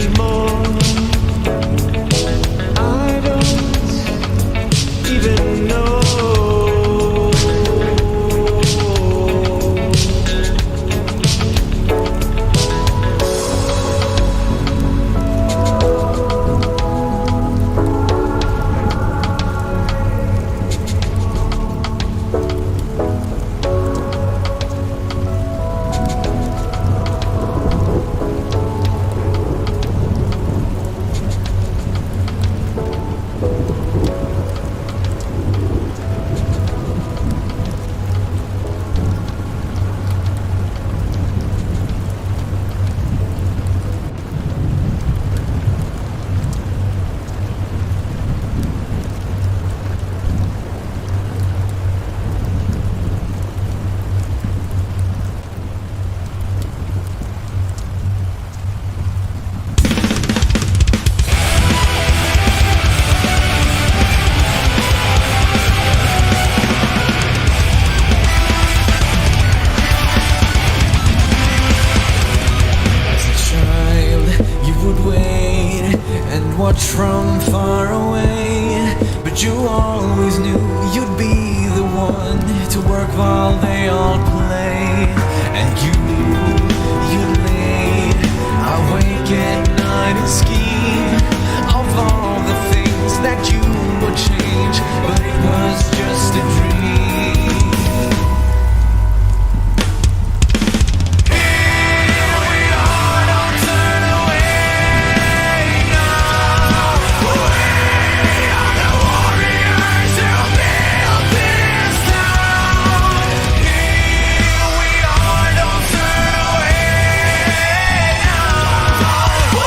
anymore. I don't even know. From far away, but you always knew you'd be the one to work while they all play. And you lay awake at night and scheme of all the things that you would change, but it was just a dream. Whoa!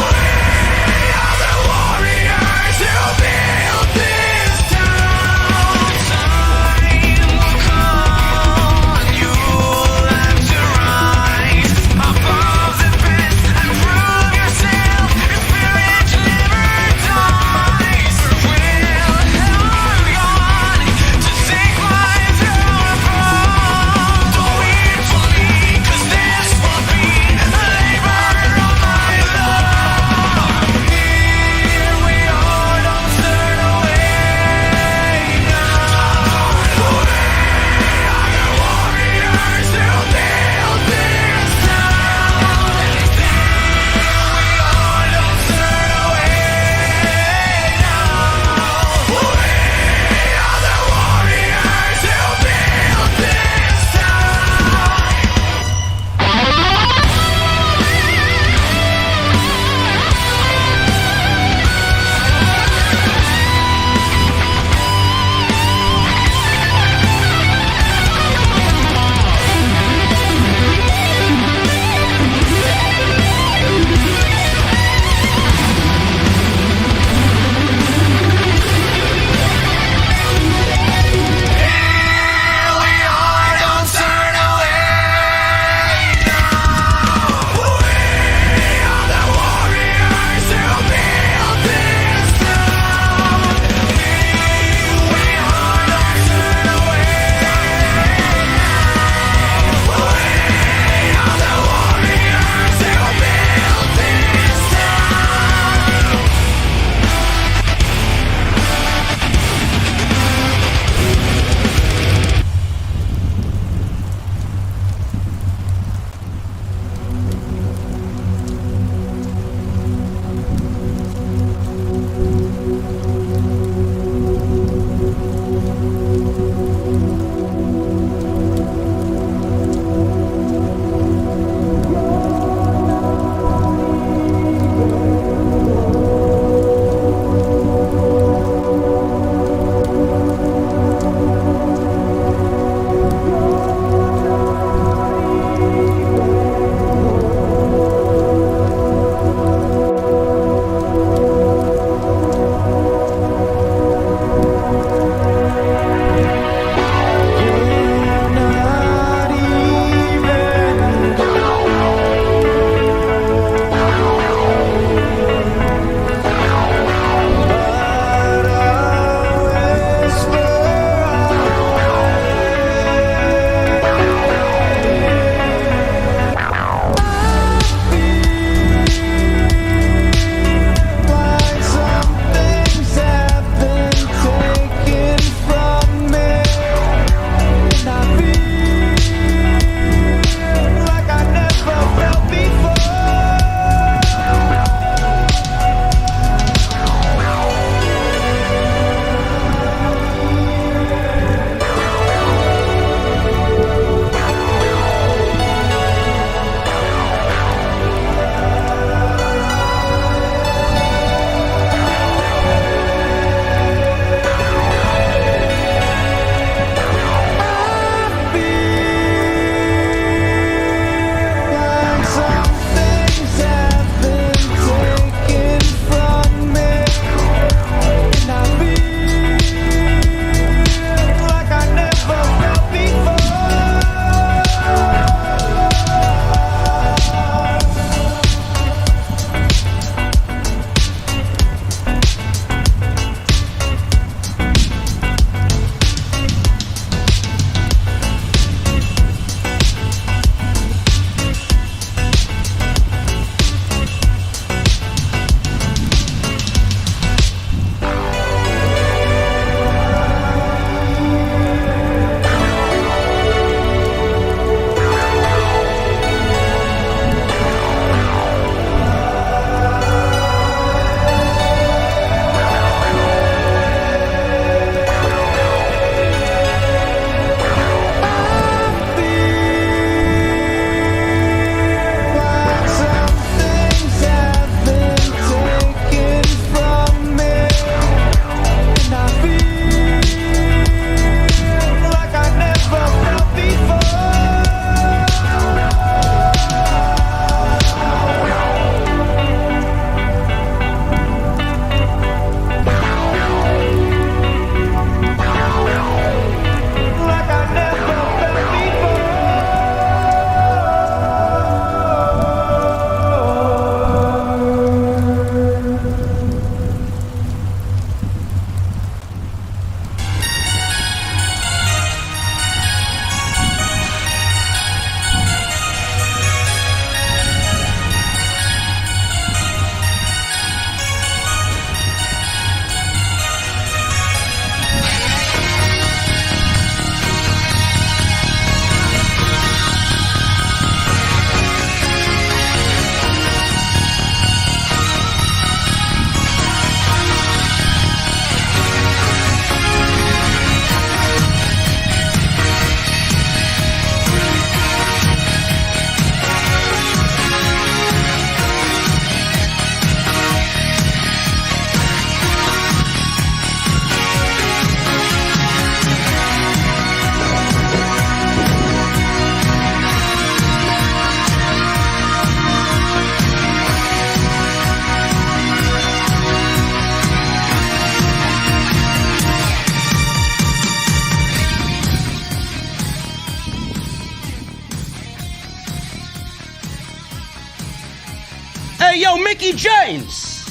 Mickie James.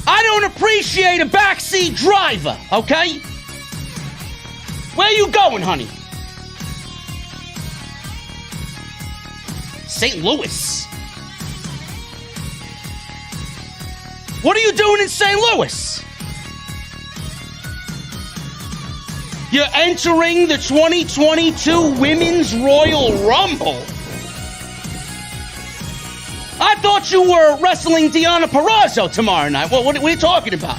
I don't appreciate a backseat driver, okay? Where you going, honey? St. Louis. What are you doing in St. Louis? You're entering the 2022 Women's Royal Rumble. I thought you were wrestling Deonna Purrazzo tomorrow night. What are you talking about?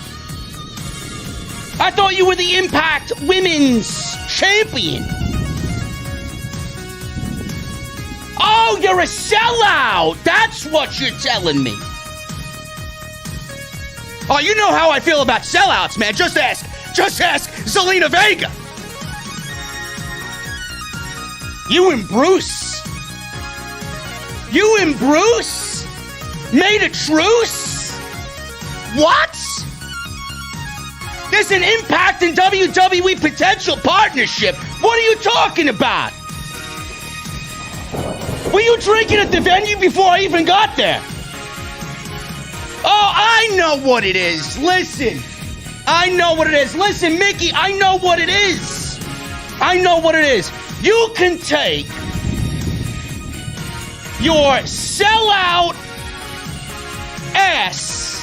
I thought you were the Impact Women's Champion. Oh, you're a sellout. That's what you're telling me. Oh, you know how I feel about sellouts, man. Just ask Zelina Vega. You and Bruce made a truce? What? There's an Impact and WWE potential partnership. What are you talking about? Were you drinking at the venue before I even got there? Oh, I know what it is. Listen, I know what it is. Listen, Mickie, I know what it is. I know what it is. You can take your sellout ass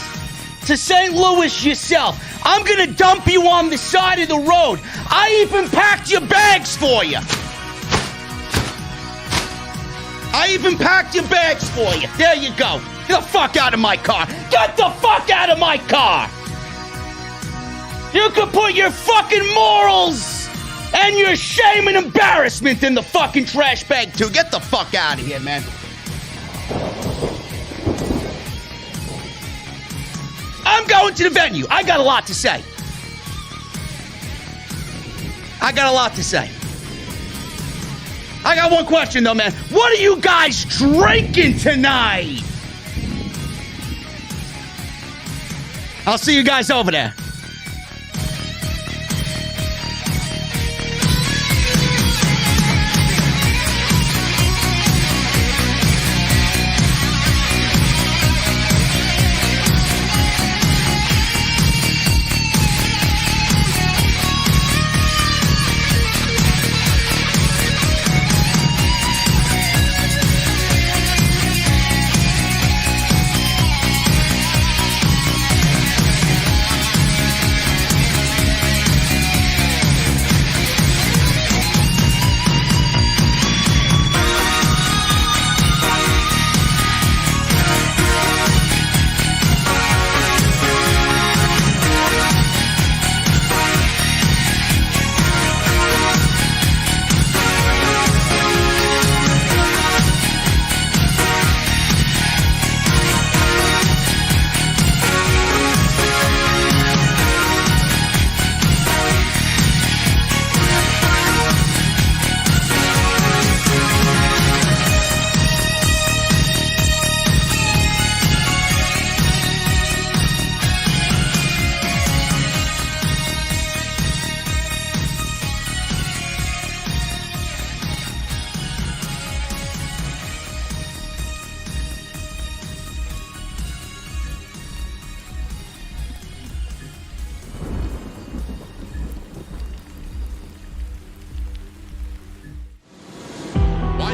to St. Louis yourself. I'm gonna dump you on the side of the road. I even packed your bags for you. There you go. Get the fuck out of my car. Get the fuck out of my car. You could put your fucking morals and your shame and embarrassment in the fucking trash bag too. Get the fuck out of here, man. I'm going to the venue. I got a lot to say. I got one question, though, man. What are you guys drinking tonight? I'll see you guys over there.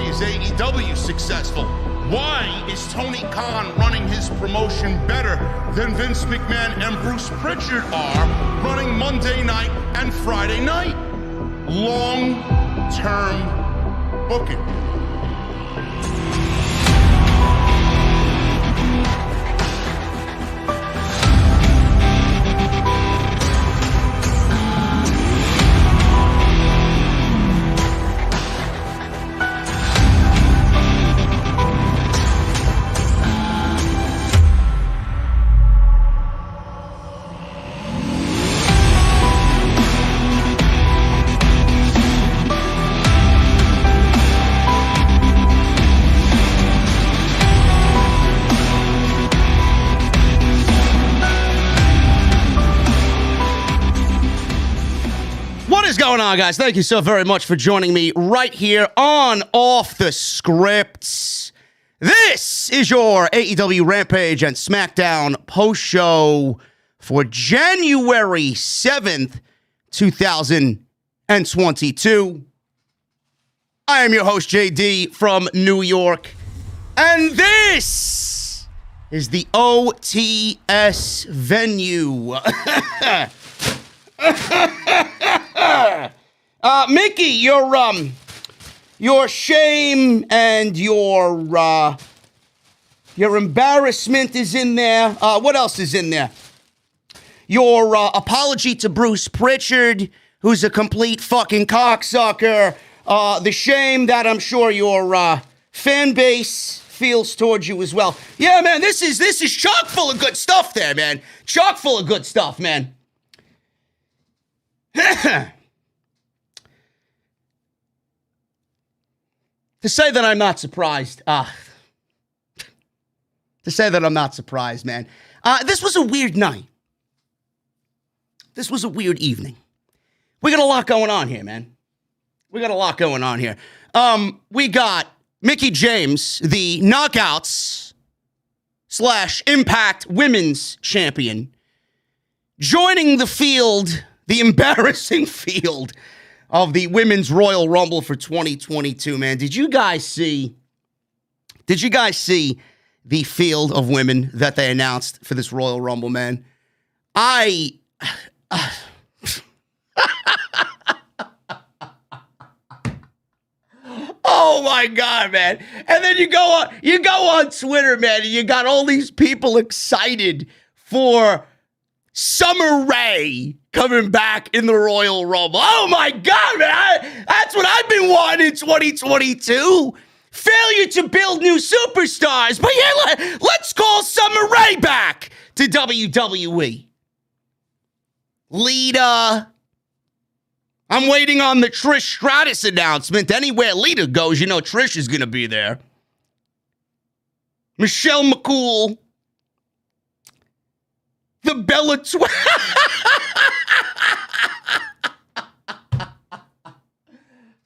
Is AEW successful? Why is Tony Khan running his promotion better than Vince McMahon and Bruce Pritchard are running Monday night and Friday night? Long-term booking. What's going on, guys? Thank you so very much for joining me right here on Off the Scripts. This is your AEW Rampage and SmackDown post-show for January 7th, 2022. I am your host, JD from New York, and this is the OTS venue. Mickie, your shame and your embarrassment is in there. What else is in there? Your apology to Bruce Pritchard, who's a complete fucking cocksucker. The shame that I'm sure your fan base feels towards you as well. Yeah, man, this is chock full of good stuff there, man. Chock full of good stuff, man. To say that I'm not surprised, man. This was a weird night. This was a weird evening. We got a lot going on here, man. We got Mickie James, the Knockouts / Impact Women's Champion, joining the field, the embarrassing field of the Women's Royal Rumble for 2022, man. Did you guys see the field of women that they announced for this Royal Rumble, man? Oh my God, man. And then you go on Twitter, man, and you got all these people excited for Summer Rae coming back in the Royal Rumble. Oh my God, man. That's what I've been wanting in 2022. Failure to build new superstars. But yeah, let's call Summer Rae back to WWE. Lita. I'm waiting on the Trish Stratus announcement. Anywhere Lita goes, you know Trish is going to be there. Michelle McCool. The Bella Twins.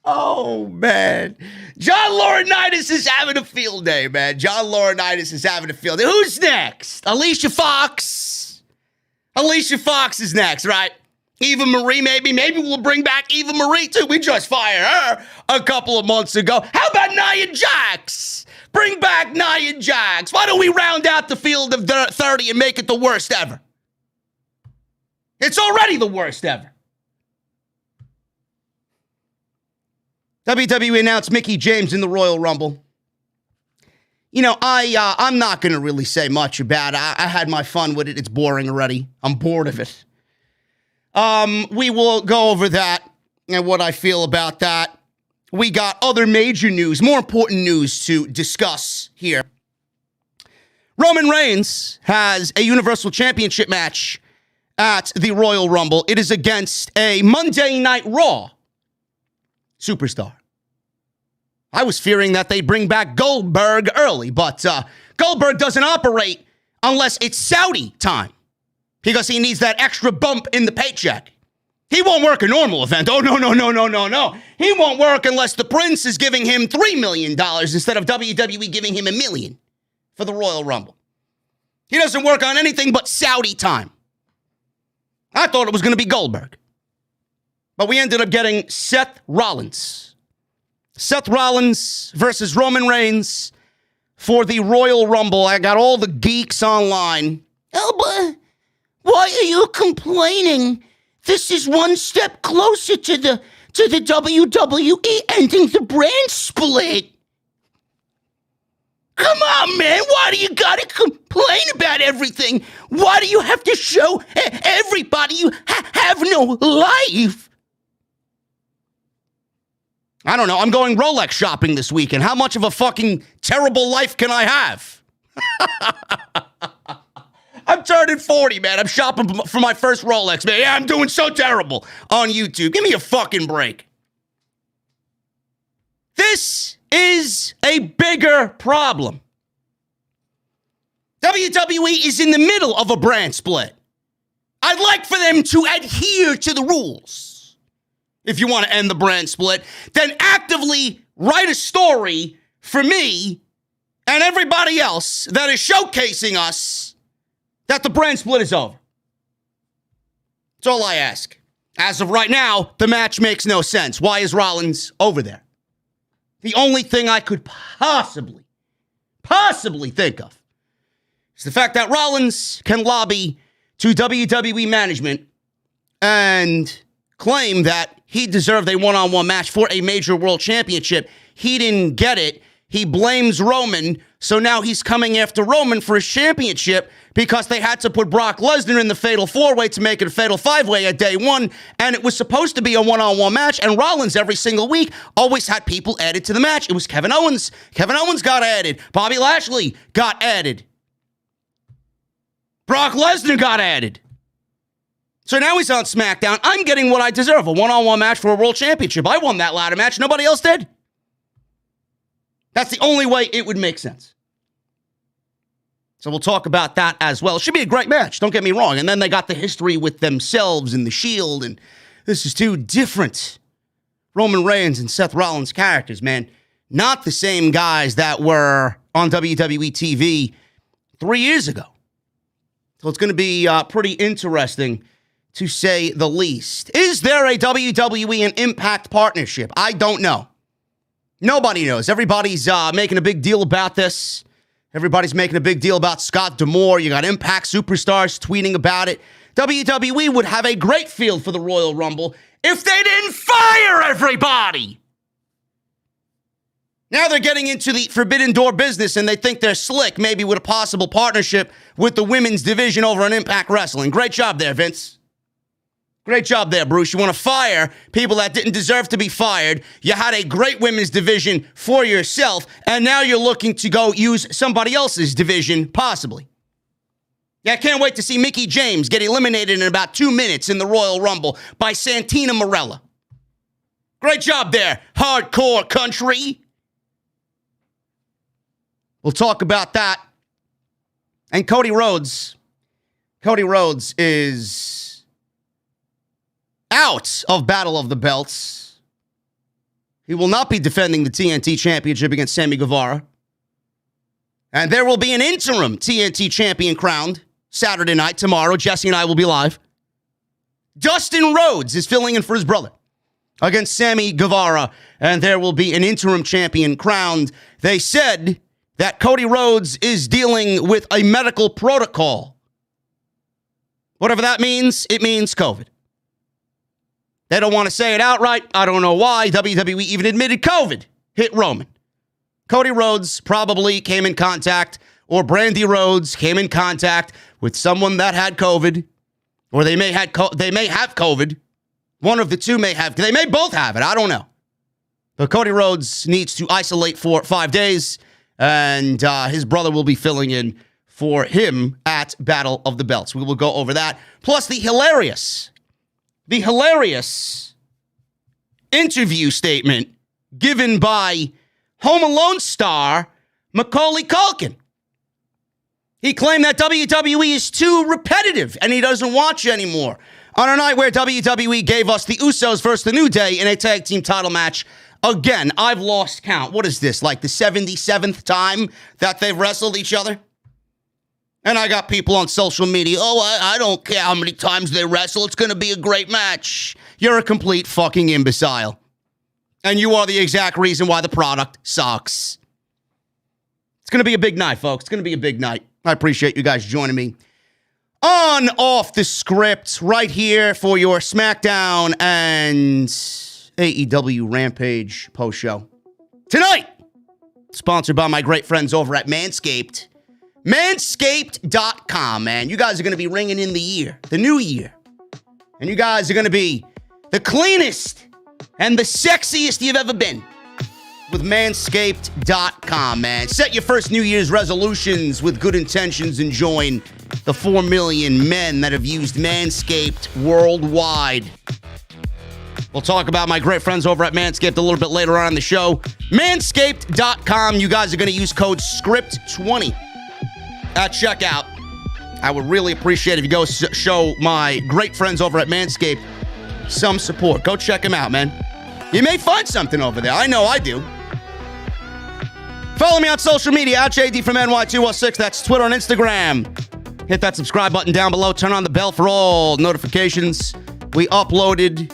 Oh, man. John Laurinaitis is having a field day, man. Who's next? Alicia Fox. Alicia Fox is next, right? Eva Marie, maybe. Maybe we'll bring back Eva Marie, too. We just fired her a couple of months ago. How about Nia Jax? Bring back Nia Jax. Why don't we round out the field of 30 and make it the worst ever? It's already the worst ever. WWE announced Mickie James in the Royal Rumble. You know, I'm not going to really say much about it. I had my fun with it. It's boring already. I'm bored of it. We will go over that and what I feel about that. We got other major news, more important news to discuss here. Roman Reigns has a Universal Championship match at the Royal Rumble. It is against a Monday Night Raw superstar. I was fearing that they'd bring back Goldberg early, but Goldberg doesn't operate unless it's Saudi time because he needs that extra bump in the paycheck. He won't work a normal event. Oh, no. He won't work unless the Prince is giving him $3 million instead of WWE giving him $1 million for the Royal Rumble. He doesn't work on anything but Saudi time. I thought it was going to be Goldberg. But we ended up getting Seth Rollins. Seth Rollins versus Roman Reigns for the Royal Rumble. I got all the geeks online. Oh, but why are you complaining? This is one step closer to the WWE ending the brand split. Come on, man. Why do you gotta complain about everything? Why do you have to show everybody you have no life? I don't know. I'm going Rolex shopping this weekend. How much of a fucking terrible life can I have? I'm turning 40, man. I'm shopping for my first Rolex, man. Yeah, I'm doing so terrible on YouTube. Give me a fucking break. This is a bigger problem. WWE is in the middle of a brand split. I'd like for them to adhere to the rules. If you want to end the brand split, then actively write a story for me and everybody else that is showcasing us that the brand split is over. That's all I ask. As of right now, the match makes no sense. Why is Rollins over there? The only thing I could possibly think of is the fact that Rollins can lobby to WWE management and claim that he deserved a one-on-one match for a major world championship. He didn't get it. He blames Roman, so now he's coming after Roman for his championship because they had to put Brock Lesnar in the Fatal 4-Way to make it a Fatal 5-Way at day one, and it was supposed to be a one-on-one match, and Rollins every single week always had people added to the match. It was Kevin Owens. Kevin Owens got added. Bobby Lashley got added. Brock Lesnar got added. So now he's on SmackDown. I'm getting what I deserve, a one-on-one match for a world championship. I won that ladder match. Nobody else did. That's the only way it would make sense. So we'll talk about that as well. It should be a great match, don't get me wrong. And then they got the history with themselves and the Shield, and this is two different Roman Reigns and Seth Rollins characters, man. Not the same guys that were on WWE TV 3 years ago. So it's going to be pretty interesting, to say the least. Is there a WWE and Impact partnership? I don't know. Nobody knows. Everybody's making a big deal about this. Everybody's making a big deal about Scott D'Amore. You got Impact superstars tweeting about it. WWE would have a great field for the Royal Rumble if they didn't fire everybody. Now they're getting into the forbidden door business, and they think they're slick, maybe with a possible partnership with the women's division over on Impact Wrestling. Great job there, Vince. Great job there, Bruce. You want to fire people that didn't deserve to be fired. You had a great women's division for yourself, and now you're looking to go use somebody else's division, possibly. Yeah, I can't wait to see Mickie James get eliminated in about 2 minutes in the Royal Rumble by Santana Marella. Great job there, hardcore country. We'll talk about that. And Cody Rhodes. Cody Rhodes is out of Battle of the Belts. He will not be defending the TNT Championship against Sammy Guevara. And there will be an interim TNT champion crowned Saturday night, tomorrow. Jesse and I will be live. Dustin Rhodes is filling in for his brother against Sammy Guevara, and there will be an interim champion crowned. They said that Cody Rhodes is dealing with a medical protocol. Whatever that means, it means COVID. They don't want to say it outright. I don't know why. WWE even admitted COVID hit Roman. Cody Rhodes probably came in contact, or Brandy Rhodes came in contact with someone that had COVID, or they may have COVID. One of the two may have. They may both have it. I don't know. But Cody Rhodes needs to isolate for 5 days, and his brother will be filling in for him at Battle of the Belts. We will go over that. Plus the hilarious interview statement given by Home Alone star Macaulay Culkin. He claimed that WWE is too repetitive and he doesn't watch anymore. On a night where WWE gave us the Usos versus the New Day in a tag team title match. Again, I've lost count. What is this, like the 77th time that they've wrestled each other? And I got people on social media, I don't care how many times they wrestle. It's going to be a great match. You're a complete fucking imbecile. And you are the exact reason why the product sucks. It's going to be a big night, folks. It's going to be a big night. I appreciate you guys joining me on Off the Script right here for your SmackDown and AEW Rampage post show. Tonight, sponsored by my great friends over at Manscaped. Manscaped.com, man. You guys are going to be ringing in the year, the new year. And you guys are going to be the cleanest and the sexiest you've ever been with Manscaped.com, man. Set your first New Year's resolutions with good intentions and join the 4 million men that have used Manscaped worldwide. We'll talk about my great friends over at Manscaped a little bit later on in the show. Manscaped.com. You guys are going to use code SCRIPT20 at checkout. I would really appreciate if you go show my great friends over at Manscaped some support. Go check them out, man. You may find something over there. I know I do. Follow me on social media at JDfromNY216. That's Twitter and Instagram. Hit that subscribe button down below. Turn on the bell for all notifications. We uploaded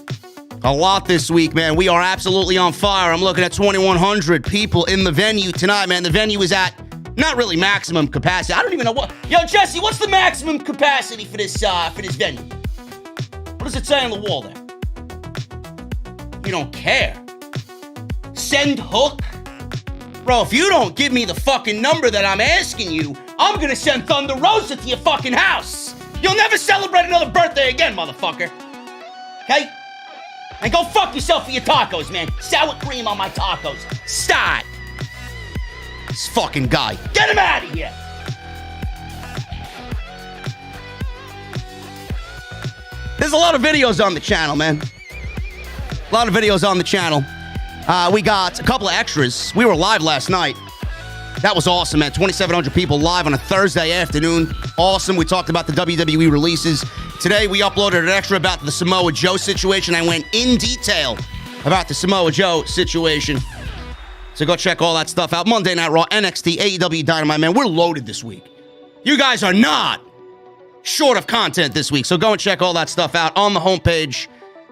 a lot this week, man. We are absolutely on fire. I'm looking at 2,100 people in the venue tonight, man. The venue is at not really maximum capacity. I don't even know what. Yo, Jesse, what's the maximum capacity for this venue? What does it say on the wall there? You don't care. Send hook? Bro, if you don't give me the fucking number that I'm asking you, I'm gonna send Thunder Rosa to your fucking house. You'll never celebrate another birthday again, motherfucker. Okay? And go fuck yourself for your tacos, man. Sour cream on my tacos. Stop. This fucking guy. Get him out of here. There's a lot of videos on the channel, man. A lot of videos on the channel. We got a couple of extras. We were live last night. That was awesome, man. 2,700 people live on a Thursday afternoon. Awesome. We talked about the WWE releases. Today, we uploaded an extra about the Samoa Joe situation. I went in detail about the Samoa Joe situation. So go check all that stuff out. Monday Night Raw, NXT, AEW Dynamite, man. We're loaded this week. You guys are not short of content this week. So go and check all that stuff out on the homepage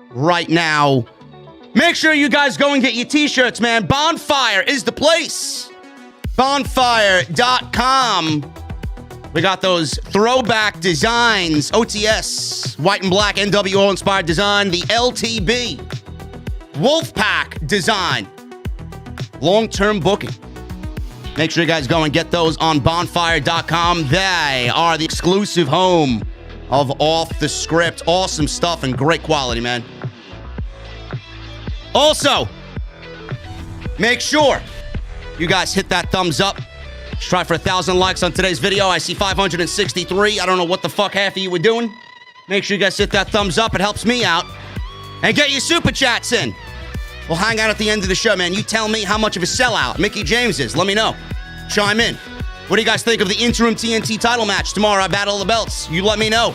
right now. Make sure you guys go and get your t-shirts, man. Bonfire is the place. Bonfire.com. We got those throwback designs. OTS, white and black NWO inspired design. The LTB, Wolfpack design. Long-term booking. Make sure you guys go and get those on bonfire.com. They are the exclusive home of Off the Script. Awesome stuff and great quality, man. Also, make sure you guys hit that thumbs up. Let's try for 1,000 likes on today's video. I see 563. I don't know what the fuck half of you were doing. Make sure you guys hit that thumbs up. It helps me out. And get your super chats in. We'll hang out at the end of the show, man. You tell me how much of a sellout Mickie James is. Let me know. Chime in. What do you guys think of the interim TNT title match tomorrow at Battle of the Belts? You let me know.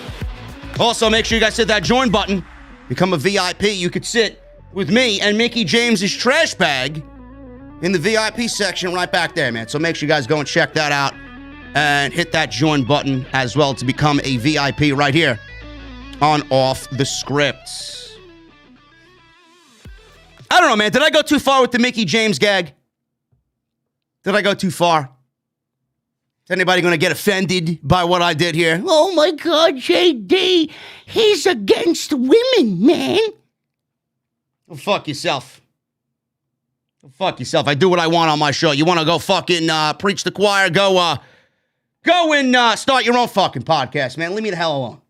Also, make sure you guys hit that join button. Become a VIP. You could sit with me and Mickie James's trash bag in the VIP section right back there, man. So make sure you guys go and check that out and hit that join button as well to become a VIP right here on Off the Script. I don't know, man. Did I go too far with the Mickie James gag? Did I go too far? Is anybody going to get offended by what I did here? Oh, my God, JD. He's against women, man. Well, fuck yourself. Fuck yourself. I do what I want on my show. You want to go fucking preach the choir? Go and start your own fucking podcast, man. Leave me the hell alone.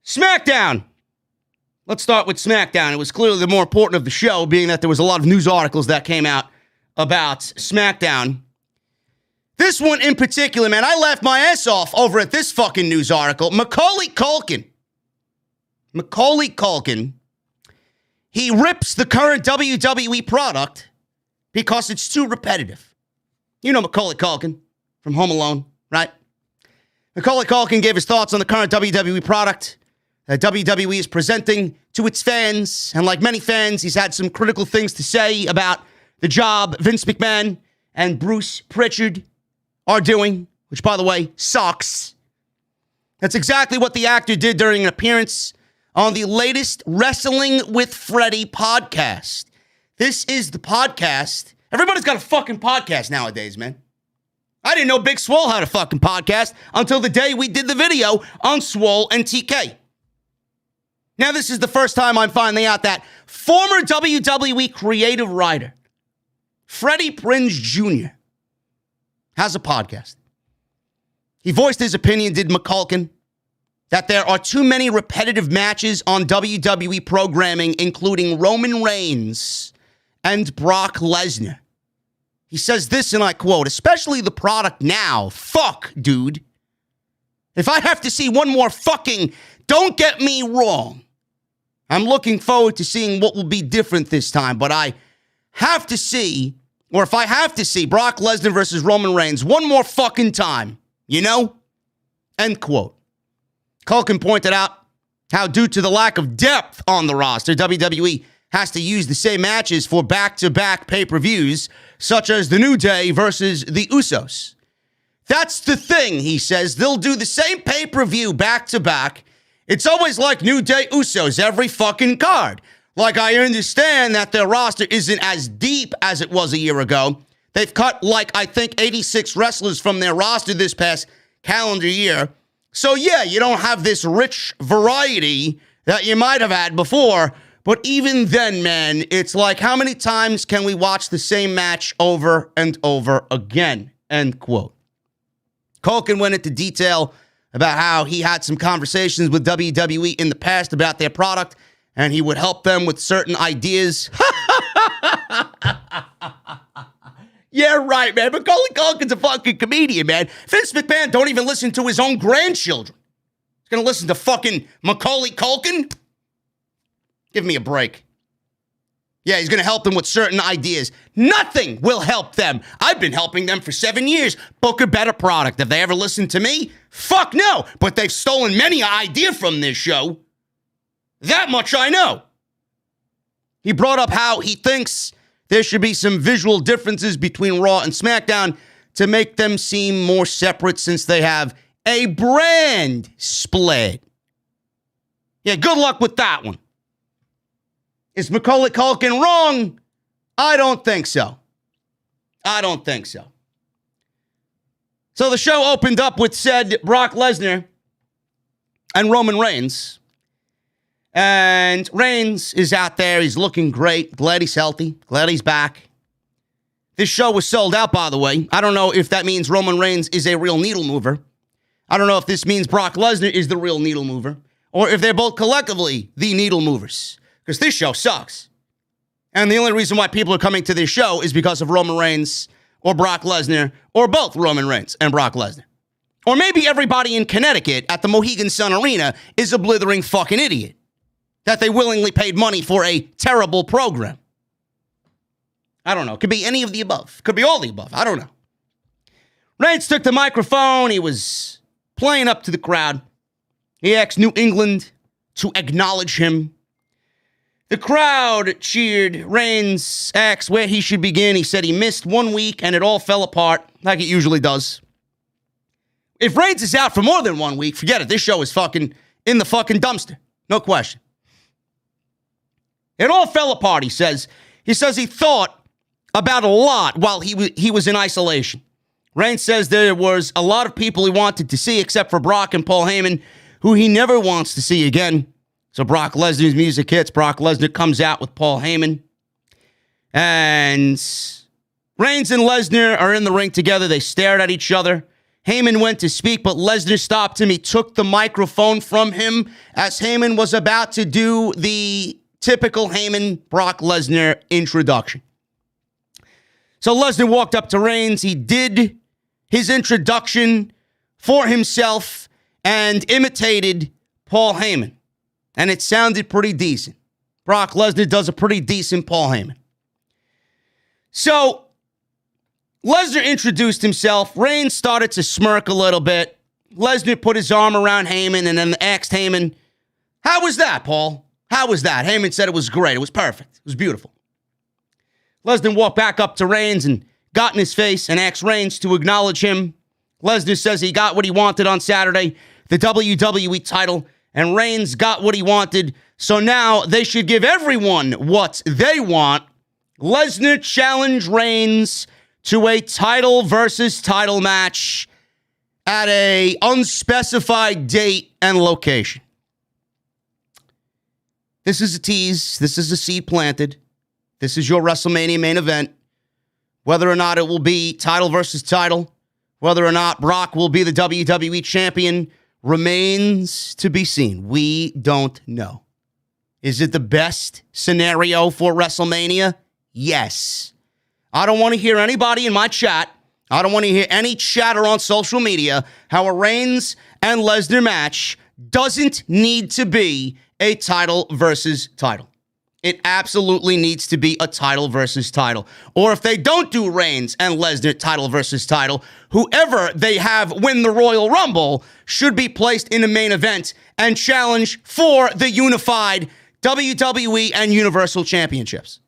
SmackDown. Let's start with SmackDown. It was clearly the more important of the show, being that there was a lot of news articles that came out about SmackDown. This one in particular, man, I laughed my ass off over at this fucking news article. Macaulay Culkin, he rips the current WWE product because it's too repetitive. You know Macaulay Culkin from Home Alone, right? Macaulay Culkin gave his thoughts on the current WWE product that WWE is presenting to its fans. And like many fans, he's had some critical things to say about the job Vince McMahon and Bruce Pritchard are doing, which, by the way, sucks. That's exactly what the actor did during an appearance on the latest Wrestling with Freddie podcast. This is the podcast. Everybody's got a fucking podcast nowadays, man. I didn't know Big Swole had a fucking podcast until the day we did the video on Swole and TK. Now, this is the first time I'm finding out that former WWE creative writer Freddie Prinze Jr. has a podcast. He voiced his opinion, did McCulkin, that there are too many repetitive matches on WWE programming, including Roman Reigns and Brock Lesnar. He says this, and I quote, especially the product now. Fuck, dude. If I have to see one more fucking, don't get me wrong, I'm looking forward to seeing what will be different this time, but I have to see, or if I have to see Brock Lesnar versus Roman Reigns one more fucking time, you know? End quote. Culkin pointed out how due to the lack of depth on the roster, WWE has to use the same matches for back-to-back pay-per-views, such as the New Day versus the Usos. That's the thing, he says. They'll do the same pay-per-view back-to-back. It's always like New Day Usos every fucking card. Like, I understand that their roster isn't as deep as it was a year ago. They've cut, I think 86 wrestlers from their roster this past calendar year. So, yeah, you don't have this rich variety that you might have had before. But even then, man, it's like, how many times can we watch the same match over and over again? End quote. Culkin went into detail about how he had some conversations with WWE in the past about their product, and he would help them with certain ideas. Yeah, right, man. Macaulay Culkin's a fucking comedian, man. Vince McMahon don't even listen to his own grandchildren. He's gonna listen to fucking Macaulay Culkin? Give me a break. Yeah, he's going to help them with certain ideas. Nothing will help them. I've been helping them for 7 years. Book a better product. Have they ever listened to me? Fuck no. But they've stolen many an idea from this show. That much I know. He brought up how he thinks there should be some visual differences between Raw and SmackDown to make them seem more separate since they have a brand split. Yeah, good luck with that one. Is Macaulay Culkin wrong? I don't think so. So the show opened up with said Brock Lesnar and Roman Reigns. And Reigns is out there. He's looking great. Glad he's healthy. Glad he's back. This show was sold out, by the way. I don't know if that means Roman Reigns is a real needle mover. I don't know if this means Brock Lesnar is the real needle mover. Or if they're both collectively the needle movers. Because this show sucks. And the only reason why people are coming to this show is because of Roman Reigns or Brock Lesnar or both Roman Reigns and Brock Lesnar. Or maybe everybody in Connecticut at the Mohegan Sun Arena is a blithering fucking idiot. That they willingly paid money for a terrible program. I don't know. Could be any of the above. Could be all the above. I don't know. Reigns took the microphone. He was playing up to the crowd. He asked New England to acknowledge him. The crowd cheered. Reigns asked where he should begin. He said he missed 1 week and it all fell apart like it usually does. If Reigns is out for more than 1 week, forget it. This show is fucking in the fucking dumpster. No question. It all fell apart, he says. He says he thought about a lot while he was in isolation. Reigns says there was a lot of people he wanted to see except for Brock and Paul Heyman, who he never wants to see again. So Brock Lesnar's music hits. Brock Lesnar comes out with Paul Heyman. And Reigns and Lesnar are in the ring together. They stared at each other. Heyman went to speak, but Lesnar stopped him. He took the microphone from him as Heyman was about to do the typical Heyman-Brock Lesnar introduction. So Lesnar walked up to Reigns. He did his introduction for himself and imitated Paul Heyman. And it sounded pretty decent. Brock Lesnar does a pretty decent Paul Heyman. So, Lesnar introduced himself. Reigns started to smirk a little bit. Lesnar put his arm around Heyman and then asked Heyman, "How was that, Paul? How was that?" Heyman said it was great. It was perfect. It was beautiful. Lesnar walked back up to Reigns and got in his face and asked Reigns to acknowledge him. Lesnar says he got what he wanted on Saturday, the WWE title. And Reigns got what he wanted, so now they should give everyone what they want. Lesnar challenged Reigns to a title versus title match at a unspecified date and location. This is a tease. This is a seed planted. This is your WrestleMania main event. Whether or not it will be title versus title, whether or not Brock will be the WWE champion, remains to be seen. We don't know. Is it the best scenario for WrestleMania? Yes. I don't want to hear anybody in my chat. I don't want to hear any chatter on social media how a Reigns and Lesnar match doesn't need to be a title versus title. It absolutely needs to be a title versus title. Or if they don't do Reigns and Lesnar title versus title, whoever they have win the Royal Rumble should be placed in a main event and challenge for the unified WWE and Universal Championships.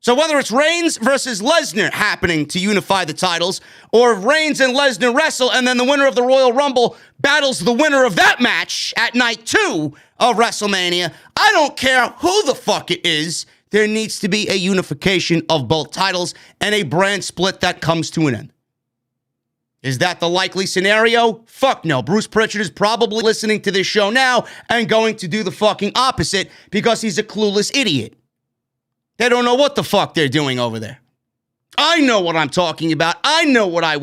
So whether it's Reigns versus Lesnar happening to unify the titles, or Reigns and Lesnar wrestle and then the winner of the Royal Rumble battles the winner of that match at night 2 of WrestleMania, I don't care who the fuck it is, there needs to be a unification of both titles and a brand split that comes to an end. Is that the likely scenario? Fuck no. Bruce Pritchard is probably listening to this show now and going to do the fucking opposite because he's a clueless idiot. They don't know what the fuck they're doing over there. I know what I'm talking about. I know what I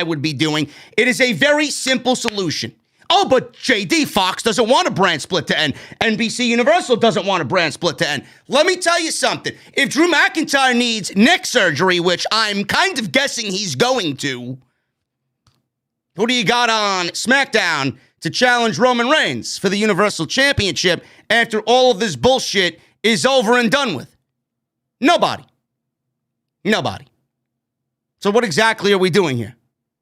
would be doing. It is a very simple solution. Oh, but JD Fox doesn't want a brand split to end. NBC Universal doesn't want a brand split to end. Let me tell you something. If Drew McIntyre needs neck surgery, which I'm kind of guessing he's going to, who do you got on SmackDown to challenge Roman Reigns for the Universal Championship after all of this bullshit is over and done with? Nobody. So what exactly are we doing here?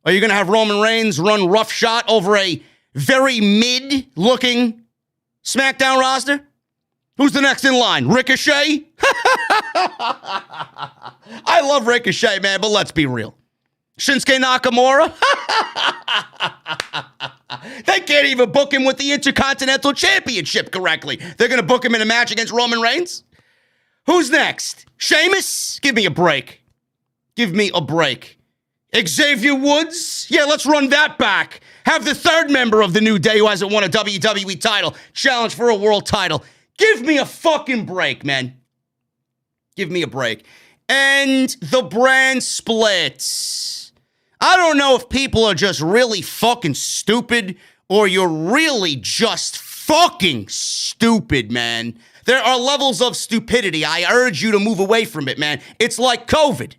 Are you going to have Roman Reigns run roughshod over a very mid-looking SmackDown roster? Who's the next in line? Ricochet? I love Ricochet, man, but let's be real. Shinsuke Nakamura? They can't even book him with the Intercontinental Championship correctly. They're going to book him in a match against Roman Reigns? Who's next? Sheamus? Give me a break. Xavier Woods? Yeah, let's run that back. Have the third member of the New Day who hasn't won a WWE title challenge for a world title. Give me a fucking break, man. Give me a break. And the brand splits. I don't know if people are just really fucking stupid or you're really just fucking stupid, man. There are levels of stupidity. I urge you to move away from it, man. It's like COVID.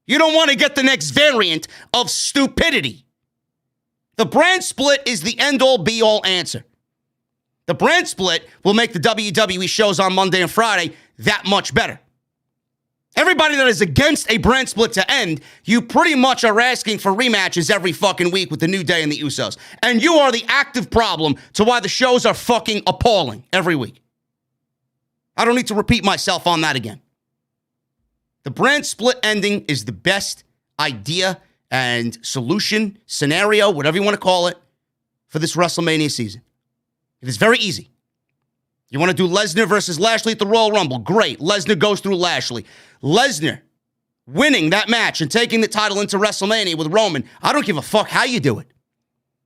You don't want to get the next variant of stupidity. The brand split is the end-all, be-all answer. The brand split will make the WWE shows on Monday and Friday that much better. Everybody that is against a brand split to end, you pretty much are asking for rematches every fucking week with the New Day and the Usos. And you are the active problem to why the shows are fucking appalling every week. I don't need to repeat myself on that again. The brand split ending is the best idea and solution, scenario, whatever you want to call it, for this WrestleMania season. It is very easy. You want to do Lesnar versus Lashley at the Royal Rumble? Great. Lesnar goes through Lashley. Lesnar winning that match and taking the title into WrestleMania with Roman. I don't give a fuck how you do it.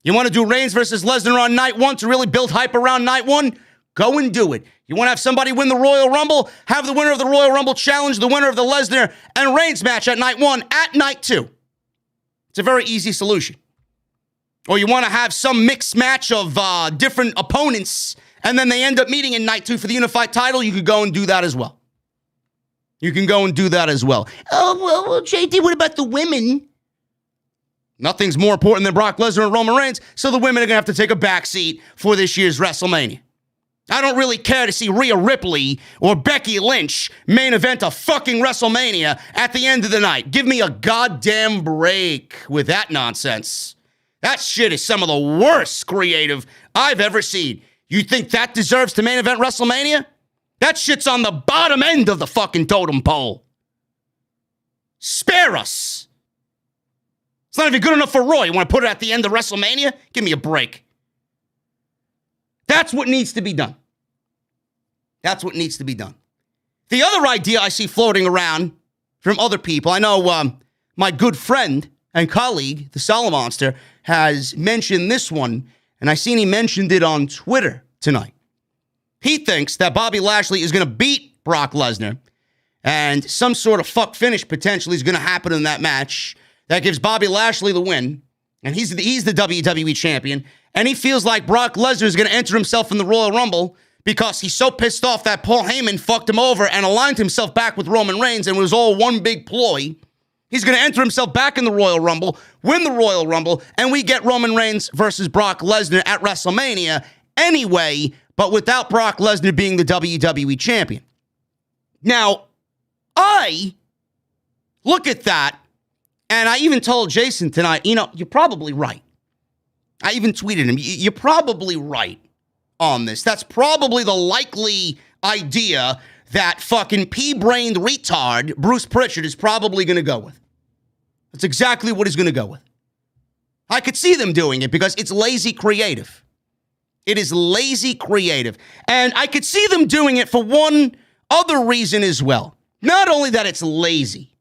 You want to do Reigns versus Lesnar on night 1 to really build hype around night 1? Go and do it. You want to have somebody win the Royal Rumble? Have the winner of the Royal Rumble challenge the winner of the Lesnar and Reigns match at night 1 at night 2. It's a very easy solution. Or you want to have some mixed match of different opponents and then they end up meeting in night 2 for the unified title, you could go and do that as well. Oh, well, JD, what about the women? Nothing's more important than Brock Lesnar and Roman Reigns, so the women are going to have to take a backseat for this year's WrestleMania. I don't really care to see Rhea Ripley or Becky Lynch main event a fucking WrestleMania at the end of the night. Give me a goddamn break with that nonsense. That shit is some of the worst creative I've ever seen. You think that deserves to main event WrestleMania? That shit's on the bottom end of the fucking totem pole. Spare us. It's not even good enough for Raw. You want to put it at the end of WrestleMania? Give me a break. That's what needs to be done. The other idea I see floating around from other people, I know my good friend and colleague, the Solow Monster, has mentioned this one, and I seen he mentioned it on Twitter tonight. He thinks that Bobby Lashley is going to beat Brock Lesnar, and some sort of fuck finish potentially is going to happen in that match that gives Bobby Lashley the win, and he's the WWE champion, and he feels like Brock Lesnar is going to enter himself in the Royal Rumble because he's so pissed off that Paul Heyman fucked him over and aligned himself back with Roman Reigns and it was all one big ploy. He's going to enter himself back in the Royal Rumble, win the Royal Rumble, and we get Roman Reigns versus Brock Lesnar at WrestleMania anyway, but without Brock Lesnar being the WWE champion. Now, I look at that, and I even told Jason tonight, you're probably right. I even tweeted him, you're probably right on this. That's probably the likely idea that fucking pea-brained retard Bruce Pritchard is probably going to go with. That's exactly what he's going to go with. I could see them doing it because it's lazy creative. It is lazy creative. And I could see them doing it for one other reason as well. Not only that it's lazy,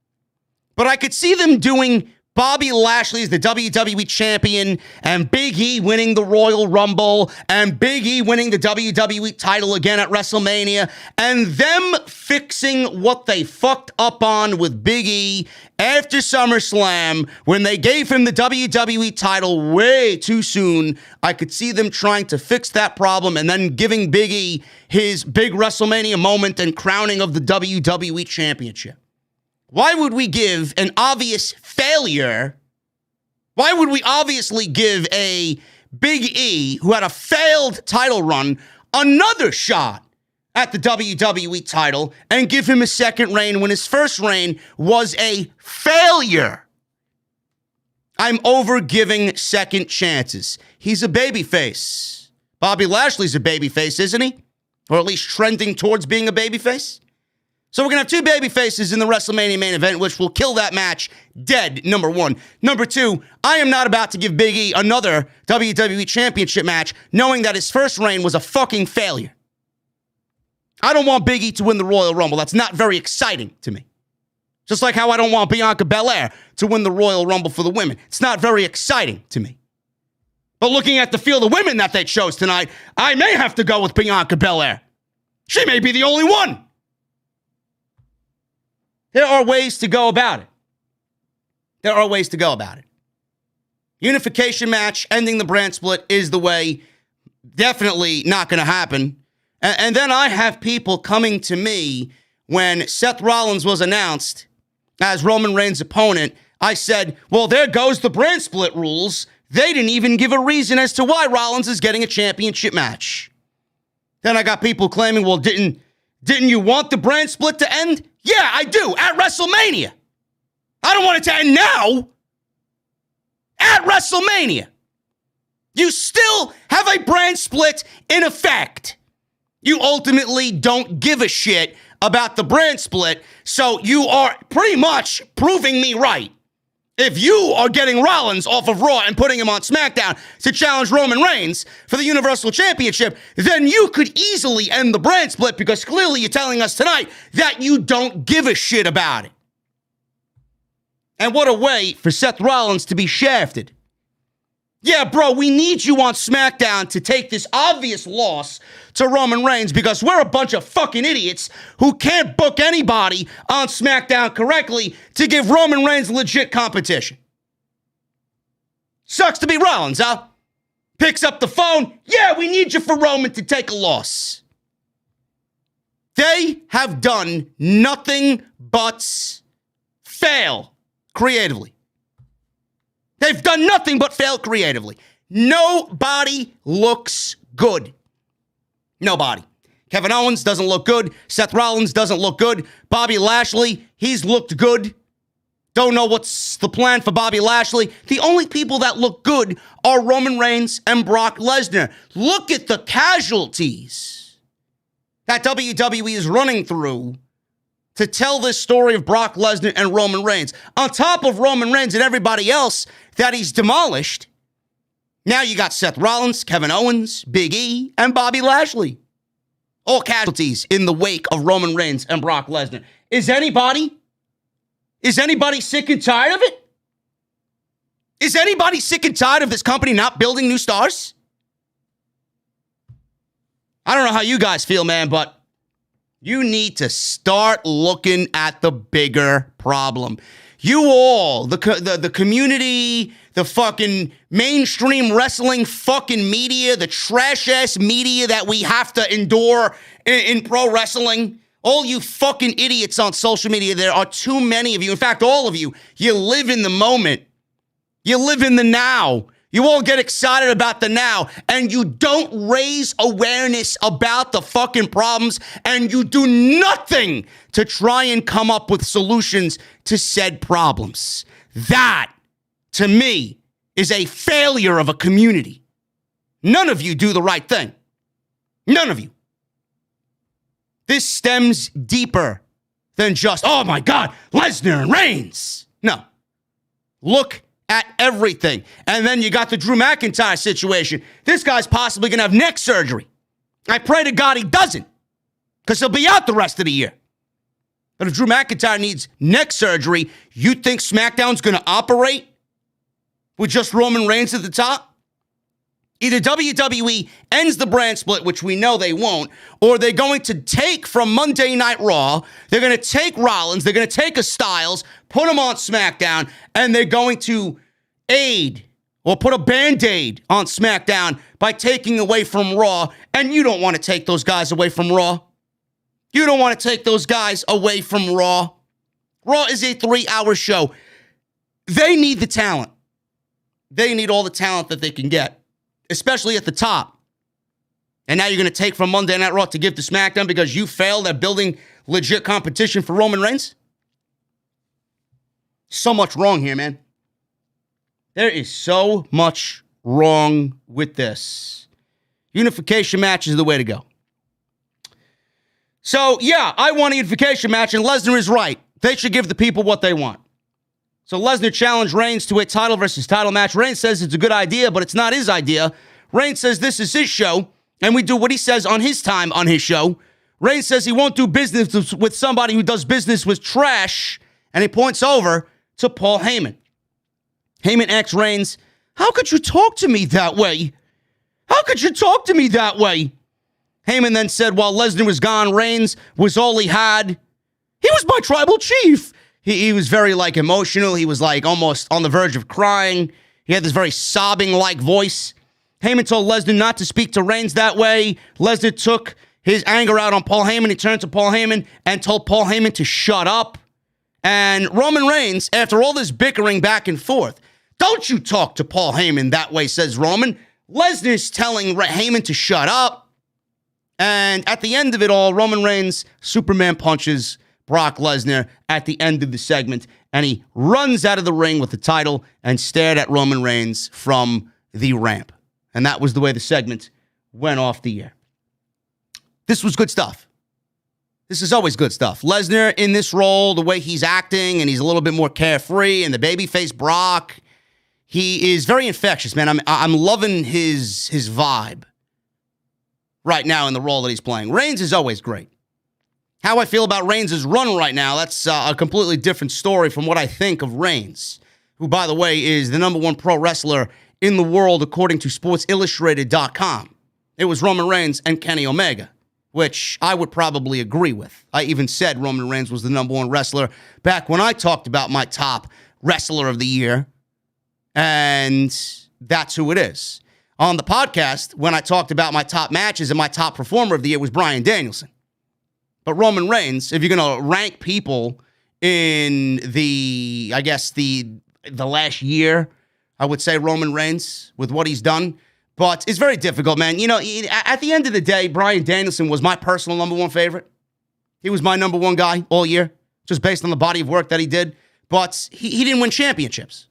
but I could see them doing Bobby Lashley as the WWE champion and Big E winning the Royal Rumble and Big E winning the WWE title again at WrestleMania and them fixing what they fucked up on with Big E after SummerSlam when they gave him the WWE title way too soon. I could see them trying to fix that problem and then giving Big E his big WrestleMania moment and crowning of the WWE championship. Why would we give an obvious failure? Why would we obviously give a Big E, who had a failed title run, another shot at the WWE title and give him a second reign when his first reign was a failure? I'm over giving second chances. He's a babyface. Bobby Lashley's a babyface, isn't he? Or at least trending towards being a babyface. So we're going to have two baby faces in the WrestleMania main event, which will kill that match dead, number one. Number two, I am not about to give Big E another WWE Championship match, knowing that his first reign was a fucking failure. I don't want Big E to win the Royal Rumble. That's not very exciting to me. Just like how I don't want Bianca Belair to win the Royal Rumble for the women. It's not very exciting to me. But looking at the field of women that they chose tonight, I may have to go with Bianca Belair. She may be the only one. There are ways to go about it. There are ways to go about it. Unification match, ending the brand split is the way. Definitely not going to happen. And then I have people coming to me when Seth Rollins was announced as Roman Reigns' opponent. I said, well, there goes the brand split rules. They didn't even give a reason as to why Rollins is getting a championship match. Then I got people claiming, well, didn't you want the brand split to end? Yeah, I do, at WrestleMania. I don't want it to end now. At WrestleMania. You still have a brand split in effect. You ultimately don't give a shit about the brand split, so you are pretty much proving me right. If you are getting Rollins off of Raw and putting him on SmackDown to challenge Roman Reigns for the Universal Championship, then you could easily end the brand split because clearly you're telling us tonight that you don't give a shit about it. And what a way for Seth Rollins to be shafted. Yeah, bro, we need you on SmackDown to take this obvious loss to Roman Reigns because we're a bunch of fucking idiots who can't book anybody on SmackDown correctly to give Roman Reigns legit competition. Sucks to be Rollins, huh? Picks up the phone. Yeah, we need you for Roman to take a loss. They have done nothing but fail creatively. They've done nothing but fail creatively. Nobody looks good. Nobody. Kevin Owens doesn't look good. Seth Rollins doesn't look good. Bobby Lashley, he's looked good. Don't know what's the plan for Bobby Lashley. The only people that look good are Roman Reigns and Brock Lesnar. Look at the casualties that WWE is running through to tell this story of Brock Lesnar and Roman Reigns. On top of Roman Reigns and everybody else that he's demolished, now you got Seth Rollins, Kevin Owens, Big E, and Bobby Lashley. All casualties in the wake of Roman Reigns and Brock Lesnar. Is anybody sick and tired of it? Is anybody sick and tired of this company not building new stars? I don't know how you guys feel, man, but you need to start looking at the bigger problem. You all, the community, the fucking mainstream wrestling fucking media, the trash-ass media that we have to endure in pro wrestling, all you fucking idiots on social media, there are too many of you. In fact, all of you, you live in the moment. You live in the now. You all get excited about the now, and you don't raise awareness about the fucking problems, and you do nothing to try and come up with solutions to said problems. That, to me, is a failure of a community. None of you do the right thing. None of you. This stems deeper than just, oh my God, Lesnar and Reigns. No. Look at everything. And then you got the Drew McIntyre situation. This guy's possibly going to have neck surgery. I pray to God he doesn't, because he'll be out the rest of the year. But if Drew McIntyre needs neck surgery, you think SmackDown's going to operate with just Roman Reigns at the top? Either WWE ends the brand split, which we know they won't, or they're going to take from Monday Night Raw, they're going to take Rollins, they're going to take a Styles, put him on SmackDown, and they're going to aid or put a Band-Aid on SmackDown by taking away from Raw, and you don't want to take those guys away from Raw. You don't want to take those guys away from Raw. Raw is a 3-hour show. They need the talent. They need all the talent that they can get, especially at the top. And now you're going to take from Monday Night Raw to give to SmackDown because you failed at building legit competition for Roman Reigns? So much wrong here, man. There is so much wrong with this. Unification match is the way to go. So, yeah, I want a unification match, and Lesnar is right. They should give the people what they want. So Lesnar challenged Reigns to a title versus title match. Reigns says it's a good idea, but it's not his idea. Reigns says this is his show, and we do what he says on his time on his show. Reigns says he won't do business with somebody who does business with trash, and he points over to Paul Heyman. Heyman asks Reigns, how could you talk to me that way? How could you talk to me that way? Heyman then said while Lesnar was gone, Reigns was all he had. He was my tribal chief. He was very, emotional. He was, almost on the verge of crying. He had this very sobbing-like voice. Heyman told Lesnar not to speak to Reigns that way. Lesnar took his anger out on Paul Heyman. He turned to Paul Heyman and told Paul Heyman to shut up. And Roman Reigns, after all this bickering back and forth, don't you talk to Paul Heyman that way, says Roman. Lesnar's telling Heyman to shut up. And at the end of it all, Roman Reigns Superman punches Brock Lesnar at the end of the segment, and he runs out of the ring with the title and stared at Roman Reigns from the ramp. And that was the way the segment went off the air. This was good stuff. This is always good stuff. Lesnar in this role, the way he's acting, and he's a little bit more carefree, and the babyface Brock, he is very infectious, man. I'm loving his vibe right now in the role that he's playing. Reigns is always great. How I feel about Reigns' run right now, that's a completely different story from what I think of Reigns, who, by the way, is the #1 pro wrestler in the world according to SportsIllustrated.com. It was Roman Reigns and Kenny Omega, which I would probably agree with. I even said Roman Reigns was the #1 wrestler back when I talked about my top wrestler of the year, and that's who it is. On the podcast, when I talked about my top matches and my top performer of the year was Bryan Danielson. But Roman Reigns, if you're going to rank people in the last year, I would say Roman Reigns with what he's done. But it's very difficult, man. You know, at the end of the day, Bryan Danielson was my personal #1 favorite. He was my #1 guy all year, just based on the body of work that he did. But he didn't win championships.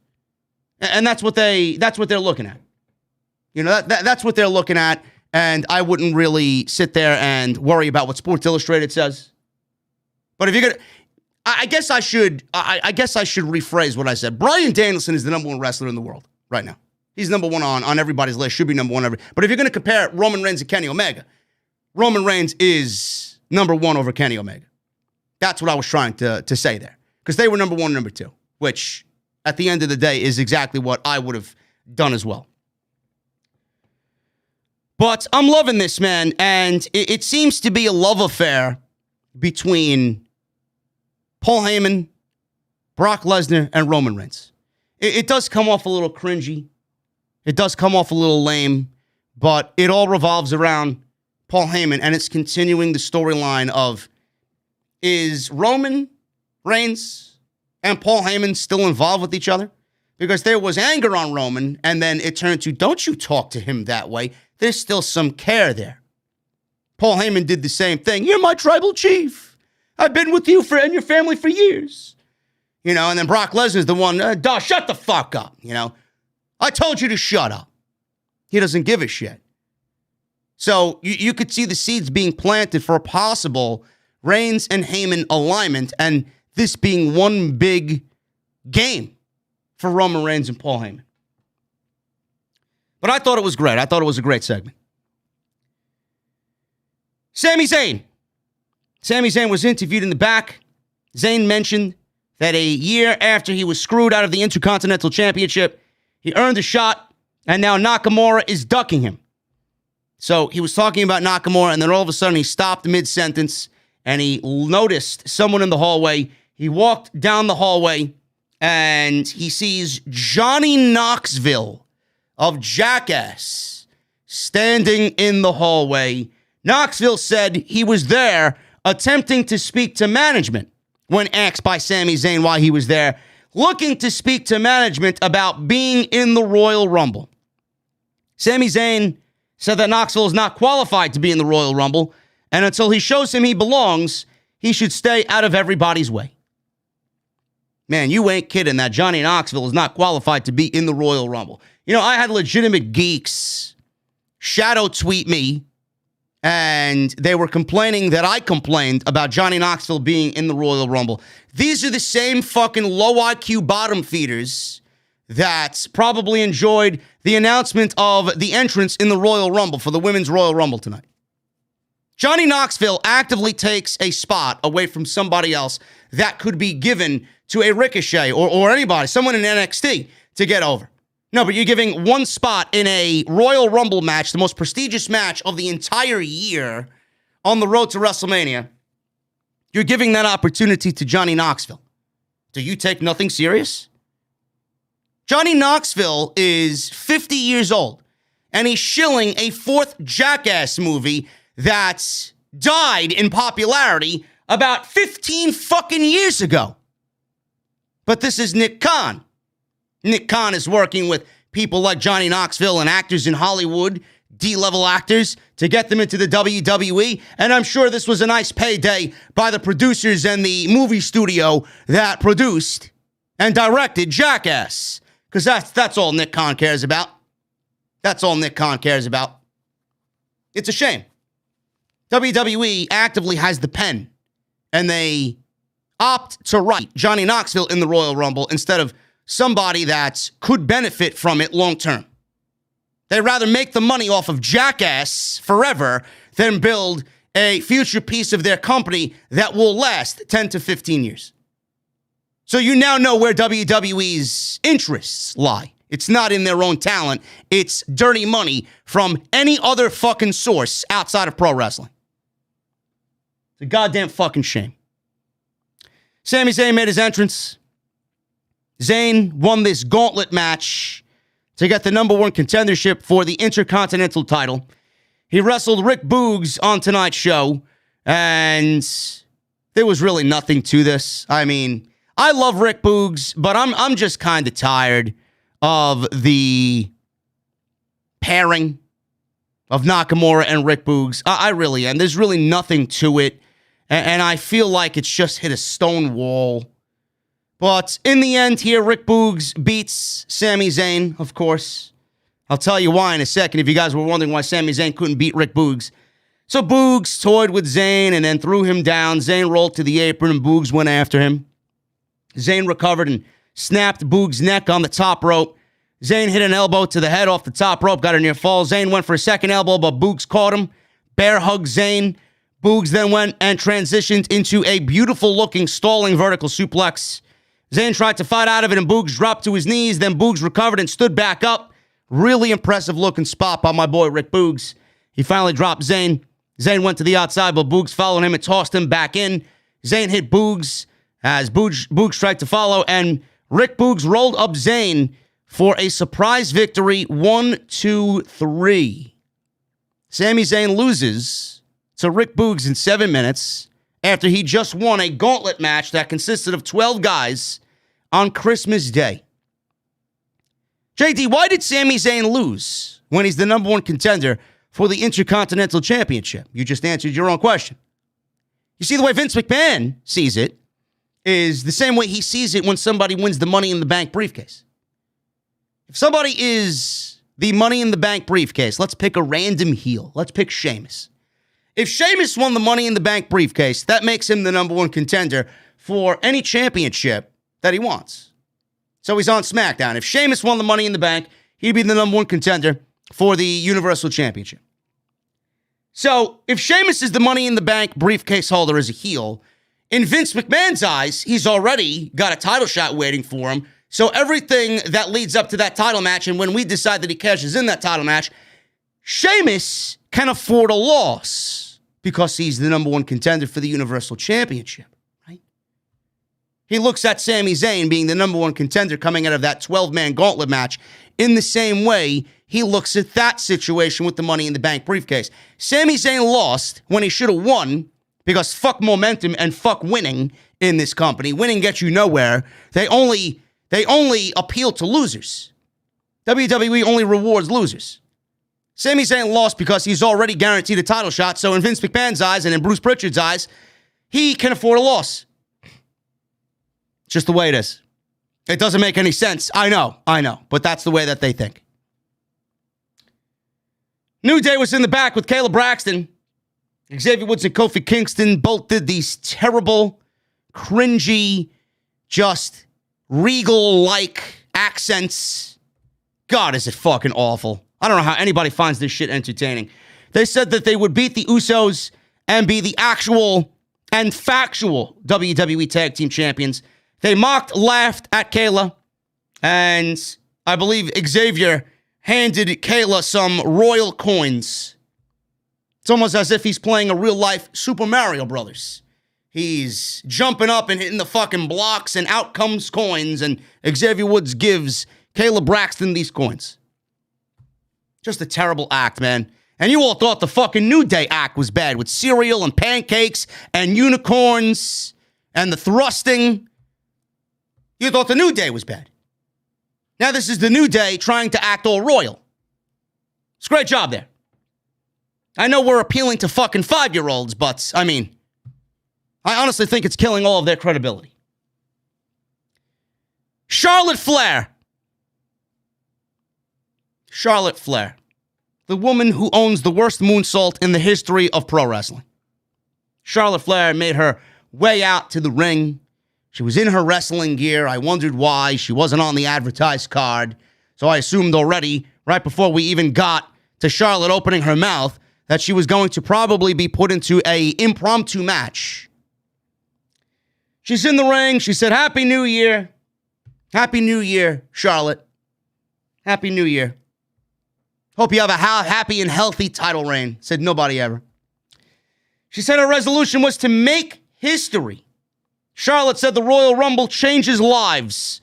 And that's what they're looking at. You know, that's what they're looking at, and I wouldn't really sit there and worry about what Sports Illustrated says. But if you're gonna, I guess I should rephrase what I said. Bryan Danielson is the #1 wrestler in the world right now. He's #1 on everybody's list. Should be #1 But if you're gonna compare Roman Reigns and Kenny Omega, Roman Reigns is #1 over Kenny Omega. That's what I was trying to say there, because they were #1, #2, which at the end of the day is exactly what I would have done as well. But I'm loving this, man, and it seems to be a love affair between Paul Heyman, Brock Lesnar, and Roman Reigns. It does come off a little cringy. It does come off a little lame, but it all revolves around Paul Heyman, and it's continuing the storyline of, is Roman Reigns and Paul Heyman still involved with each other? Because there was anger on Roman, and then it turned to, don't you talk to him that way. There's still some care there. Paul Heyman did the same thing. You're my tribal chief. I've been with you and your family for years. You know, and then Brock Lesnar's the one, shut the fuck up. You know, I told you to shut up. He doesn't give a shit. So you could see the seeds being planted for a possible Reigns and Heyman alignment, and this being one big game for Roman Reigns and Paul Heyman. But I thought it was great. I thought it was a great segment. Sami Zayn. Sami Zayn was interviewed in the back. Zayn mentioned that a year after he was screwed out of the Intercontinental Championship, he earned a shot, and now Nakamura is ducking him. So he was talking about Nakamura, and then all of a sudden he stopped mid-sentence, and he noticed someone in the hallway. He walked down the hallway, and he sees Johnny Knoxville of Jackass standing in the hallway. Knoxville said he was there attempting to speak to management when asked by Sami Zayn why he was there, looking to speak to management about being in the Royal Rumble. Sami Zayn said that Knoxville is not qualified to be in the Royal Rumble, and until he shows him he belongs, he should stay out of everybody's way. Man, you ain't kidding that Johnny Knoxville is not qualified to be in the Royal Rumble. You know, I had legitimate geeks shadow tweet me, and they were complaining that I complained about Johnny Knoxville being in the Royal Rumble. These are the same fucking low IQ bottom feeders that probably enjoyed the announcement of the entrance in the Royal Rumble for the Women's Royal Rumble tonight. Johnny Knoxville actively takes a spot away from somebody else that could be given to a Ricochet or anybody, someone in NXT to get over. No, but you're giving one spot in a Royal Rumble match, the most prestigious match of the entire year on the road to WrestleMania. You're giving that opportunity to Johnny Knoxville. Do you take nothing serious? Johnny Knoxville is 50 years old, and he's shilling a fourth Jackass movie that died in popularity about 15 fucking years ago. But this is Nick Khan. Nick Khan is working with people like Johnny Knoxville and actors in Hollywood, D-level actors, to get them into the WWE. And I'm sure this was a nice payday by the producers and the movie studio that produced and directed Jackass. Because that's all Nick Khan cares about. That's all Nick Khan cares about. It's a shame. WWE actively has the pen, and they opt to write Johnny Knoxville in the Royal Rumble instead of somebody that could benefit from it long term. They'd rather make the money off of Jackass forever than build a future piece of their company that will last 10 to 15 years. So you now know where WWE's interests lie. It's not in their own talent. It's dirty money from any other fucking source outside of pro wrestling. It's a goddamn fucking shame. Sami Zayn made his entrance. Zayn won this gauntlet match to get the number one contendership for the Intercontinental title. He wrestled Rick Boogs on tonight's show, and there was really nothing to this. I mean, I love Rick Boogs, but I'm just kind of tired of the pairing of Nakamura and Rick Boogs. I really am. There's really nothing to it, and I feel like it's just hit a stone wall. But in the end here, Rick Boogs beats Sami Zayn, of course. I'll tell you why in a second if you guys were wondering why Sami Zayn couldn't beat Rick Boogs. So Boogs toyed with Zayn and then threw him down. Zayn rolled to the apron and Boogs went after him. Zayn recovered and snapped Boogs' neck on the top rope. Zayn hit an elbow to the head off the top rope, got a near fall. Zayn went for a second elbow, but Boogs caught him. Bear hugged Zayn. Boogs then went and transitioned into a beautiful-looking stalling vertical suplex. Zayn tried to fight out of it, and Boogs dropped to his knees. Then Boogs recovered and stood back up. Really impressive-looking spot by my boy Rick Boogs. He finally dropped Zayn. Zayn went to the outside, but Boogs followed him and tossed him back in. Zayn hit Boogs as Boogs tried to follow, and Rick Boogs rolled up Zayn for a surprise victory, 1-2-3. Sami Zayn loses to Rick Boogs in 7 minutes after he just won a gauntlet match that consisted of 12 guys on Christmas Day. JD, why did Sami Zayn lose when he's the number one contender for the Intercontinental Championship? You just answered your own question. You see, the way Vince McMahon sees it is the same way he sees it when somebody wins the Money in the Bank briefcase. If somebody is the Money in the Bank briefcase, let's pick a random heel. Let's pick Sheamus. If Sheamus won the Money in the Bank briefcase, that makes him the number one contender for any championship that he wants. So he's on SmackDown. If Sheamus won the Money in the Bank, he'd be the number one contender for the Universal Championship. So if Sheamus is the Money in the Bank briefcase holder as a heel, in Vince McMahon's eyes, he's already got a title shot waiting for him. So everything that leads up to that title match, and when we decide that he cashes in that title match, Sheamus can afford a loss because he's the number one contender for the Universal Championship, right? He looks at Sami Zayn being the number one contender coming out of that 12-man gauntlet match in the same way he looks at that situation with the Money in the Bank briefcase. Sami Zayn lost when he should have won because fuck momentum and fuck winning in this company. Winning gets you nowhere. They only appeal to losers. WWE only rewards losers. Sami Zayn lost because he's already guaranteed a title shot, so in Vince McMahon's eyes and in Bruce Pritchard's eyes, he can afford a loss. It's just the way it is. It doesn't make any sense. I know, but that's the way that they think. New Day was in the back with Kayla Braxton. Xavier Woods and Kofi Kingston both did these terrible, cringy, just regal-like accents. God, is it fucking awful. I don't know how anybody finds this shit entertaining. They said that they would beat the Usos and be the actual and factual WWE Tag Team Champions. They mocked, laughed at Kayla, and I believe Xavier handed Kayla some royal coins. It's almost as if he's playing a real-life Super Mario Brothers. He's jumping up and hitting the fucking blocks, and out comes coins, and Xavier Woods gives Kayla Braxton these coins. Just a terrible act, man. And you all thought the fucking New Day act was bad with cereal and pancakes and unicorns and the thrusting. You thought the New Day was bad. Now this is the New Day trying to act all royal. It's a great job there. I know we're appealing to fucking 5-year-olds, but, I mean, I honestly think it's killing all of their credibility. Charlotte Flair. Charlotte Flair. The woman who owns the worst moonsault in the history of pro wrestling. Charlotte Flair made her way out to the ring. She was in her wrestling gear. I wondered why she wasn't on the advertised card. So I assumed already, right before we even got to Charlotte opening her mouth, that she was going to probably be put into an impromptu match. She's in the ring. She said, Happy New Year. Happy New Year, Charlotte. Happy New Year. Hope you have a happy and healthy title reign. Said nobody ever. She said her resolution was to make history. Charlotte said the Royal Rumble changes lives.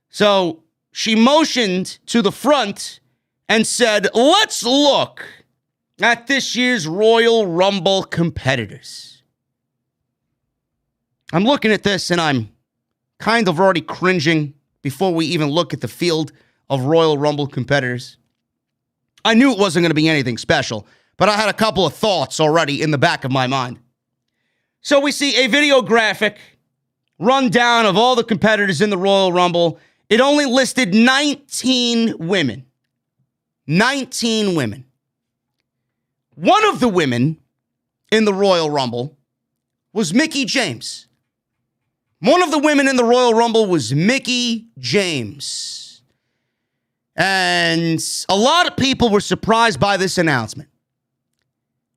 So she motioned to the front and said, let's look at this year's Royal Rumble competitors. I'm looking at this and I'm kind of already cringing before we even look at the field of Royal Rumble competitors. I knew it wasn't going to be anything special, but I had a couple of thoughts already in the back of my mind. So we see a video graphic rundown of all the competitors in the Royal Rumble. It only listed 19 women. 19 women. One of the women in the Royal Rumble was Mickie James. One of the women in the Royal Rumble was Mickie James. And a lot of people were surprised by this announcement.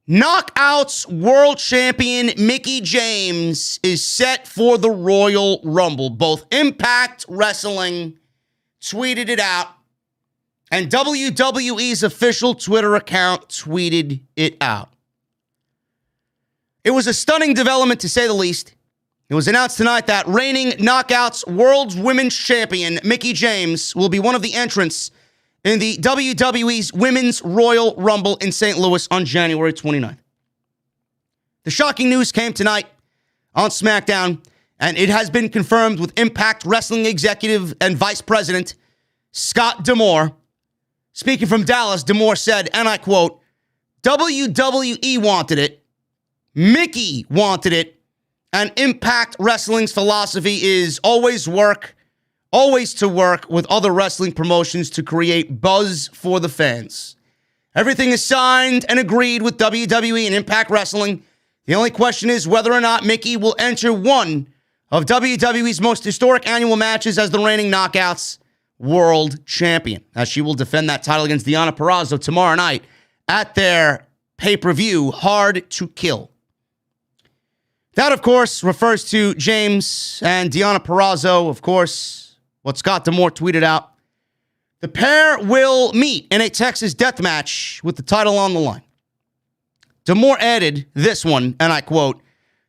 Knockouts World Champion Mickie James is set for the Royal Rumble. Both Impact Wrestling tweeted it out, and WWE's official Twitter account tweeted it out. It was a stunning development, to say the least. It was announced tonight that reigning Knockouts World Women's Champion Mickie James will be one of the entrants in the WWE's Women's Royal Rumble in St. Louis on January 29th. The shocking news came tonight on SmackDown, and it has been confirmed with Impact Wrestling Executive and Vice President Scott D'Amore. Speaking from Dallas, D'Amore said, and I quote, WWE wanted it, Mickie wanted it, and Impact Wrestling's philosophy is always work, always to work with other wrestling promotions to create buzz for the fans. Everything is signed and agreed with WWE and Impact Wrestling. The only question is whether or not Mickie will enter one of WWE's most historic annual matches as the reigning Knockouts World Champion, as she will defend that title against Deonna Purrazzo tomorrow night at their pay-per-view, Hard to Kill. That, of course, refers to James and Deonna Purrazzo, of course, what Scott D'Amore tweeted out. The pair will meet in a Texas death match with the title on the line. D'Amore added this one, and I quote,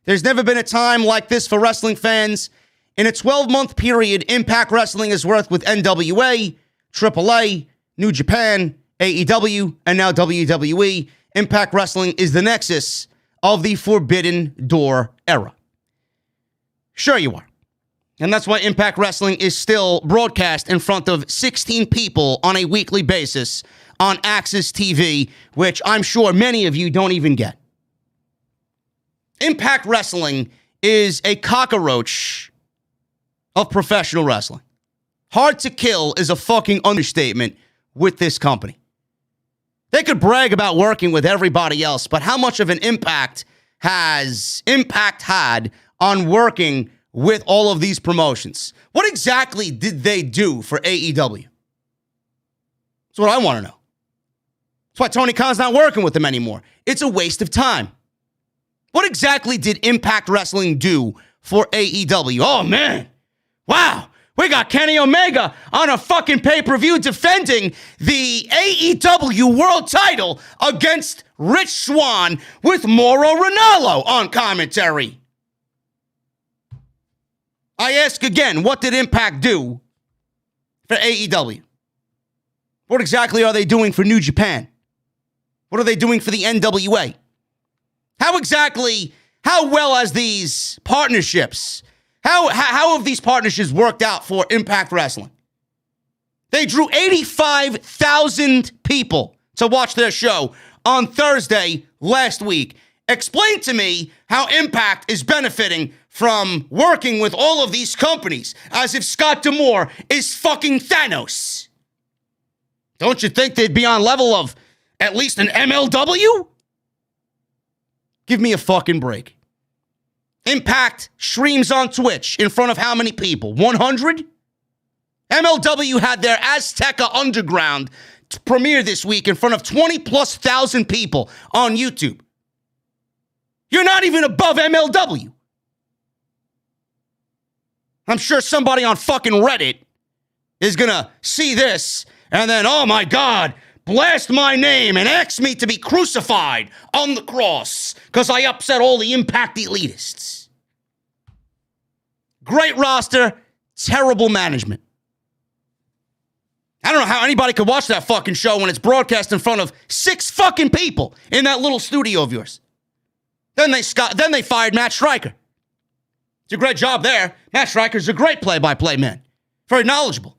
"There's never been a time like this for wrestling fans. In a 12-month period, Impact Wrestling has worked with NWA, AAA, New Japan, AEW, and now WWE. Impact Wrestling is the nexus of the Forbidden Door era." Sure you are. And that's why Impact Wrestling is still broadcast in front of 16 people on a weekly basis on Access TV, which I'm sure many of you don't even get. Impact Wrestling is a cockroach of professional wrestling. Hard to Kill is a fucking understatement with this company. They could brag about working with everybody else, but how much of an impact has Impact had on working with all of these promotions? What exactly did they do for AEW? That's what I want to know. That's why Tony Khan's not working with them anymore. It's a waste of time. What exactly did Impact Wrestling do for AEW? Oh, man. Wow. We got Kenny Omega on a fucking pay-per-view defending the AEW World title against Rich Swann with Mauro Ranallo on commentary. I ask again, what did Impact do for AEW? What exactly are they doing for New Japan? What are they doing for the NWA? How well has these partnerships, how have these partnerships worked out for Impact Wrestling? They drew 85,000 people to watch their show on Thursday last week. Explain to me how Impact is benefiting from working with all of these companies as if Scott D'Amore is fucking Thanos. Don't you think they'd be on level of at least an MLW? Give me a fucking break. Impact streams on Twitch in front of how many people? 100? MLW had their Azteca Underground premiere this week in front of 20,000+ people on YouTube. You're not even above MLW. I'm sure somebody on fucking Reddit is gonna see this and then, oh my God, blast my name and ask me to be crucified on the cross because I upset all the Impact elitists. Great roster, terrible management. I don't know how anybody could watch that fucking show when it's broadcast in front of 6 fucking people in that little studio of yours. Then they fired Matt Striker. It's a great job there. Matt Striker's a great play-by-play man. Very knowledgeable.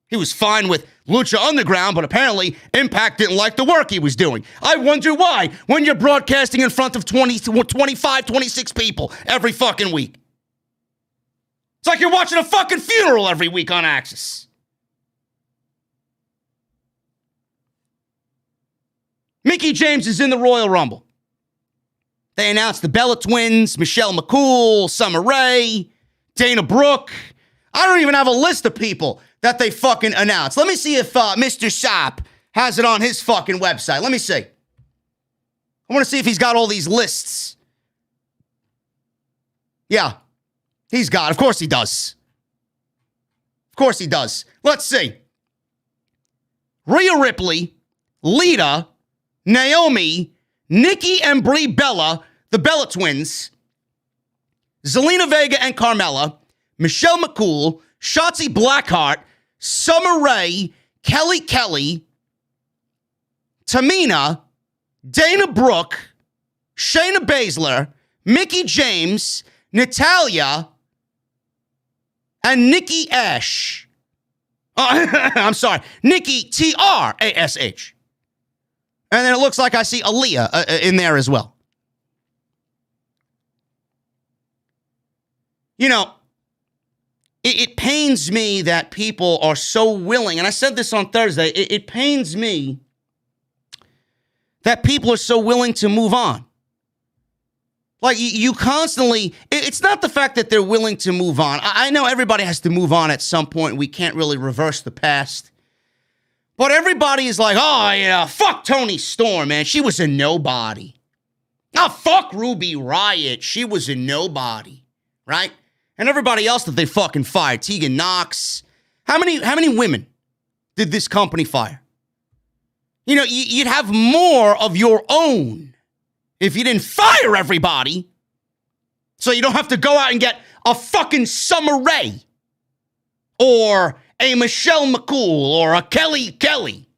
He was fine with Lucha Underground, but apparently Impact didn't like the work he was doing. I wonder why when you're broadcasting in front of 25, 26 people every fucking week. It's like you're watching a fucking funeral every week on Access. Mickie James is in the Royal Rumble. They announced the Bella Twins, Michelle McCool, Summer Rae, Dana Brooke. I don't even have a list of people that they fucking announced. Let me see if Mr. Sap has it on his fucking website. Let me see. I want to see if he's got all these lists. Yeah, he's got. Of course he does. Of course he does. Let's see. Rhea Ripley, Lita, Naomi, Nikki and Brie Bella, the Bella Twins, Zelina Vega and Carmella, Michelle McCool, Shotzi Blackheart, Summer Rae, Kelly Kelly, Tamina, Dana Brooke, Shayna Baszler, Mickie James, Natalya, and Nikki Ash. I'm sorry, Nikki Trash. And then it looks like I see Aaliyah in there as well. You know, it pains me that people are so willing, and I said this on Thursday, it pains me that people are so willing to move on. Like, you constantly, it's not the fact that they're willing to move on. I know everybody has to move on at some point. We can't really reverse the past. But everybody is like, oh, yeah, fuck Toni Storm, man. She was a nobody. Oh, fuck Ruby Riott. She was a nobody, right? And everybody else that they fucking fired. Tegan Knox. How many women did this company fire? You know, you'd have more of your own if you didn't fire everybody, so you don't have to go out and get a fucking Summer Rae or a Michelle McCool or a Kelly Kelly.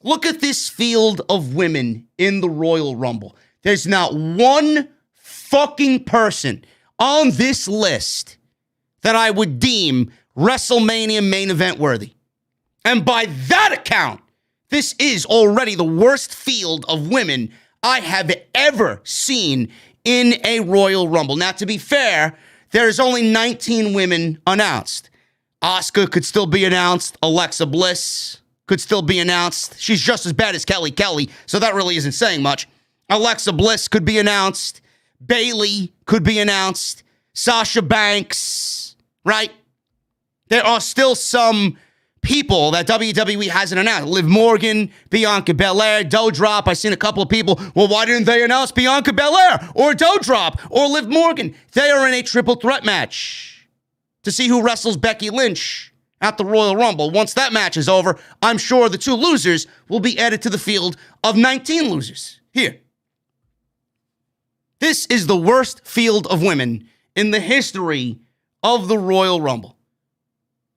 Look at this field of women in the Royal Rumble. There's not one fucking person on this list that I would deem WrestleMania main event worthy. And by that account, this is already the worst field of women I have ever seen in a Royal Rumble. Now, to be fair, there's only 19 women announced. Asuka could still be announced. Alexa Bliss could still be announced. She's just as bad as Kelly Kelly, so that really isn't saying much. Alexa Bliss could be announced. Bayley could be announced. Sasha Banks, right? There are still some people that WWE hasn't announced. Liv Morgan, Bianca Belair, Doudrop. I've seen a couple of people, well, why didn't they announce Bianca Belair or Doudrop or Liv Morgan? They are in a triple threat match to see who wrestles Becky Lynch at the Royal Rumble. Once that match is over, I'm sure the two losers will be added to the field of 19 losers. Here. This is the worst field of women in the history of the Royal Rumble.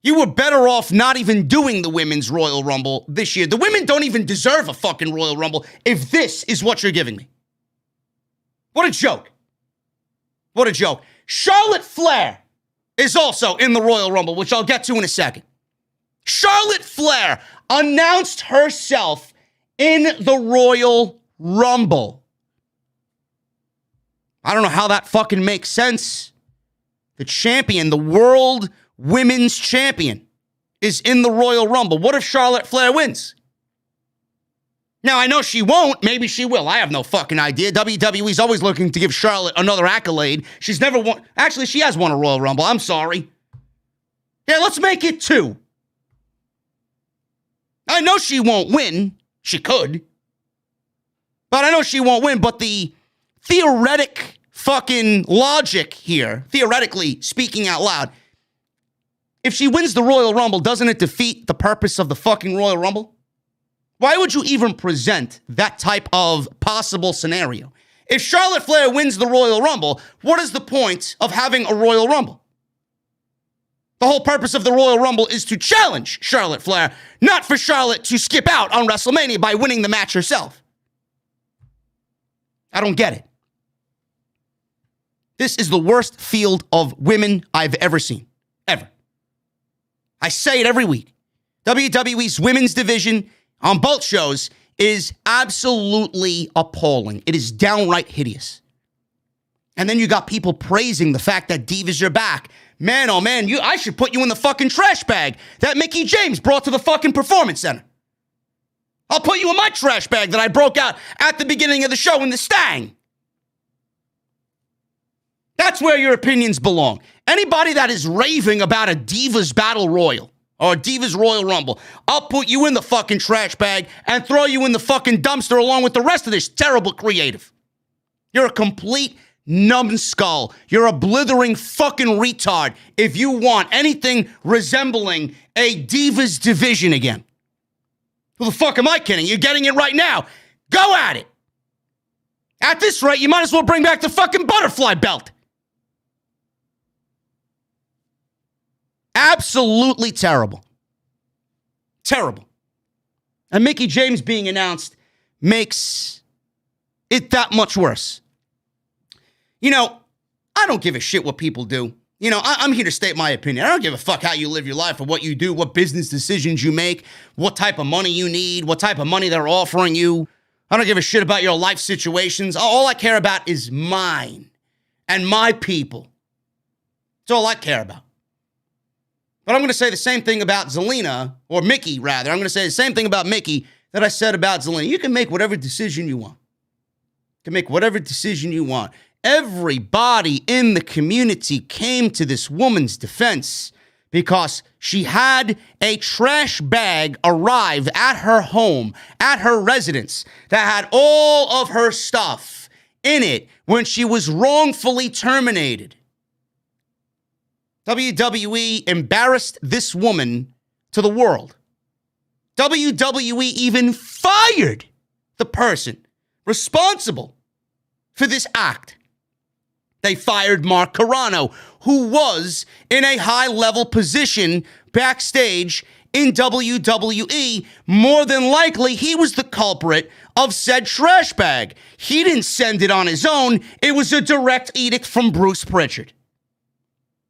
You were better off not even doing the Women's Royal Rumble this year. The women don't even deserve a fucking Royal Rumble if this is what you're giving me. What a joke. What a joke. Charlotte Flair is also in the Royal Rumble, which I'll get to in a second. Charlotte Flair announced herself in the Royal Rumble. I don't know how that fucking makes sense. The champion, the world women's champion, is in the Royal Rumble. What if Charlotte Flair wins? Now, I know she won't. Maybe she will. I have no fucking idea. WWE's always looking to give Charlotte another accolade. She's never won. Actually, she has won a Royal Rumble. I'm sorry. Yeah, let's make it 2. I know she won't win. She could. But I know she won't win. But the theoretic fucking logic here, theoretically speaking out loud, if she wins the Royal Rumble, doesn't it defeat the purpose of the fucking Royal Rumble? Why would you even present that type of possible scenario? If Charlotte Flair wins the Royal Rumble, what is the point of having a Royal Rumble? The whole purpose of the Royal Rumble is to challenge Charlotte Flair, not for Charlotte to skip out on WrestleMania by winning the match herself. I don't get it. This is the worst field of women I've ever seen. Ever. I say it every week. WWE's women's division on both shows is absolutely appalling. It is downright hideous. And then you got people praising the fact that divas are back. Man, oh man, I should put you in the fucking trash bag that Mickie James brought to the fucking Performance Center. I'll put you in my trash bag that I broke out at the beginning of the show in the Stang. That's where your opinions belong. Anybody that is raving about a Divas Battle Royal or a Divas Royal Rumble, I'll put you in the fucking trash bag and throw you in the fucking dumpster along with the rest of this terrible creative. You're a complete numbskull. You're a blithering fucking retard if you want anything resembling a Divas division again. Who the fuck am I kidding? You're getting it right now. Go at it. At this rate, you might as well bring back the fucking butterfly belt. Absolutely terrible. Terrible. And Mickie James being announced makes it that much worse. You know, I don't give a shit what people do. You know, I'm here to state my opinion. I don't give a fuck how you live your life or what you do, what business decisions you make, what type of money you need, what type of money they're offering you. I don't give a shit about your life situations. All I care about is mine and my people. That's all I care about. But I'm going to say the same thing about Zelina, or Mickie, rather. I'm going to say the same thing about Mickie that I said about Zelina. You can make whatever decision you want. You can make whatever decision you want. Everybody in the community came to this woman's defense because she had a trash bag arrive at her home, at her residence, that had all of her stuff in it when she was wrongfully terminated. WWE embarrassed this woman to the world. WWE even fired the person responsible for this act. They fired Mark Carrano, who was in a high-level position backstage in WWE. More than likely, he was the culprit of said trash bag. He didn't send it on his own. It was a direct edict from Bruce Pritchard.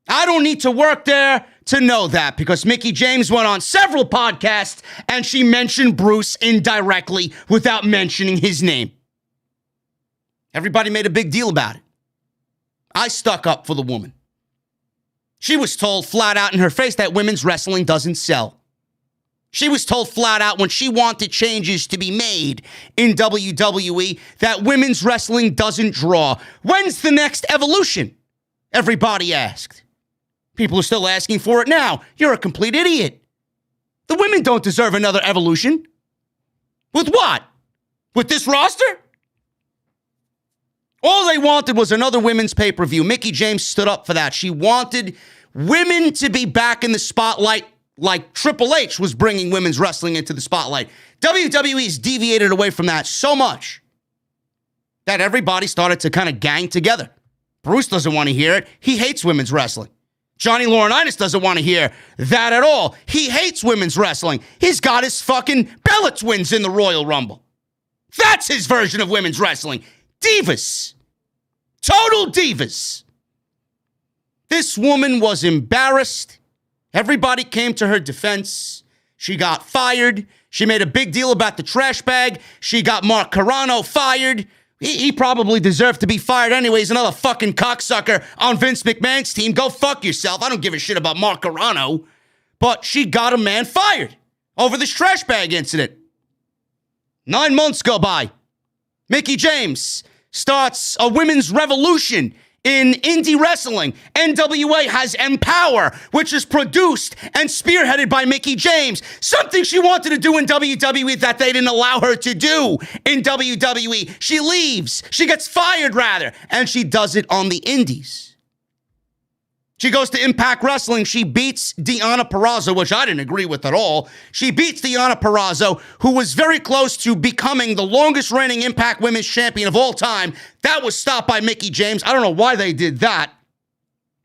I don't need to work there to know that, because Mickie James went on several podcasts and she mentioned Bruce indirectly without mentioning his name. Everybody made a big deal about it. I stuck up for the woman. She was told flat out in her face that women's wrestling doesn't sell. She was told flat out when she wanted changes to be made in WWE that women's wrestling doesn't draw. When's the next evolution? Everybody asked. People are still asking for it now. You're a complete idiot. The women don't deserve another evolution. With what? With this roster? All they wanted was another women's pay-per-view. Mickie James stood up for that. She wanted women to be back in the spotlight like Triple H was bringing women's wrestling into the spotlight. WWE's deviated away from that so much that everybody started to kind of gang together. Bruce doesn't want to hear it. He hates women's wrestling. Johnny Laurinaitis doesn't want to hear that at all. He hates women's wrestling. He's got his fucking Bella Twins in the Royal Rumble. That's his version of women's wrestling. Divas. Total divas. This woman was embarrassed. Everybody came to her defense. She got fired. She made a big deal about the trash bag. She got Mark Carrano fired. He probably deserved to be fired anyways. Another fucking cocksucker on Vince McMahon's team. Go fuck yourself. I don't give a shit about Mark Carrano. But she got a man fired over this trash bag incident. 9 months go by. Mickie James starts a women's revolution in indie wrestling. NWA has Empower, which is produced and spearheaded by Mickie James. Something she wanted to do in WWE that they didn't allow her to do in WWE. She leaves. She gets fired, rather. And she does it on the indies. She goes to Impact Wrestling. She beats Deonna Purrazzo, which I didn't agree with at all. She beats Deonna Purrazzo, who was very close to becoming the longest reigning Impact Women's Champion of all time. That was stopped by Mickie James. I don't know why they did that.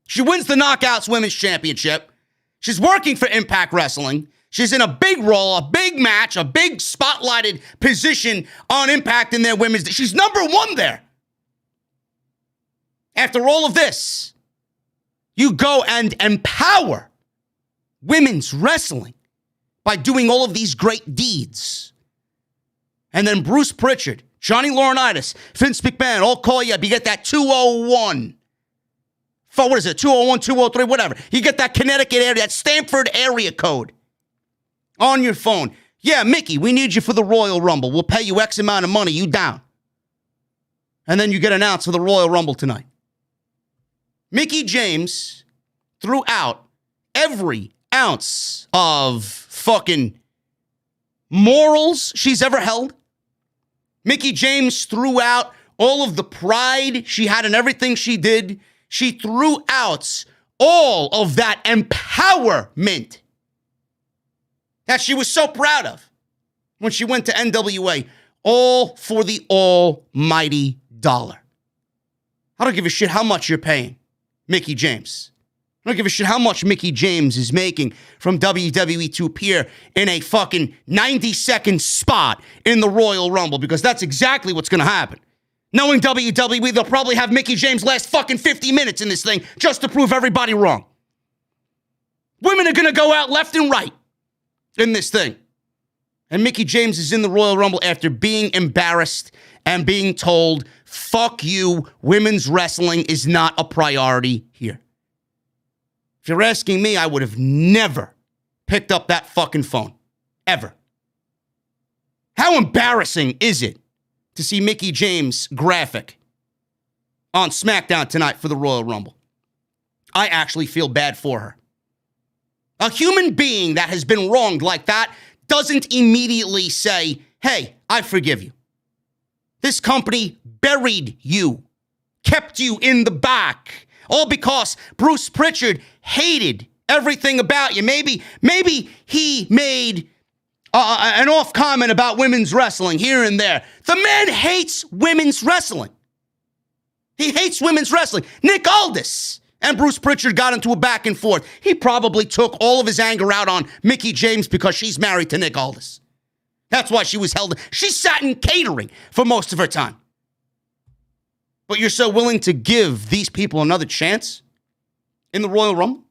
She wins the Knockouts Women's Championship. She's working for Impact Wrestling. She's in a big role, a big match, a big spotlighted position on Impact in their women's. She's number one there. After all of this, you go and empower women's wrestling by doing all of these great deeds. And then Bruce Pritchard, Johnny Laurinaitis, Vince McMahon all call you up. You get that 201. What is it? 201, 203, whatever. You get that Connecticut area, that Stamford area code on your phone. Yeah, Mickie, we need you for the Royal Rumble. We'll pay you X amount of money. You down. And then you get announced for the Royal Rumble tonight. Mickie James threw out every ounce of fucking morals she's ever held. Mickie James threw out all of the pride she had in everything she did. She threw out all of that empowerment that she was so proud of when she went to NWA, all for the almighty dollar. I don't give a shit how much you're paying Mickie James. I don't give a shit how much Mickie James is making from WWE to appear in a fucking 90-second spot in the Royal Rumble, because that's exactly what's going to happen. Knowing WWE, they'll probably have Mickie James last fucking 50 minutes in this thing just to prove everybody wrong. Women are going to go out left and right in this thing. And Mickie James is in the Royal Rumble after being embarrassed and being told, fuck you, women's wrestling is not a priority here. If you're asking me, I would have never picked up that fucking phone. Ever. How embarrassing is it to see Mickie James graphic on SmackDown tonight for the Royal Rumble? I actually feel bad for her. A human being that has been wronged like that doesn't immediately say, hey, I forgive you. This company buried you, kept you in the back, all because Bruce Pritchard hated everything about you. Maybe he made an off comment about women's wrestling here and there. The man hates women's wrestling. He hates women's wrestling. Nick Aldis and Bruce Pritchard got into a back and forth. He probably took all of his anger out on Mickie James because she's married to Nick Aldis. That's why she was held. She sat in catering for most of her time. But you're so willing to give these people another chance in the Royal Rumble?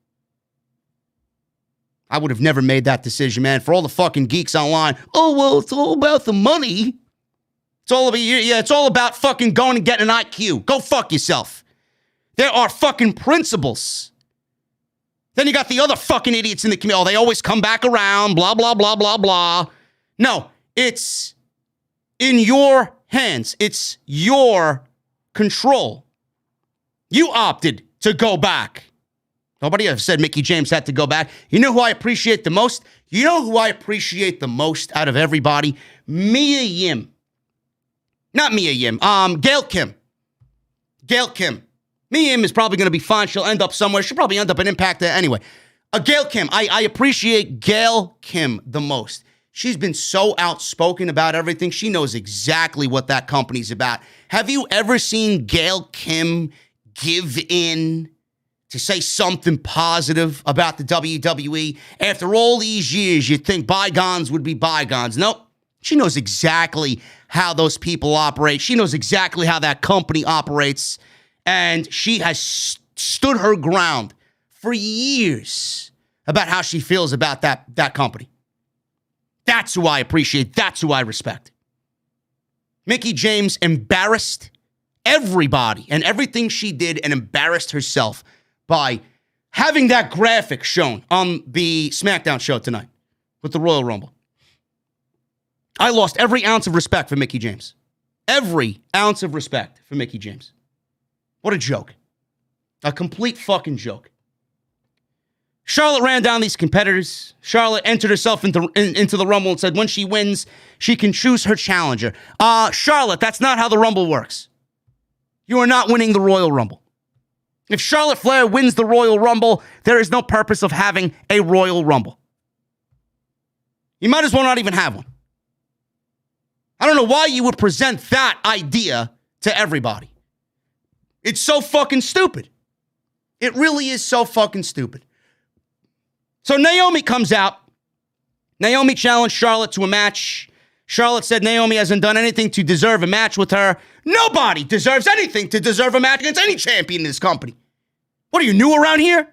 I would have never made that decision, man. For all the fucking geeks online, oh, well, it's all about the money. It's all about fucking going and getting an IQ. Go fuck yourself. There are fucking principles. Then you got the other fucking idiots in the community. Oh, they always come back around, blah, blah, blah, blah, blah. No, it's in your hands. It's your control. You opted to go back. Nobody ever said Mickie James had to go back. You know who I appreciate the most? You know who I appreciate the most out of everybody? Mia Yim. Not Mia Yim. Gail Kim. Gail Kim. Mia Yim is probably going to be fine. She'll end up somewhere. She'll probably end up in Impact anyway. Gail Kim. I appreciate Gail Kim the most. She's been so outspoken about everything. She knows exactly what that company's about. Have you ever seen Gail Kim give in to say something positive about the WWE? After all these years, you'd think bygones would be bygones. Nope. She knows exactly how those people operate. She knows exactly how that company operates. And she has stood her ground for years about how she feels about that company. That's who I appreciate. That's who I respect. Mickie James embarrassed everybody and everything she did and embarrassed herself by having that graphic shown on the SmackDown show tonight with the Royal Rumble. I lost every ounce of respect for Mickie James. Every ounce of respect for Mickie James. What a joke. A complete fucking joke. Charlotte ran down these competitors. Charlotte entered herself into the Rumble and said when she wins, she can choose her challenger. Charlotte, that's not how the Rumble works. You are not winning the Royal Rumble. If Charlotte Flair wins the Royal Rumble, there is no purpose of having a Royal Rumble. You might as well not even have one. I don't know why you would present that idea to everybody. It's so fucking stupid. It really is so fucking stupid. So Naomi comes out. Naomi challenged Charlotte to a match. Charlotte said Naomi hasn't done anything to deserve a match with her. Nobody deserves anything to deserve a match against any champion in this company. What are you, new around here?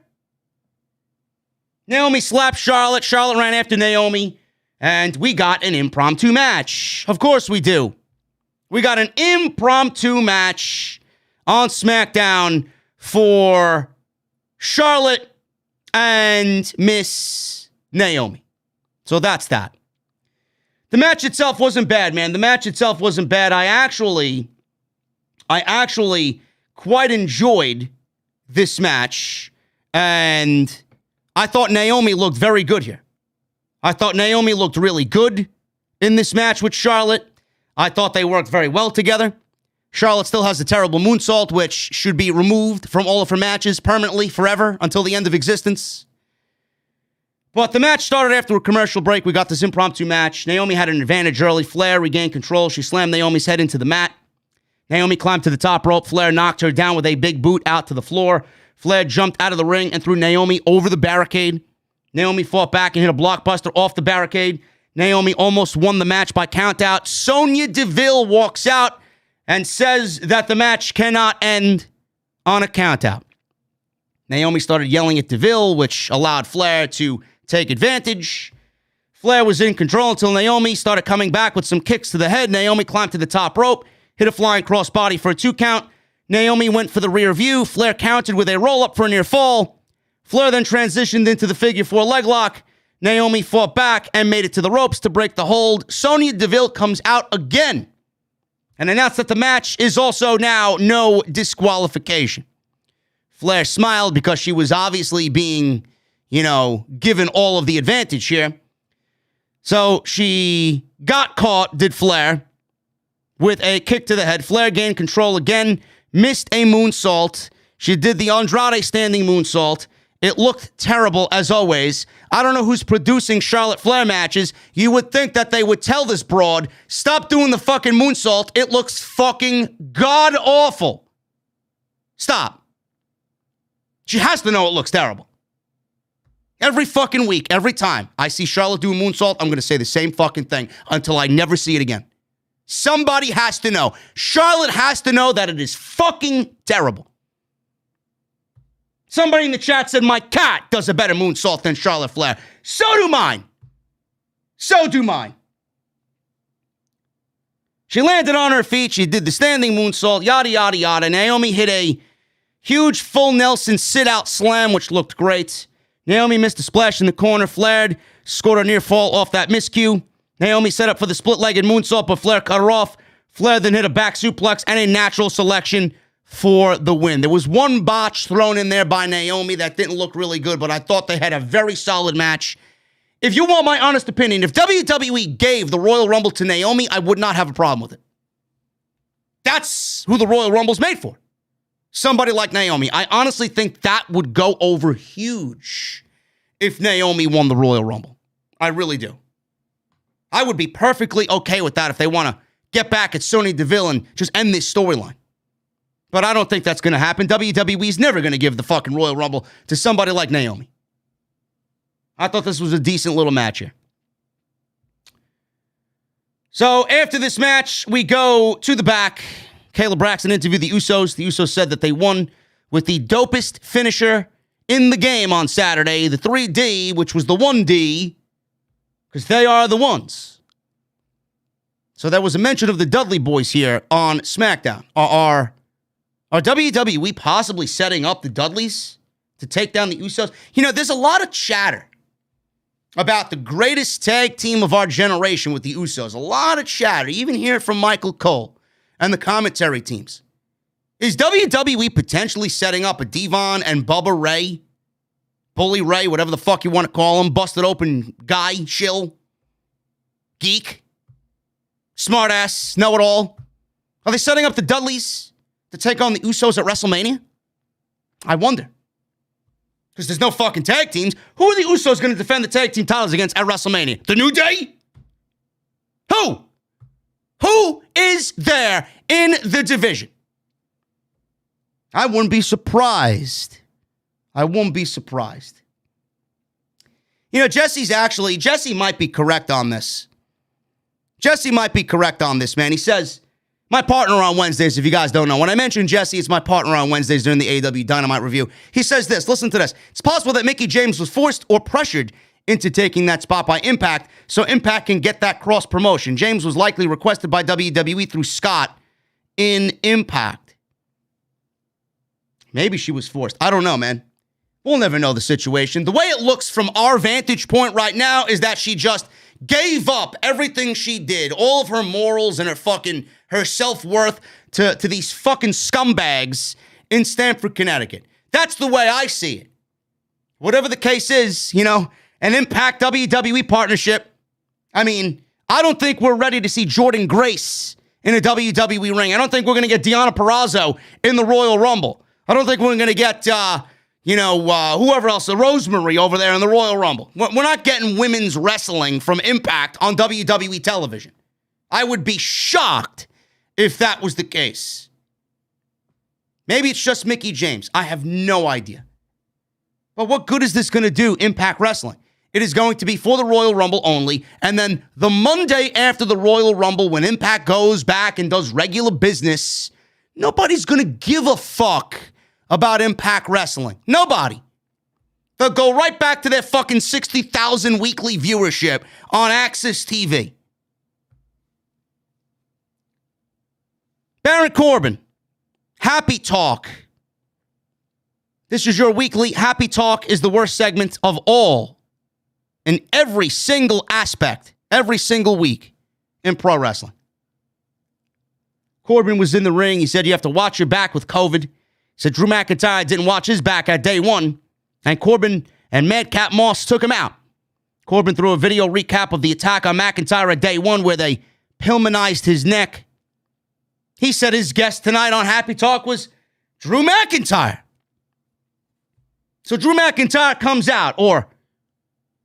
Naomi slapped Charlotte. Charlotte ran after Naomi. And we got an impromptu match. Of course we do. We got an impromptu match on SmackDown for Charlotte and Miss Naomi. So that's that. The match itself wasn't bad, man. The match itself wasn't bad. I actually quite enjoyed this match. And I thought Naomi looked very good here. I thought Naomi looked really good in this match with Charlotte. I thought they worked very well together. Charlotte still has a terrible moonsault, which should be removed from all of her matches permanently, forever, until the end of existence. But the match started after a commercial break. We got this impromptu match. Naomi had an advantage early. Flair regained control. She slammed Naomi's head into the mat. Naomi climbed to the top rope. Flair knocked her down with a big boot out to the floor. Flair jumped out of the ring and threw Naomi over the barricade. Naomi fought back and hit a blockbuster off the barricade. Naomi almost won the match by countout. Sonya Deville walks out and says that the match cannot end on a countout. Naomi started yelling at Deville, which allowed Flair to take advantage. Flair was in control until Naomi started coming back with some kicks to the head. Naomi climbed to the top rope, hit a flying crossbody for a 2 count. Naomi went for the rear view. Flair countered with a roll-up for a near fall. Flair then transitioned into the figure 4 leg lock. Naomi fought back and made it to the ropes to break the hold. Sonya Deville comes out again and announced that the match is also now no disqualification. Flair smiled because she was obviously being, given all of the advantage here. So she got caught, did Flair, with a kick to the head. Flair gained control again, missed a moonsault. She did the Andrade standing moonsault. It looked terrible, as always. I don't know who's producing Charlotte Flair matches. You would think that they would tell this broad, stop doing the fucking moonsault. It looks fucking god-awful. Stop. She has to know it looks terrible. Every fucking week, every time I see Charlotte do a moonsault, I'm going to say the same fucking thing until I never see it again. Somebody has to know. Charlotte has to know that it is fucking terrible. Somebody in the chat said my cat does a better moonsault than Charlotte Flair. So do mine. So do mine. She landed on her feet. She did the standing moonsault, yada, yada, yada. Naomi hit a huge full Nelson sit-out slam, which looked great. Naomi missed a splash in the corner. Flair scored a near fall off that miscue. Naomi set up for the split-legged moonsault, but Flair cut her off. Flair then hit a back suplex and a natural selection for the win. There was one botch thrown in there by Naomi that didn't look really good, but I thought they had a very solid match. If you want my honest opinion, if WWE gave the Royal Rumble to Naomi, I would not have a problem with it. That's who the Royal Rumble's made for. Somebody like Naomi. I honestly think that would go over huge if Naomi won the Royal Rumble. I really do. I would be perfectly okay with that if they want to get back at Sonya Deville and just end this storyline. But I don't think that's going to happen. WWE's never going to give the fucking Royal Rumble to somebody like Naomi. I thought this was a decent little match here. So after this match, we go to the back. Kayla Braxton interviewed the Usos. The Usos said that they won with the dopest finisher in the game on Saturday, the 3D, which was the 1D, because they are the ones. So there was a mention of the Dudley Boys here on SmackDown. Are WWE possibly setting up the Dudleys to take down the Usos? There's a lot of chatter about the greatest tag team of our generation with the Usos. A lot of chatter. You even hear it from Michael Cole and the commentary teams. Is WWE potentially setting up a Devon and Bubba Ray, Bully Ray, whatever the fuck you want to call him, busted open guy, shill, geek, smartass, know-it-all? Are they setting up the Dudleys to take on the Usos at WrestleMania? I wonder. Because there's no fucking tag teams. Who are the Usos going to defend the tag team titles against at WrestleMania? The New Day? Who? Who is there in the division? I wouldn't be surprised. I won't be surprised. Jesse might be correct on this. Jesse might be correct on this, man. He says, my partner on Wednesdays, if you guys don't know. When I mention Jesse, it's my partner on Wednesdays during the AEW Dynamite review. He says this, listen to this. It's possible that Mickie James was forced or pressured into taking that spot by Impact, so Impact can get that cross promotion. James was likely requested by WWE through Scott in Impact. Maybe she was forced. I don't know, man. We'll never know the situation. The way it looks from our vantage point right now is that she just gave up everything she did, all of her morals and her self-worth to these fucking scumbags in Stamford, Connecticut. That's the way I see it. Whatever the case is, an Impact WWE partnership. I don't think we're ready to see Jordan Grace in a WWE ring. I don't think we're going to get Deonna Purrazzo in the Royal Rumble. I don't think we're going to get, whoever else, Rosemary over there in the Royal Rumble. We're not getting women's wrestling from Impact on WWE television. I would be shocked if that was the case. Maybe it's just Mickie James. I have no idea. But what good is this going to do, Impact Wrestling? It is going to be for the Royal Rumble only, and then the Monday after the Royal Rumble, when Impact goes back and does regular business, nobody's going to give a fuck about Impact Wrestling. Nobody. They'll go right back to their fucking 60,000 weekly viewership on Access TV. Baron Corbin. Happy talk. This is your weekly Happy Talk is the worst segment of all in every single aspect, every single week in pro wrestling. Corbin was in the ring. He said you have to watch your back with COVID. He said Drew McIntyre didn't watch his back at day one, and Corbin and Madcap Moss took him out. Corbin threw a video recap of the attack on McIntyre at day one where they Pillmanized his neck. He said his guest tonight on Happy Talk was Drew McIntyre. So Drew McIntyre comes out, or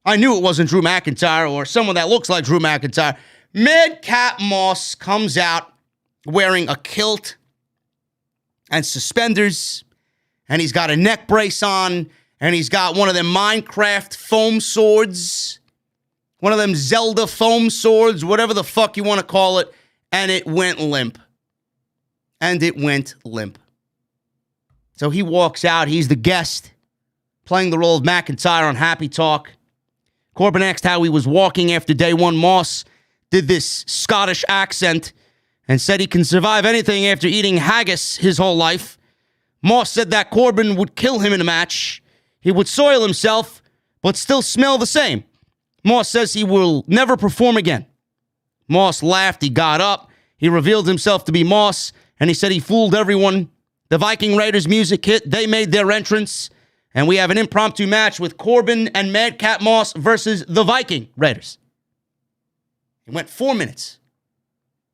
I knew it wasn't Drew McIntyre, or someone that looks like Drew McIntyre. Madcap Moss comes out wearing a kilt and suspenders, and he's got a neck brace on, and he's got one of them Minecraft foam swords, one of them Zelda foam swords, whatever the fuck you want to call it, and it went limp. And it went limp. So he walks out. He's the guest, playing the role of McIntyre on Happy Talk. Corbin asked how he was walking after day one. Moss did this Scottish accent and said he can survive anything after eating haggis his whole life. Moss said that Corbin would kill him in a match. He would soil himself, but still smell the same. Moss says he will never perform again. Moss laughed. He got up. He revealed himself to be Moss, and he said he fooled everyone. The Viking Raiders music hit. They made their entrance, and we have an impromptu match with Corbin and Madcap Moss versus the Viking Raiders. It went 4 minutes.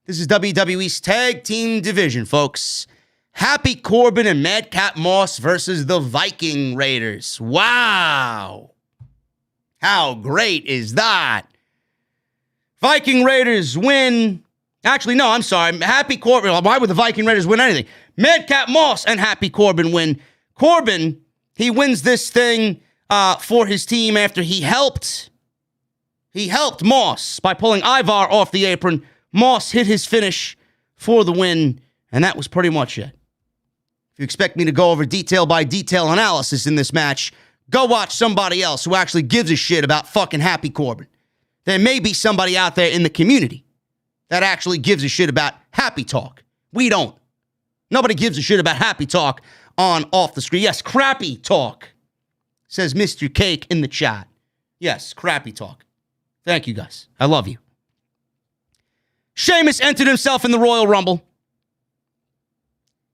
This is WWE's tag team division, folks. Happy Corbin and Madcap Moss versus the Viking Raiders. Wow. How great is that? Viking Raiders win. Actually, no, I'm sorry. Happy Corbin. Why would the Viking Raiders win anything? Madcap Moss and Happy Corbin win. Corbin, he wins this thing for his team after he helped Moss by pulling Ivar off the apron. Moss hit his finish for the win, and that was pretty much it. If you expect me to go over detail by detail analysis in this match, go watch somebody else who actually gives a shit about fucking Happy Corbin. There may be somebody out there in the community that actually gives a shit about Happy Talk. We don't. Nobody gives a shit about Happy Talk on Off the Screen. Yes, Crappy Talk, says Mr. Cake in the chat. Yes, Crappy Talk. Thank you, guys. I love you. Sheamus entered himself in the Royal Rumble.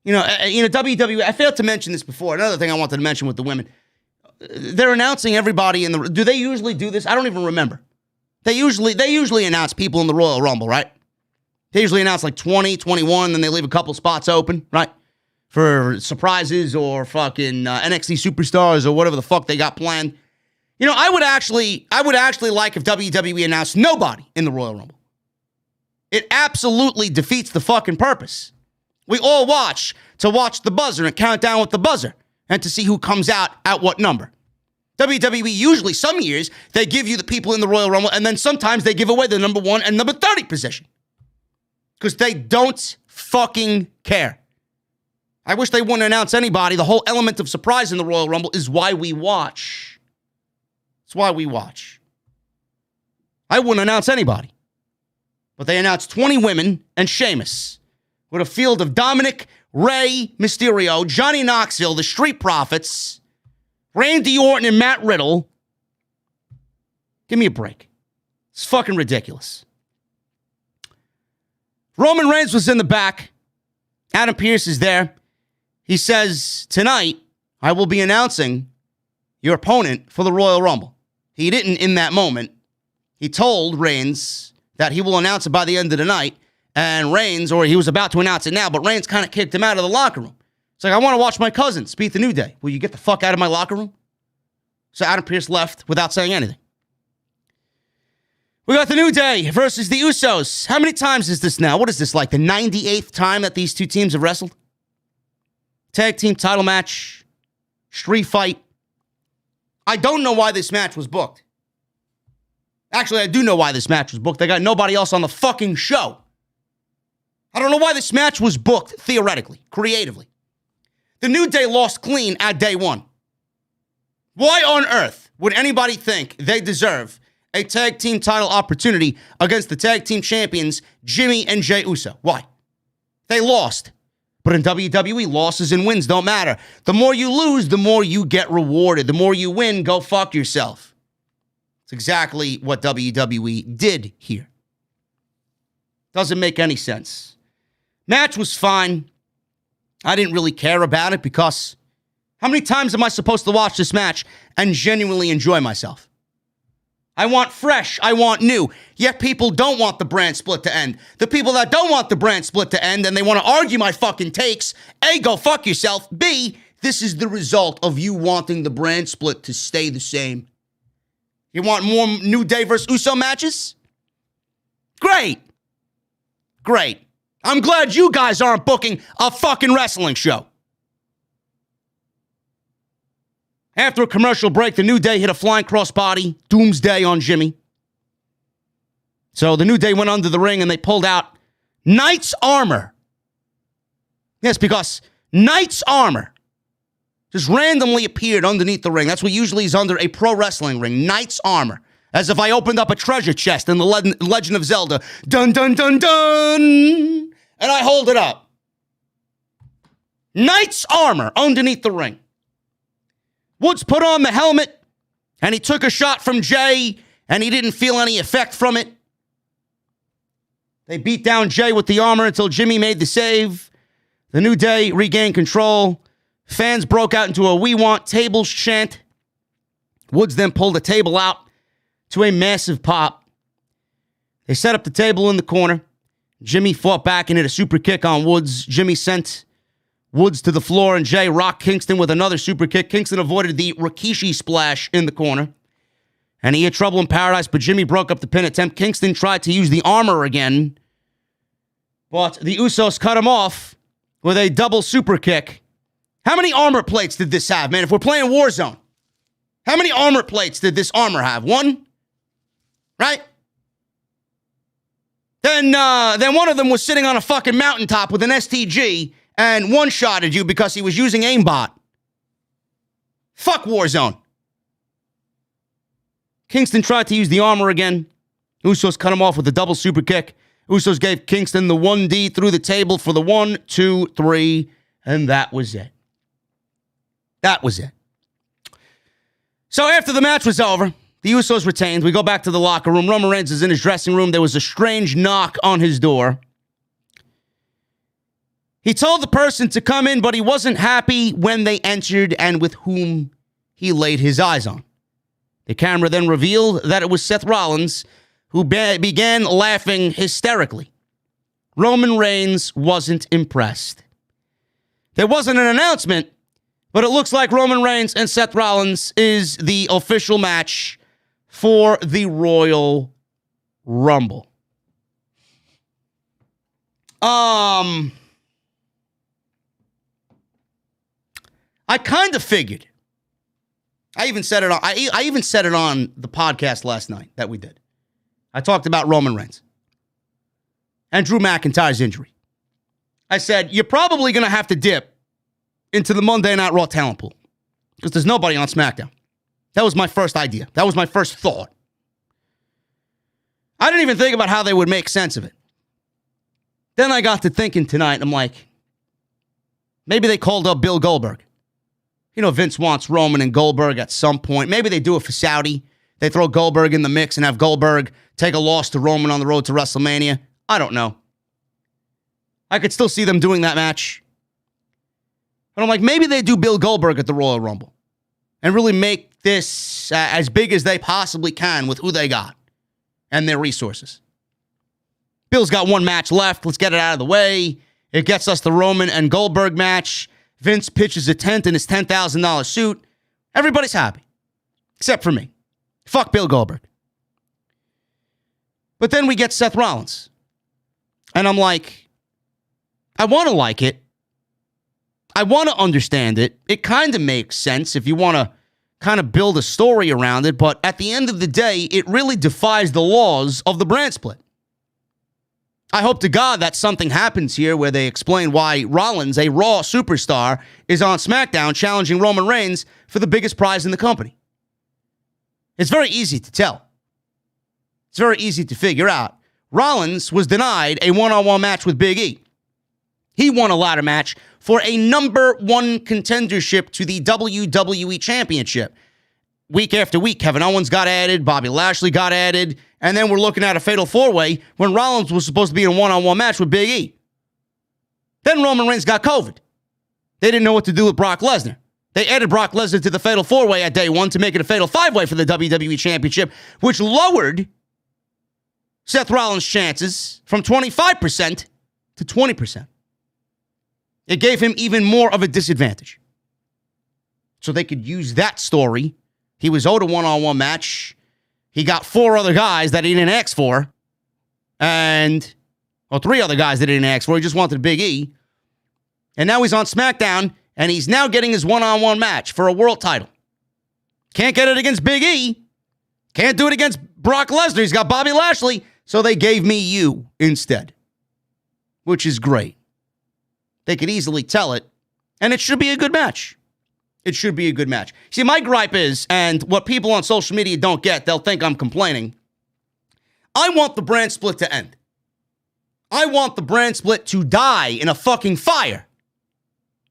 You know, WWE, I failed to mention this before. Another thing I wanted to mention with the women. They're announcing everybody in the... Do they usually do this? I don't even remember. They usually announce people in the Royal Rumble, right? They usually announce like 20, 21, then they leave a couple spots open, right? For surprises or fucking NXT superstars or whatever the fuck they got planned. You know, I would actually like if WWE announced nobody in the Royal Rumble. It absolutely defeats the fucking purpose. We all watch to watch the buzzer and count down with the buzzer and to see who comes out at what number. WWE usually, some years, they give you the people in the Royal Rumble, and then sometimes they give away the number 1 and number 30 position. Because they don't fucking care. I wish they wouldn't announce anybody. The whole element of surprise in the Royal Rumble is why we watch. It's why we watch. I wouldn't announce anybody. But they announced 20 women and Sheamus with a field of Dominic, Rey Mysterio, Johnny Knoxville, the Street Profits, Randy Orton, and Matt Riddle. Give me a break. It's fucking ridiculous. Roman Reigns was in the back. Adam Pearce is there. He says, tonight, I will be announcing your opponent for the Royal Rumble. He didn't in that moment. He told Reigns that he will announce it by the end of the night. And Reigns, or he was about to announce it now, but Reigns kind of kicked him out of the locker room. It's like, I want to watch my cousins beat the New Day. Will you get the fuck out of my locker room? So Adam Pearce left without saying anything. We got the New Day versus the Usos. How many times is this now? What is this, like the 98th time that these two teams have wrestled? Tag team title match. Street fight. I don't know why this match was booked. Actually, I do know why this match was booked. They got nobody else on the fucking show. I don't know why this match was booked, theoretically, creatively. The New Day lost clean at day one. Why on earth would anybody think they deserve a tag team title opportunity against the tag team champions, Jimmy and Jey Uso? Why? They lost But in WWE, losses and wins don't matter. The more you lose, the more you get rewarded. The more you win, go fuck yourself. It's exactly what WWE did here. Doesn't make any sense. Match was fine. I didn't really care about it because how many times am I supposed to watch this match and genuinely enjoy myself? I want fresh. I want new. Yet people don't want the brand split to end. The people that don't want the brand split to end and they want to argue my fucking takes, A, go fuck yourself. B, this is the result of you wanting the brand split to stay the same. You want more New Day versus Uso matches? Great. Great. I'm glad you guys aren't booking a fucking wrestling show. After a commercial break, the New Day hit a flying crossbody, doomsday on Jimmy. So the New Day went under the ring and they pulled out Knight's armor. Yes, because Knight's armor just randomly appeared underneath the ring. That's what usually is under a pro wrestling ring. Knight's armor. As if I opened up a treasure chest in the Legend of Zelda. Dun, dun, dun, dun. And I hold it up. Knight's armor underneath the ring. Woods put on the helmet, and he took a shot from Jay, and he didn't feel any effect from it. They beat down Jay with the armor until Jimmy made the save. The New Day regained control. Fans broke out into a "We Want Tables" chant. Woods then pulled a table out to a massive pop. They set up the table in the corner. Jimmy fought back and hit a super kick on Woods. Jimmy sent Woods to the floor, and Jay rocked Kingston with another super kick. Kingston avoided the Rikishi splash in the corner. And he had trouble in paradise, but Jimmy broke up the pin attempt. Kingston tried to use the armor again, but the Usos cut him off with a double super kick. How many armor plates did this have, man? If we're playing Warzone, how many armor plates did this armor have? One? Right? Then one of them was sitting on a fucking mountaintop with an STG and one-shotted you because he was using aimbot. Fuck Warzone. Kingston tried to use the armor again. Usos cut him off with a double super kick. Usos gave Kingston the 1D through the table for the 1, 2, 3, and that was it. That was it. So after the match was over, the Usos retained. We go back to the locker room. Roman Reigns is in his dressing room. There was a strange knock on his door. He told the person to come in, but he wasn't happy when they entered and with whom he laid his eyes on. The camera then revealed that it was Seth Rollins, who began laughing hysterically. Roman Reigns wasn't impressed. There wasn't an announcement, but it looks like Roman Reigns and Seth Rollins is the official match for the Royal Rumble. I kind of figured. I even said it on. I even said it on the podcast last night that we did. I talked about Roman Reigns and Drew McIntyre's injury. I said you're probably going to have to dip into the Monday Night Raw talent pool because there's nobody on SmackDown. That was my first idea. That was my first thought. I didn't even think about how they would make sense of it. Then I got to thinking tonight. I'm like, maybe they called up Bill Goldberg. You know, Vince wants Roman and Goldberg at some point. Maybe they do it for Saudi. They throw Goldberg in the mix and have Goldberg take a loss to Roman on the road to WrestleMania. I don't know. I could still see them doing that match. But I'm like, maybe they do Bill Goldberg at the Royal Rumble and really make this as big as they possibly can with who they got and their resources. Bill's got one match left. Let's get it out of the way. It gets us the Roman and Goldberg match. Vince pitches a tent in his $10,000 suit. Everybody's happy. Except for me. Fuck Bill Goldberg. But then we get Seth Rollins. And I'm like, I want to like it. I want to understand it. It kind of makes sense if you want to kind of build a story around it. But at the end of the day, it really defies the laws of the brand split. I hope to God that something happens here where they explain why Rollins, a Raw superstar, is on SmackDown challenging Roman Reigns for the biggest prize in the company. It's very easy to tell. It's very easy to figure out. Rollins was denied a one-on-one match with Big E. He won a ladder match for a number one contendership to the WWE Championship. Week after week, Kevin Owens got added, Bobby Lashley got added, and then we're looking at a fatal four-way when Rollins was supposed to be in a one-on-one match with Big E. Then Roman Reigns got COVID. They didn't know what to do with Brock Lesnar. They added Brock Lesnar to the fatal four-way at day one to make it a fatal five-way for the WWE Championship, which lowered Seth Rollins' chances from 25% to 20%. It gave him even more of a disadvantage. So they could use that story. He was owed a one-on-one match. He got four other guys that he didn't ask for. Or three other guys that he didn't ask for. He just wanted a Big E. And now he's on SmackDown, and he's now getting his one-on-one match for a world title. Can't get it against Big E. Can't do it against Brock Lesnar. He's got Bobby Lashley. So they gave me you instead, which is great. They could easily tell it, and it should be a good match. It should be a good match. See, my gripe is, and what people on social media don't get, they'll think I'm complaining. I want the brand split to end. I want the brand split to die in a fucking fire.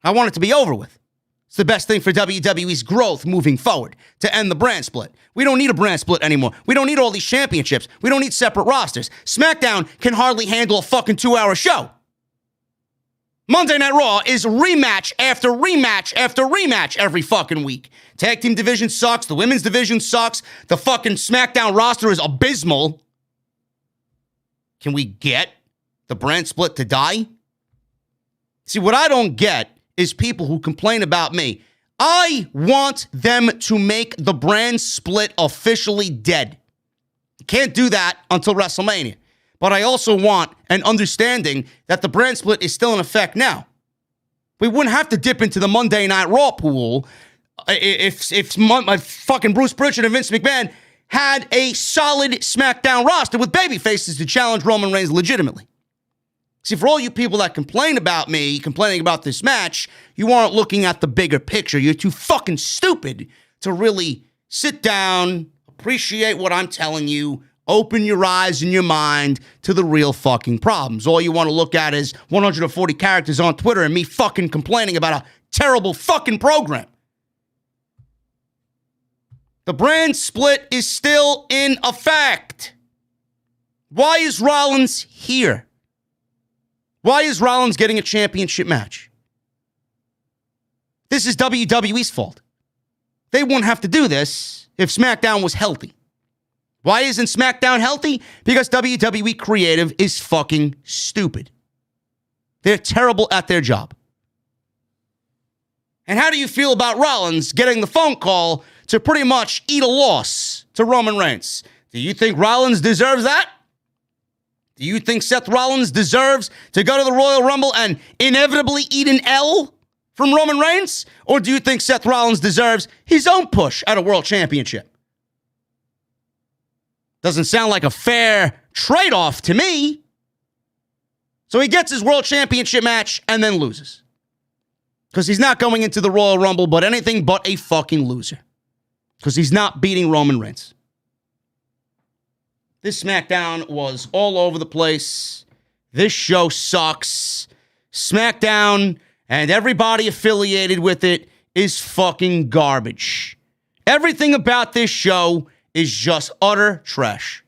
I want it to be over with. It's the best thing for WWE's growth moving forward, to end the brand split. We don't need a brand split anymore. We don't need all these championships. We don't need separate rosters. SmackDown can hardly handle a fucking 2-hour show. Monday Night Raw is rematch after rematch after rematch every fucking week. Tag team division sucks. The women's division sucks. The fucking SmackDown roster is abysmal. Can we get the brand split to die? See, what I don't get is people who complain about me. I want them to make the brand split officially dead. Can't do that until WrestleMania. But I also want an understanding that the brand split is still in effect now. We wouldn't have to dip into the Monday Night Raw pool if fucking Bruce Prichard and Vince McMahon had a solid SmackDown roster with babyfaces to challenge Roman Reigns legitimately. See, for all you people that complain about me, complaining about this match, you aren't looking at the bigger picture. You're too fucking stupid to really sit down, appreciate what I'm telling you, open your eyes and your mind to the real fucking problems. All you want to look at is 140 characters on Twitter and me fucking complaining about a terrible fucking program. The brand split is still in effect. Why is Rollins here? Why is Rollins getting a championship match? This is WWE's fault. They wouldn't have to do this if SmackDown was healthy. Why isn't SmackDown healthy? Because WWE creative is fucking stupid. They're terrible at their job. And how do you feel about Rollins getting the phone call to pretty much eat a loss to Roman Reigns? Do you think Rollins deserves that? Do you think Seth Rollins deserves to go to the Royal Rumble and inevitably eat an L from Roman Reigns? Or do you think Seth Rollins deserves his own push at a world championship? Doesn't sound like a fair trade-off to me. So he gets his world championship match and then loses. Because he's not going into the Royal Rumble, but anything but a fucking loser. Because he's not beating Roman Reigns. This SmackDown was all over the place. This show sucks. SmackDown and everybody affiliated with it is fucking garbage. Everything about this show is just utter trash.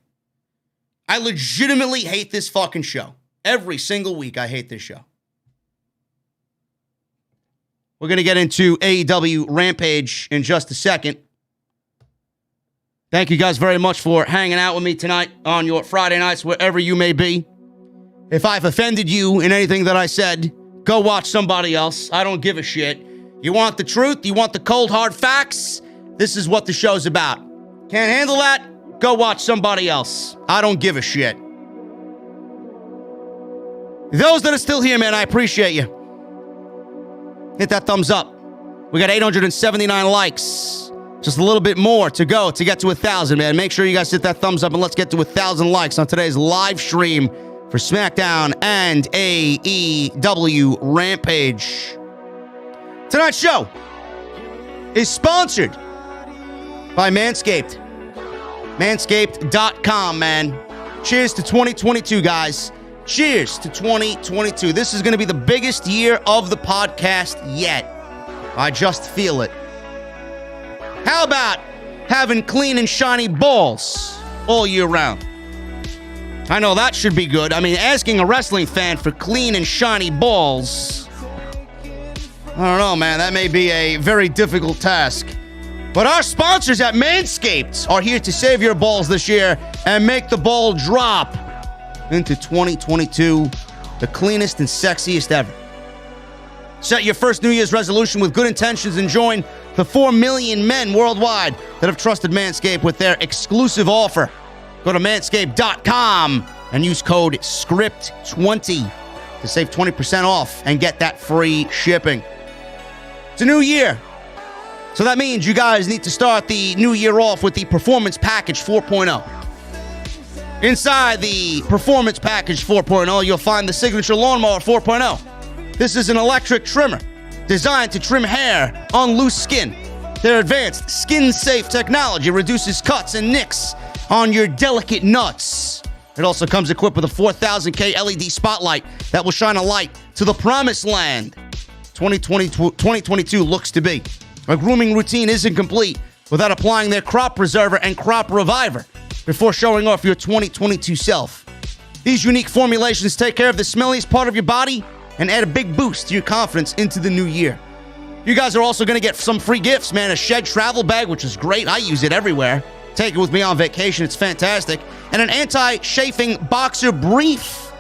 I legitimately hate this fucking show. Every single week I hate this show. We're going to get into AEW Rampage in just a second. Thank you guys very much for hanging out with me tonight on your Friday nights, wherever you may be. If I've offended you in anything that I said, go watch somebody else. I don't give a shit. You want the truth? You want the cold, hard facts? This is what the show's about. Can't handle that? Go watch somebody else. I don't give a shit. Those that are still here, man, I appreciate you. Hit that thumbs up. We got 879 likes. Just a little bit more to go to get to 1,000, man. Make sure you guys hit that thumbs up and let's get to 1,000 likes on today's live stream for SmackDown and AEW Rampage. Tonight's show is sponsored by Manscaped. Manscaped.com, man. Cheers to 2022, guys. Cheers to 2022. This is going to be the biggest year of the podcast yet. I just feel it. How about having clean and shiny balls all year round? I know that should be good. I mean, asking a wrestling fan for clean and shiny balls, I don't know, man. That may be a very difficult task. But our sponsors at Manscaped are here to save your balls this year and make the ball drop into 2022 the cleanest and sexiest ever. Set your first New Year's resolution with good intentions and join the 4 million men worldwide that have trusted Manscaped with their exclusive offer. Go to manscaped.com and use code SCRIPT20 to save 20% off and get that free shipping. It's a new year, so that means you guys need to start the new year off with the Performance Package 4.0. Inside the Performance Package 4.0, you'll find the Signature Lawnmower 4.0. This is an electric trimmer designed to trim hair on loose skin. Their advanced skin-safe technology reduces cuts and nicks on your delicate nuts. It also comes equipped with a 4000K LED spotlight that will shine a light to the promised land 2022 looks to be. A grooming routine isn't complete without applying their Crop Preserver and Crop Reviver before showing off your 2022 self. These unique formulations take care of the smelliest part of your body and add a big boost to your confidence into the new year. You guys are also going to get some free gifts, man. A Shed travel bag, which is great. I use it everywhere. Take it with me on vacation. It's fantastic. And an anti-chafing boxer brief,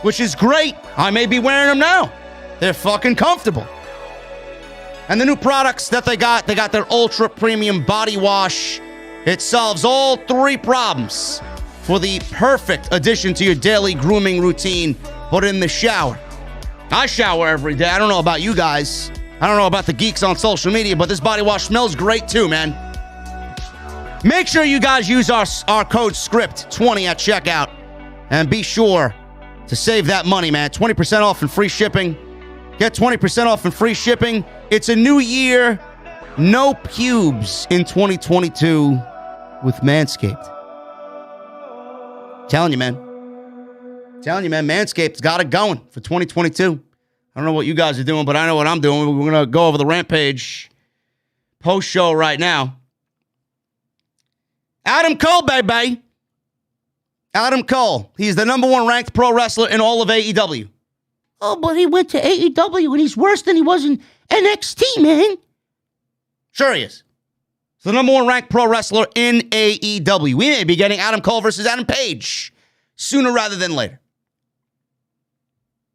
which is great. I may be wearing them now. They're fucking comfortable. And the new products that they got their ultra premium body wash. It solves all 3 problems for the perfect addition to your daily grooming routine, but in the shower. I shower every day. I don't know about you guys. I don't know about the geeks on social media, but this body wash smells great too, man. Make sure you guys use our code SCRIPT20 at checkout and be sure to save that money, man. 20% off and free shipping. Get 20% off and free shipping. It's a new year. No pubes in 2022 with Manscaped. Telling you, man. Manscaped's got it going for 2022. I don't know what you guys are doing, but I know what I'm doing. We're going to go over the Rampage post-show right now. Adam Cole, baby. Adam Cole. He's the number 1 ranked pro wrestler in all of AEW. Oh, but he went to AEW and he's worse than he was in NXT, man. Sure he is. He's the number 1 ranked pro wrestler in AEW. We may be getting Adam Cole versus Adam Page sooner rather than later.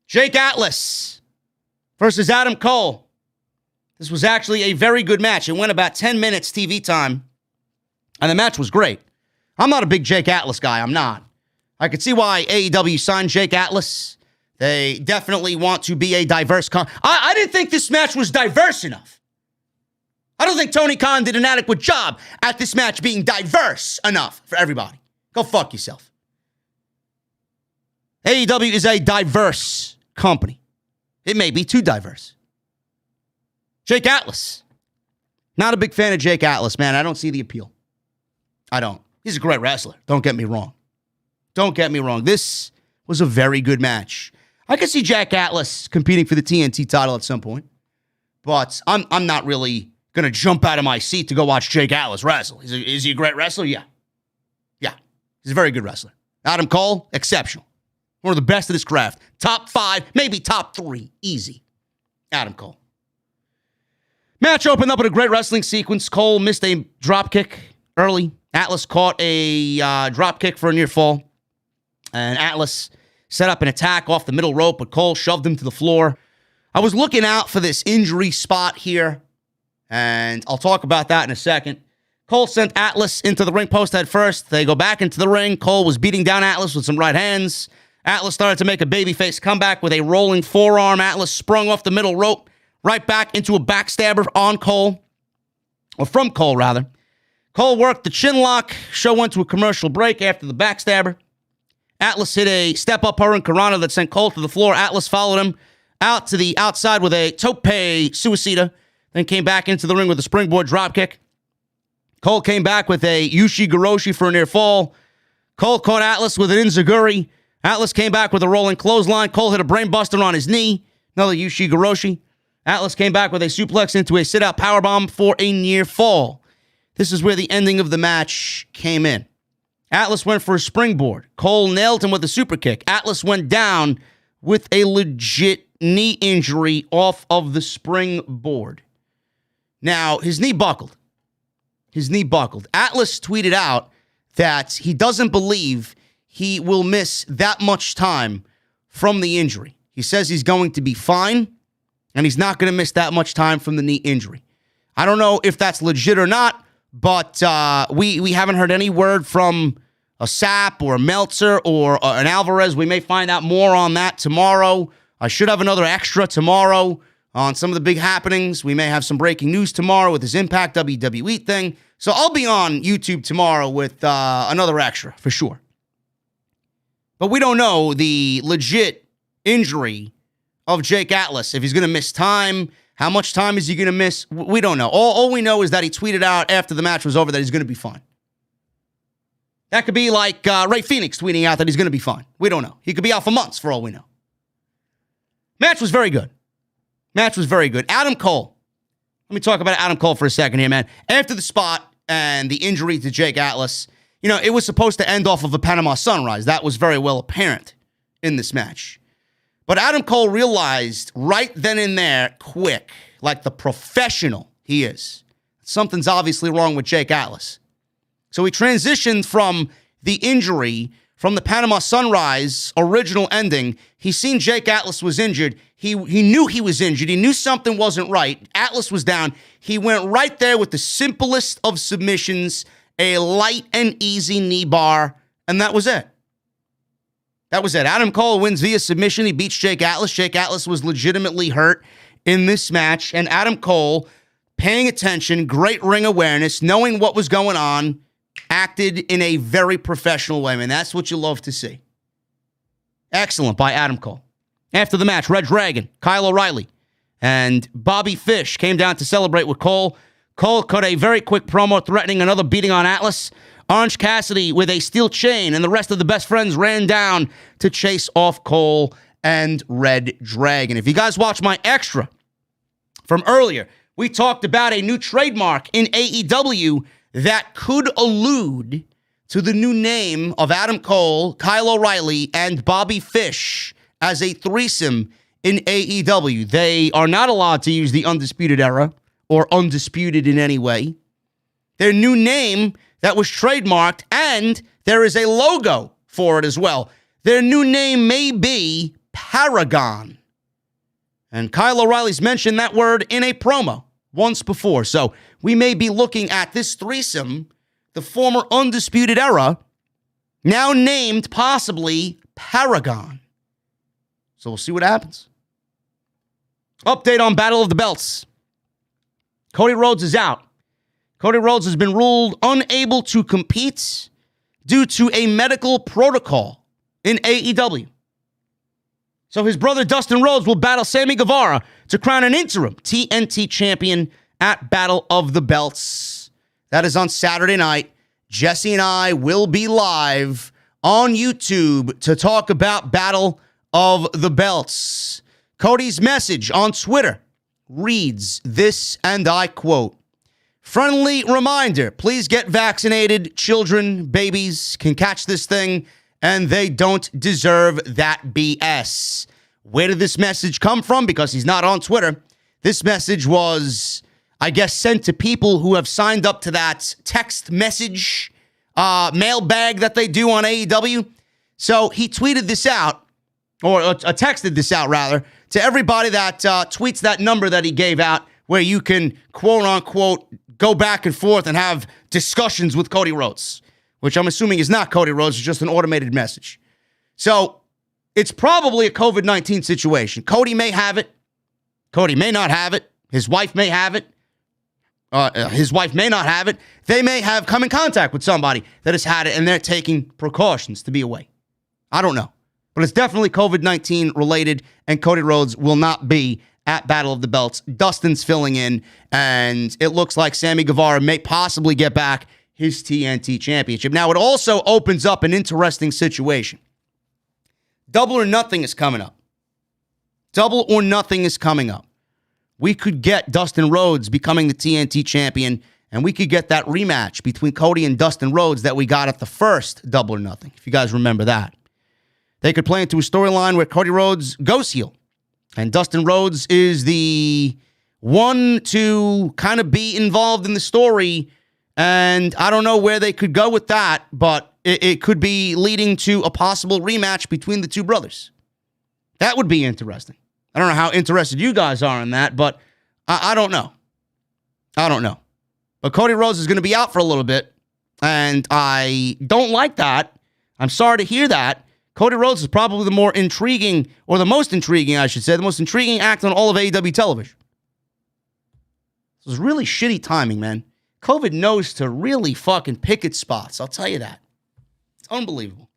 Jake Atlas versus Adam Cole. This was actually a very good match. It went about 10 minutes TV time, and the match was great. I'm not a big Jake Atlas guy. I'm not. I could see why AEW signed Jake Atlas. They definitely want to be a diverse I didn't think this match was diverse enough. I don't think Tony Khan did an adequate job at this match being diverse enough for everybody. Go fuck yourself. AEW is a diverse company. It may be too diverse. Jake Atlas. Not a big fan of Jake Atlas, man. I don't see the appeal. I don't. He's a great wrestler. Don't get me wrong. This was a very good match. I could see Jake Atlas competing for the TNT title at some point, but I'm not really going to jump out of my seat to go watch Jake Atlas wrestle. Is he a great wrestler? Yeah. He's a very good wrestler. Adam Cole, exceptional. One of the best of this craft. Top 5, maybe top 3. Easy. Adam Cole. Match opened up with a great wrestling sequence. Cole missed a drop kick early. Atlas caught a drop kick for a near fall. And Atlas set up an attack off the middle rope, but Cole shoved him to the floor. I was looking out for this injury spot here, and I'll talk about that in a second. Cole sent Atlas into the ring post head first. They go back into the ring. Cole was beating down Atlas with some right hands. Atlas started to make a babyface comeback with a rolling forearm. Atlas sprung off the middle rope, right back into a backstabber on Cole, or from Cole, rather. Cole worked the chin lock. Show went to a commercial break after the backstabber. Atlas hit a step-up hurricanrana that sent Cole to the floor. Atlas followed him out to the outside with a tope suicida, then came back into the ring with a springboard dropkick. Cole came back with a Yushi Goroshi for a near fall. Cole caught Atlas with an enziguri, Atlas came back with a rolling clothesline. Cole hit a brainbuster on his knee. Another Ushi-Goroshi. Atlas came back with a suplex into a sit-out powerbomb for a near fall. This is where the ending of the match came in. Atlas went for a springboard. Cole nailed him with a super kick. Atlas went down with a legit knee injury off of the springboard. Now, his knee buckled. Atlas tweeted out that he doesn't believe he will miss that much time from the injury. He says he's going to be fine, and he's not going to miss that much time from the knee injury. I don't know if that's legit or not, but we haven't heard any word from a Sapp or a Meltzer or an Alvarez. We may find out more on that tomorrow. I should have another extra tomorrow on some of the big happenings. We may have some breaking news tomorrow with this Impact WWE thing. So I'll be on YouTube tomorrow with another extra for sure. But we don't know the legit injury of Jake Atlas. If he's going to miss time, how much time is he going to miss? We don't know. All we know is that he tweeted out after the match was over that he's going to be fine. That could be like Ray Phoenix tweeting out that he's going to be fine. We don't know. He could be out for months for all we know. Match was very good. Adam Cole. Let me talk about Adam Cole for a second here, man. After the spot and the injury to Jake Atlas, it was supposed to end off of a Panama Sunrise. That was very well apparent in this match. But Adam Cole realized right then and there, quick, like the professional he is, something's obviously wrong with Jake Atlas. So he transitioned from the injury, from the Panama Sunrise original ending. He seen Jake Atlas was injured. He knew he was injured. He knew something wasn't right. Atlas was down. He went right there with the simplest of submissions, a light and easy knee bar, and that was it. Adam Cole wins via submission. He beats Jake Atlas. Jake Atlas was legitimately hurt in this match, and Adam Cole, paying attention, great ring awareness, knowing what was going on, acted in a very professional way, man. That's what you love to see. Excellent by Adam Cole. After the match, Red Dragon, Kyle O'Reilly, and Bobby Fish came down to celebrate with Cole. Cole cut a very quick promo threatening another beating on Atlas. Orange Cassidy with a steel chain, and the rest of the best friends ran down to chase off Cole and Red Dragon. If you guys watch my extra from earlier, we talked about a new trademark in AEW that could allude to the new name of Adam Cole, Kyle O'Reilly, and Bobby Fish as a threesome in AEW. They are not allowed to use the Undisputed Era or Undisputed in any way. Their new name that was trademarked, and there is a logo for it as well. Their new name may be Paragon. And Kyle O'Reilly's mentioned that word in a promo once before. So we may be looking at this threesome, the former Undisputed Era, now named possibly Paragon. So we'll see what happens. Update on Battle of the Belts. Cody Rhodes is out. Cody Rhodes has been ruled unable to compete due to a medical protocol in AEW. So his brother Dustin Rhodes will battle Sammy Guevara to crown an interim TNT champion at Battle of the Belts. That is on Saturday night. Jesse and I will be live on YouTube to talk about Battle of the Belts. Cody's message on Twitter reads this, and I quote, "Friendly reminder, please get vaccinated. Children, babies can catch this thing, and they don't deserve that BS." Where did this message come from? Because he's not on Twitter. This message was, I guess, sent to people who have signed up to that text message mailbag that they do on AEW. So he tweeted this out, or texted this out, rather, to everybody that tweets that number that he gave out, where you can, quote unquote, go back and forth and have discussions with Cody Rhodes, which I'm assuming is not Cody Rhodes, it's just an automated message. So it's probably a COVID-19 situation. Cody may have it. Cody may not have it. His wife may have it. His wife may not have it. They may have come in contact with somebody that has had it, and they're taking precautions to be away. I don't know. But it's definitely COVID-19 related, and Cody Rhodes will not be at Battle of the Belts. Dustin's filling in, and it looks like Sammy Guevara may possibly get back his TNT championship. Now, it also opens up an interesting situation. Double or Nothing is coming up. Double or Nothing is coming up. We could get Dustin Rhodes becoming the TNT champion, and we could get that rematch between Cody and Dustin Rhodes that we got at the first Double or Nothing, if you guys remember that. They could play into a storyline where Cody Rhodes goes heel, and Dustin Rhodes is the one to kind of be involved in the story, and I don't know where they could go with that, but it could be leading to a possible rematch between the two brothers. That would be interesting. I don't know how interested you guys are in that, but I don't know. I don't know. But Cody Rhodes is going to be out for a little bit, and I don't like that. I'm sorry to hear that. Cody Rhodes is probably the more intriguing, or the most intriguing, I should say, the most intriguing act on all of AEW television. This is really shitty timing, man. COVID knows to really fucking pick its spots. I'll tell you that. It's unbelievable.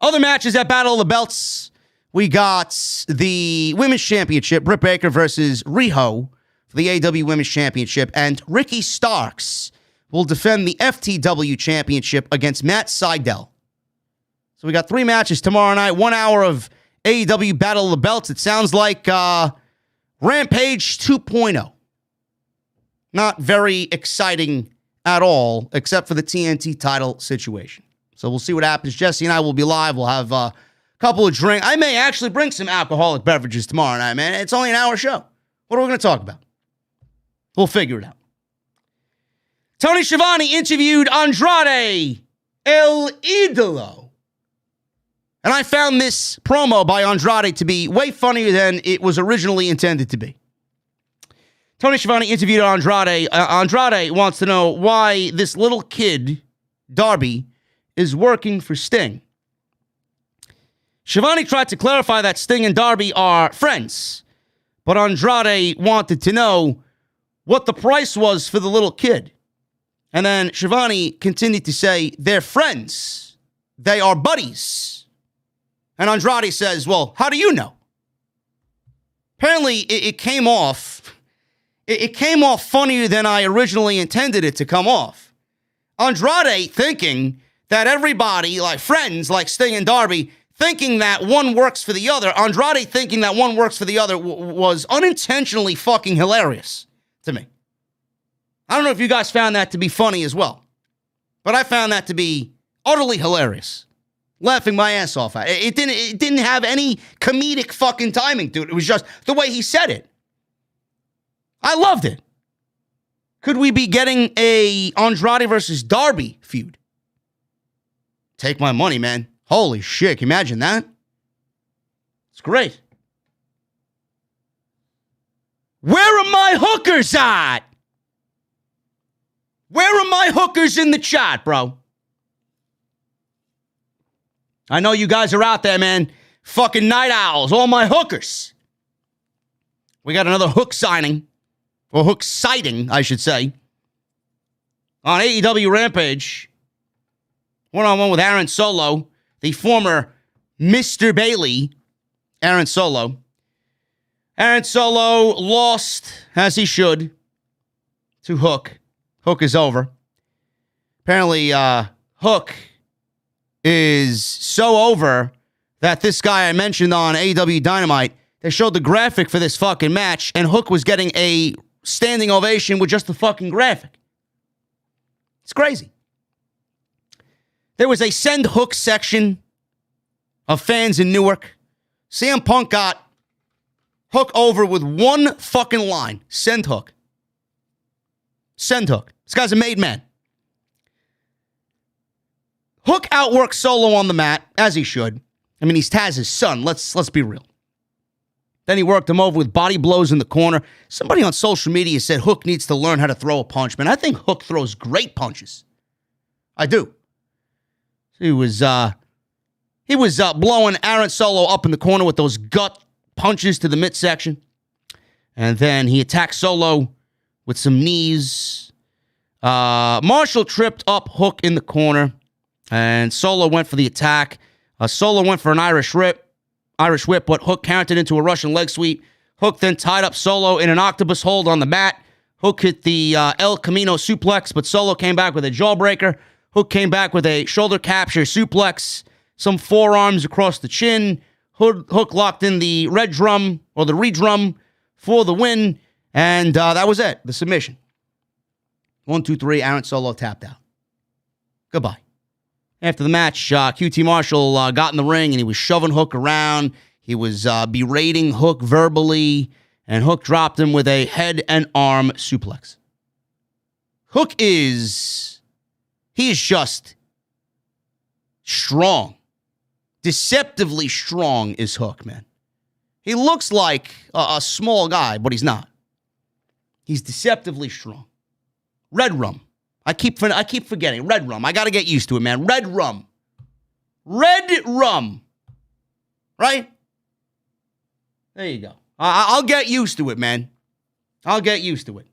Other matches at Battle of the Belts. We got the Women's Championship, Britt Baker versus Riho for the AEW Women's Championship, and Ricky Starks will defend the FTW Championship against Matt Sydal. So we got 3 matches tomorrow night, 1 hour of AEW Battle of the Belts. It sounds like Rampage 2.0. Not very exciting at all, except for the TNT title situation. So we'll see what happens. Jesse and I will be live. We'll have couple of drinks. I may actually bring some alcoholic beverages tomorrow night, man. It's only an hour show. What are we going to talk about? We'll figure it out. Tony Schiavone interviewed Andrade El Idolo. And I found this promo by Andrade to be way funnier than it was originally intended to be. Tony Schiavone interviewed Andrade. Andrade wants to know why this little kid, Darby, is working for Sting. Schiavone tried to clarify that Sting and Darby are friends, but Andrade wanted to know what the price was for the little kid. And then Schiavone continued to say, they're friends. They are buddies. And Andrade says, well, how do you know? Apparently, it came off. It came off funnier than I originally intended it to come off. Andrade thinking that everybody, like friends, like Sting and Darby, thinking that one works for the other, Andrade thinking that one works for the other was unintentionally fucking hilarious to me. I don't know if you guys found that to be funny as well, but I found that to be utterly hilarious. Laughing my ass off at it. It didn't have any comedic fucking timing to it. It was just the way he said it. I loved it. Could we be getting a Andrade versus Darby feud? Take my money, man. Holy shit, can you imagine that? It's great. Where are my hookers at? Where are my hookers in the chat, bro? I know you guys are out there, man. Fucking night owls, all my hookers. We got another hook signing, or hook sighting, I should say, on AEW Rampage. One-on-one with Aaron Solow. The former Mr. Bailey, Aaron Solow. Aaron Solow lost, as he should, to Hook. Hook is over. Apparently, Hook is so over that this guy I mentioned on AEW Dynamite, they showed the graphic for this fucking match, and Hook was getting a standing ovation with just the fucking graphic. It's crazy. There was a send Hook section of fans in Newark. CM Punk got Hook over with one fucking line. Send Hook. Send Hook. This guy's a made man. Hook outworked Solow on the mat, as he should. I mean, he's Taz's son. Let's be real. Then he worked him over with body blows in the corner. Somebody on social media said Hook needs to learn how to throw a punch. Man, I think Hook throws great punches. I do. He was blowing Aaron Solow up in the corner with those gut punches to the midsection. And then he attacked Solow with some knees. Marshall tripped up Hook in the corner. And Solow went for the attack. Solow went for an Irish whip, but Hook countered into a Russian leg sweep. Hook then tied up Solow in an octopus hold on the mat. Hook hit the El Camino suplex, but Solow came back with a jawbreaker. Hook came back with a shoulder capture suplex. some forearms across the chin. Hook locked in the red drum or the redrum for the win. And that was it. The submission. 1, 2, 3. Aaron Solow tapped out. Goodbye. After the match, QT Marshall got in the ring and he was shoving Hook around. He was berating Hook verbally. And Hook dropped him with a head and arm suplex. Hook is just strong. Deceptively strong is Hook, man. He looks like a small guy, but he's not. He's deceptively strong. Red rum. I keep forgetting. Red rum. I got to get used to it, man. Red rum. Red rum. Right? There you go. I'll get used to it, man. I'll get used to it.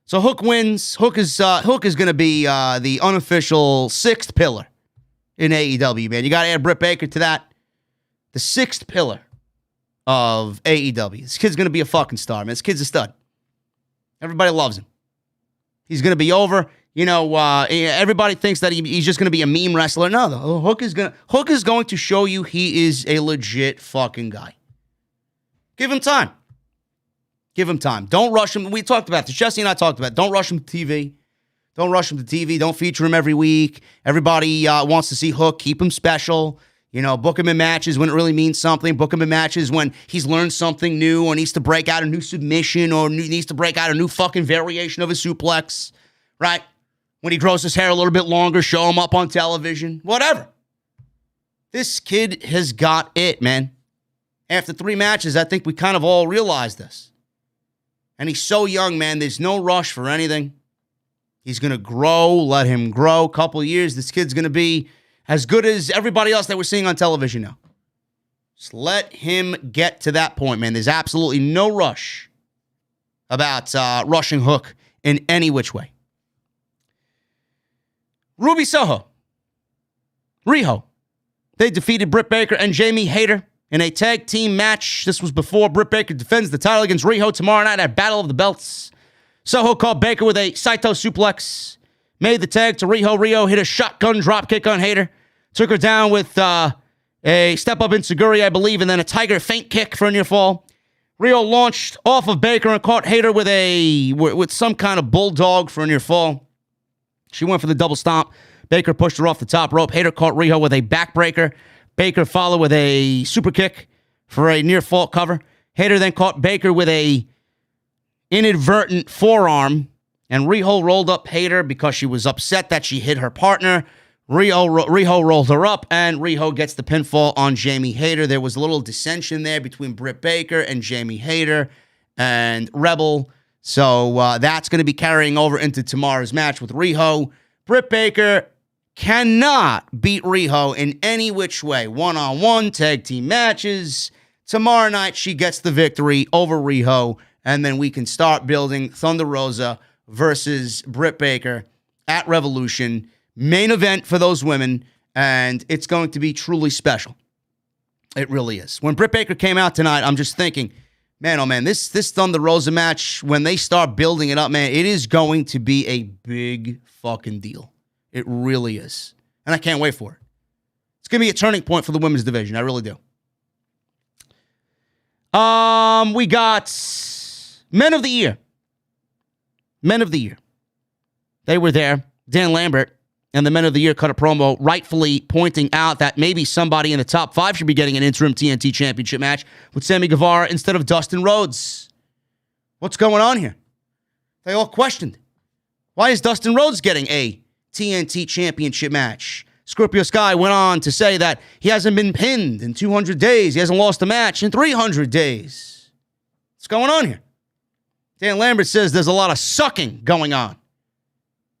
So Hook wins. Hook is going to be the unofficial 6th pillar in AEW, man. You got to add Britt Baker to that. The 6th pillar of AEW. This kid's going to be a fucking star, man. This kid's a stud. Everybody loves him. He's going to be over. You know, everybody thinks that he's just going to be a meme wrestler. No, Hook is going to show you he is a legit fucking guy. Give him time. Give him time. Don't rush him. We talked about this. Jesse and I talked about it. Don't rush him to TV. Don't rush him to TV. Don't feature him every week. Everybody wants to see Hook. Keep him special. You know, book him in matches when it really means something. Book him in matches when he's learned something new or needs to break out a new submission or needs to break out a new fucking variation of a suplex, right? When he grows his hair a little bit longer, show him up on television. Whatever. This kid has got it, man. After 3 matches, I think we kind of all realized this. And he's so young, man. There's no rush for anything. He's going to grow. Let him grow. A couple of years, this kid's going to be as good as everybody else that we're seeing on television now. Just let him get to that point, man. There's absolutely no rush about rushing Hook in any which way. Ruby Soho. Riho. They defeated Britt Baker and Jamie Hayter in a tag team match. This was before Britt Baker defends the title against Riho tomorrow night at Battle of the Belts. Soho caught Baker with a Saito suplex. Made the tag to Riho. Riho hit a shotgun dropkick on Hayter. Took her down with a step-up enziguri, I believe, and then a tiger feint kick for a near fall. Riho launched off of Baker and caught Hayter with some kind of bulldog for a near fall. She went for the double stomp. Baker pushed her off the top rope. Hayter caught Riho with a backbreaker. Baker followed with a super kick for a near fall cover. Hayter then caught Baker with a inadvertent forearm, and Riho rolled up Hayter because she was upset that she hit her partner. Riho rolled her up, and Riho gets the pinfall on Jamie Hayter. There was a little dissension there between Britt Baker and Jamie Hayter and Rebel. So that's going to be carrying over into tomorrow's match with Riho. Britt Baker cannot beat Riho in any which way. One-on-one tag team matches. Tomorrow night, she gets the victory over Riho, and then we can start building Thunder Rosa versus Britt Baker at Revolution. Main event for those women, and it's going to be truly special. It really is. When Britt Baker came out tonight, I'm just thinking, man, oh man, this Thunder Rosa match, when they start building it up, man, it is going to be a big fucking deal. It really is. And I can't wait for it. It's going to be a turning point for the women's division. I really do. We got Men of the Year. Men of the Year. They were there. Dan Lambert and the Men of the Year cut a promo rightfully pointing out that maybe somebody in the top 5 should be getting an interim TNT championship match with Sammy Guevara instead of Dustin Rhodes. What's going on here? They all questioned. Why is Dustin Rhodes getting a TNT championship match? Scorpio Sky went on to say that he hasn't been pinned in 200 days. He hasn't lost a match in 300 days. What's going on here? Dan Lambert says there's a lot of sucking going on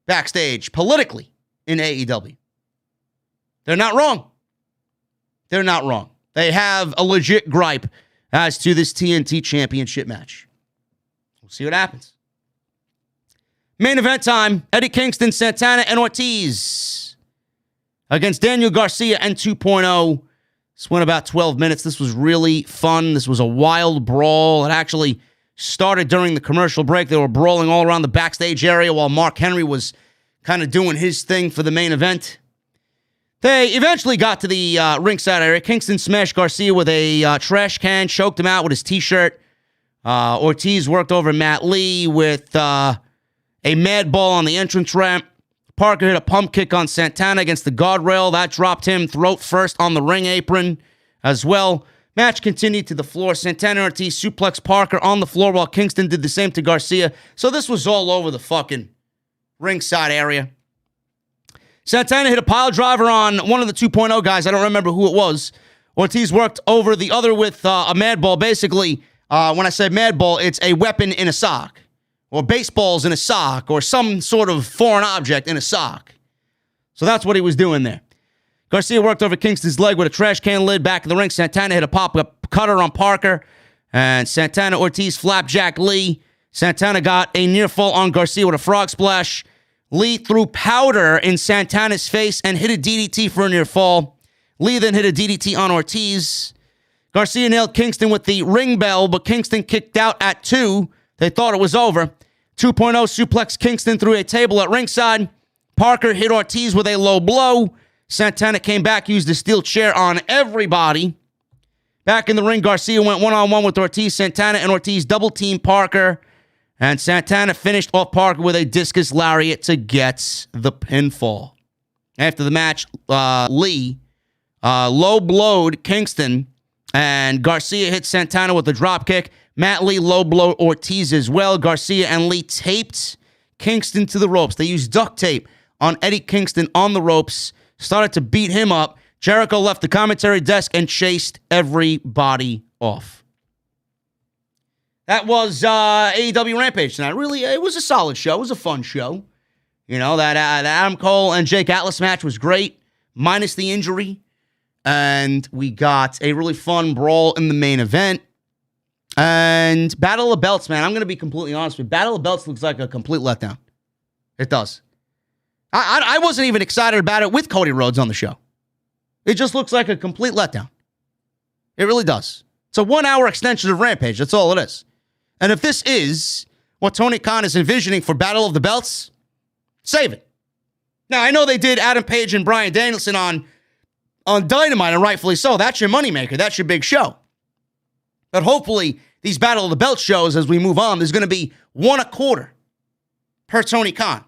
backstage politically in AEW. They're not wrong. They're not wrong. They have a legit gripe as to this TNT championship match. We'll see what happens. Main event time. Eddie Kingston, Santana, and Ortiz against Daniel Garcia and 2.0. This went about 12 minutes. This was really fun. This was a wild brawl. It actually started during the commercial break. They were brawling all around the backstage area while Mark Henry was kind of doing his thing for the main event. They eventually got to the ringside area. Kingston smashed Garcia with a trash can, choked him out with his T-shirt. Ortiz worked over Matt Lee with a mad ball on the entrance ramp. Parker hit a pump kick on Santana against the guardrail. That dropped him throat first on the ring apron as well. Match continued to the floor. Santana and Ortiz suplexed Parker on the floor while Kingston did the same to Garcia. So this was all over the fucking ringside area. Santana hit a pile driver on one of the 2.0 guys. I don't remember who it was. Ortiz worked over the other with a mad ball. Basically, when I say mad ball, it's a weapon in a sock. Or baseballs in a sock, or some sort of foreign object in a sock. So that's what he was doing there. Garcia worked over Kingston's leg with a trash can lid back in the ring. Santana hit a pop-up cutter on Parker. And Santana Ortiz flapjack Lee. Santana got a near fall on Garcia with a frog splash. Lee threw powder in Santana's face and hit a DDT for a near fall. Lee then hit a DDT on Ortiz. Garcia nailed Kingston with the ring bell, but Kingston kicked out at 2. They thought it was over. 2.0 suplex Kingston through a table at ringside. Parker hit Ortiz with a low blow. Santana came back, used a steel chair on everybody. Back in the ring, Garcia went one-on-one with Ortiz. Santana and Ortiz double-teamed Parker. And Santana finished off Parker with a discus lariat to get the pinfall. After the match, Lee low-blowed Kingston. And Garcia hit Santana with a dropkick. Matt Lee low-blowed Ortiz as well. Garcia and Lee taped Kingston to the ropes. They used duct tape on Eddie Kingston on the ropes. Started to beat him up. Jericho left the commentary desk and chased everybody off. That was AEW Rampage tonight. Really, it was a solid show. It was a fun show. You know, that Adam Cole and Jake Atlas match was great, minus the injury. And we got a really fun brawl in the main event. And Battle of Belts, man, I'm going to be completely honest with you. Battle of Belts looks like a complete letdown. It does. I wasn't even excited about it with Cody Rhodes on the show. It just looks like a complete letdown. It really does. It's a 1-hour extension of Rampage. That's all it is. And if this is what Tony Khan is envisioning for Battle of the Belts, save it. Now, I know they did Adam Page and Bryan Danielson on Dynamite, and rightfully so. That's your moneymaker. That's your big show. But hopefully, these Battle of the Belts shows, as we move on, there's going to be 1 a quarter per Tony Khan.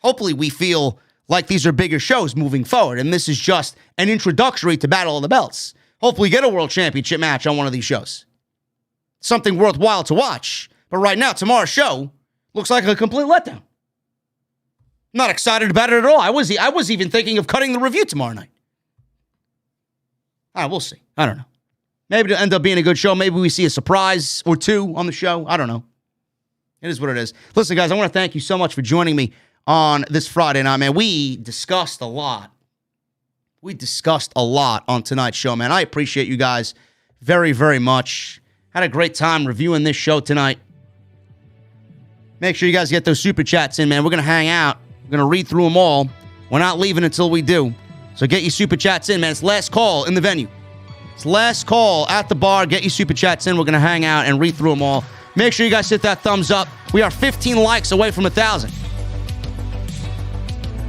Hopefully, we feel like these are bigger shows moving forward, and this is just an introductory to Battle of the Belts. Hopefully, get a World Championship match on one of these shows. Something worthwhile to watch. But right now, tomorrow's show looks like a complete letdown. I'm not excited about it at all. I was even thinking of cutting the review tomorrow night. All right, we'll see. I don't know. Maybe it'll end up being a good show. Maybe we see a surprise or 2 on the show. I don't know. It is what it is. Listen, guys, I want to thank you so much for joining me on this Friday night, man. We discussed a lot. We discussed a lot on tonight's show, man. I appreciate you guys very, very much. Had a great time reviewing this show tonight. Make sure you guys get those super chats in, man. We're going to hang out. We're going to read through them all. We're not leaving until we do. So get your super chats in, man. It's last call in the venue. It's last call at the bar. Get your super chats in. We're going to hang out and read through them all. Make sure you guys hit that thumbs up. We are 15 likes away from 1,000.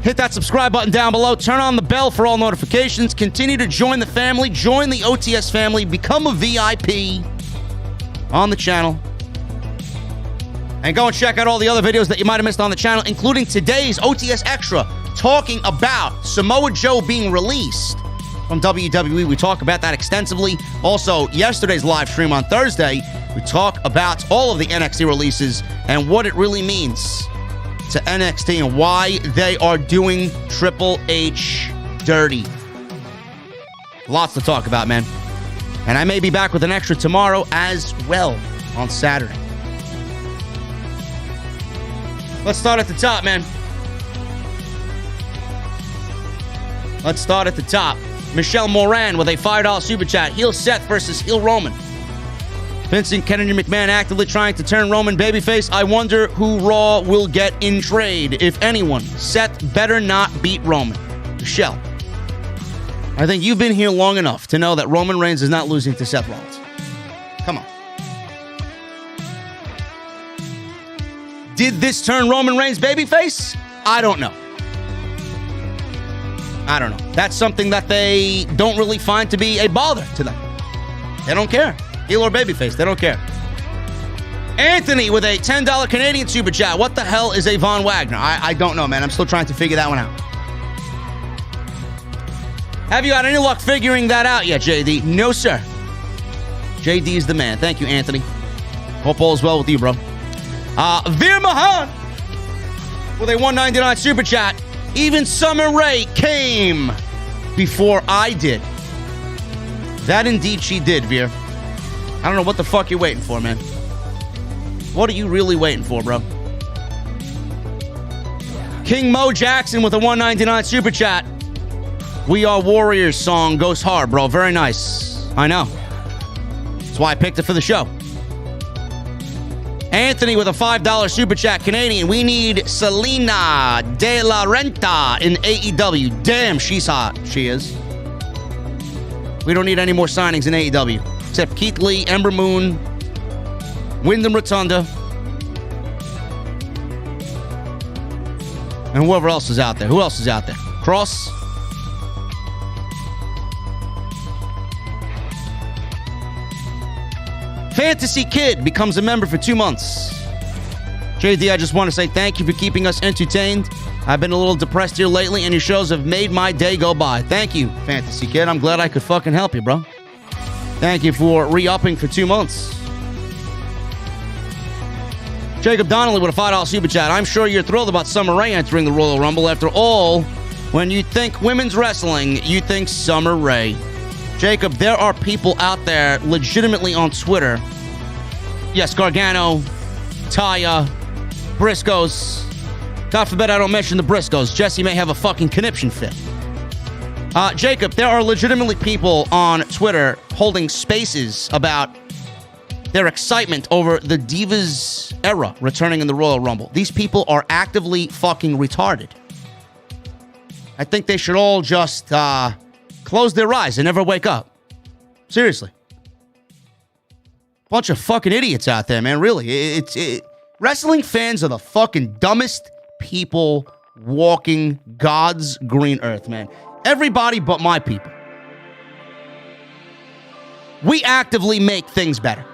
Hit that subscribe button down below. Turn on the bell for all notifications. Continue to join the family. Join the OTS family. Become a VIP on the channel. And go and check out all the other videos that you might have missed on the channel, including today's OTS Extra, talking about Samoa Joe being released from WWE. We talk about that extensively. Also, yesterday's live stream on Thursday, we talk about all of the NXT releases and what it really means to NXT and why they are doing Triple H dirty. Lots to talk about, man. And I may be back with an extra tomorrow as well on Saturday. Let's start at the top, man. Let's start at the top. Michelle Moran with a $5 super chat. Heel Seth versus heel Roman. Vincent Kennedy McMahon actively trying to turn Roman babyface. I wonder who Raw will get in trade, if anyone. Seth better not beat Roman. Michelle, I think you've been here long enough to know that Roman Reigns is not losing to Seth Rollins. Come on. Did this turn Roman Reigns babyface? I don't know. I don't know. That's something that they don't really find to be a bother to them. They don't care. Heel or babyface, they don't care. Anthony with a $10 Canadian super chat. What the hell is a Von Wagner? I don't know, man. I'm still trying to figure that one out. Have you had any luck figuring that out yet, JD? No, sir. JD is the man. Thank you, Anthony. Hope all is well with you, bro. Veer Mahan with a $1.99 super chat. Even Summer Rae came before I did. That indeed she did, Veer. I don't know what the fuck you're waiting for, man. What are you really waiting for, bro? King Mo Jackson with a $1.99 super chat. We Are Warriors song goes hard, bro. Very nice. I know. That's why I picked it for the show. Anthony with a $5 super chat Canadian. We need Selena De La Renta in AEW. Damn, she's hot. She is. We don't need any more signings in AEW. Except Keith Lee, Ember Moon, Wyndham Rotunda, and whoever else is out there. Who else is out there? Cross. Fantasy Kid becomes a member for 2 months. JD, I just want to say thank you for keeping us entertained. I've been a little depressed here lately, and your shows have made my day go by. Thank you, Fantasy Kid. I'm glad I could fucking help you, bro. Thank you for re-upping for 2 months. Jacob Donnelly with a $5 super chat. I'm sure you're thrilled about Summer Rae entering the Royal Rumble. After all, when you think women's wrestling, you think Summer Rae. Jacob, there are people out there legitimately on Twitter. Yes, Gargano, Taya, Briscoes. God forbid I don't mention the Briscoes. Jesse may have a fucking conniption fit. Jacob, there are legitimately people on Twitter holding spaces about their excitement over the Divas era returning in the Royal Rumble. These people are actively fucking retarded. I think they should all just close their eyes and never wake up. Seriously. Bunch of fucking idiots out there, man. Really. Wrestling fans are the fucking dumbest people walking God's green earth, man. Everybody but my people. We actively make things better.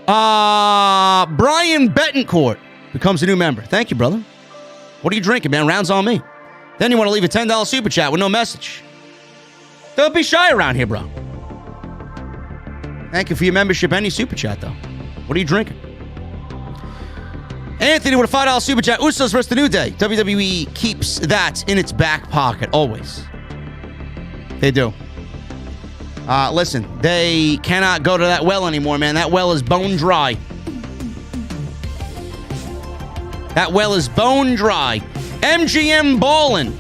Brian Betancourt becomes a new member. Thank you, brother. What are you drinking, man? Rounds on me. Then you want to leave a $10 super chat with no message. Don't be shy around here, bro. Thank you for your membership and your super chat, though. What are you drinking? Anthony with a $5 super chat. Usos versus the New Day. WWE keeps that in its back pocket, always. They do. Listen, they cannot go to that well anymore, man. That well is bone dry. That well is bone dry. MGM Ballin'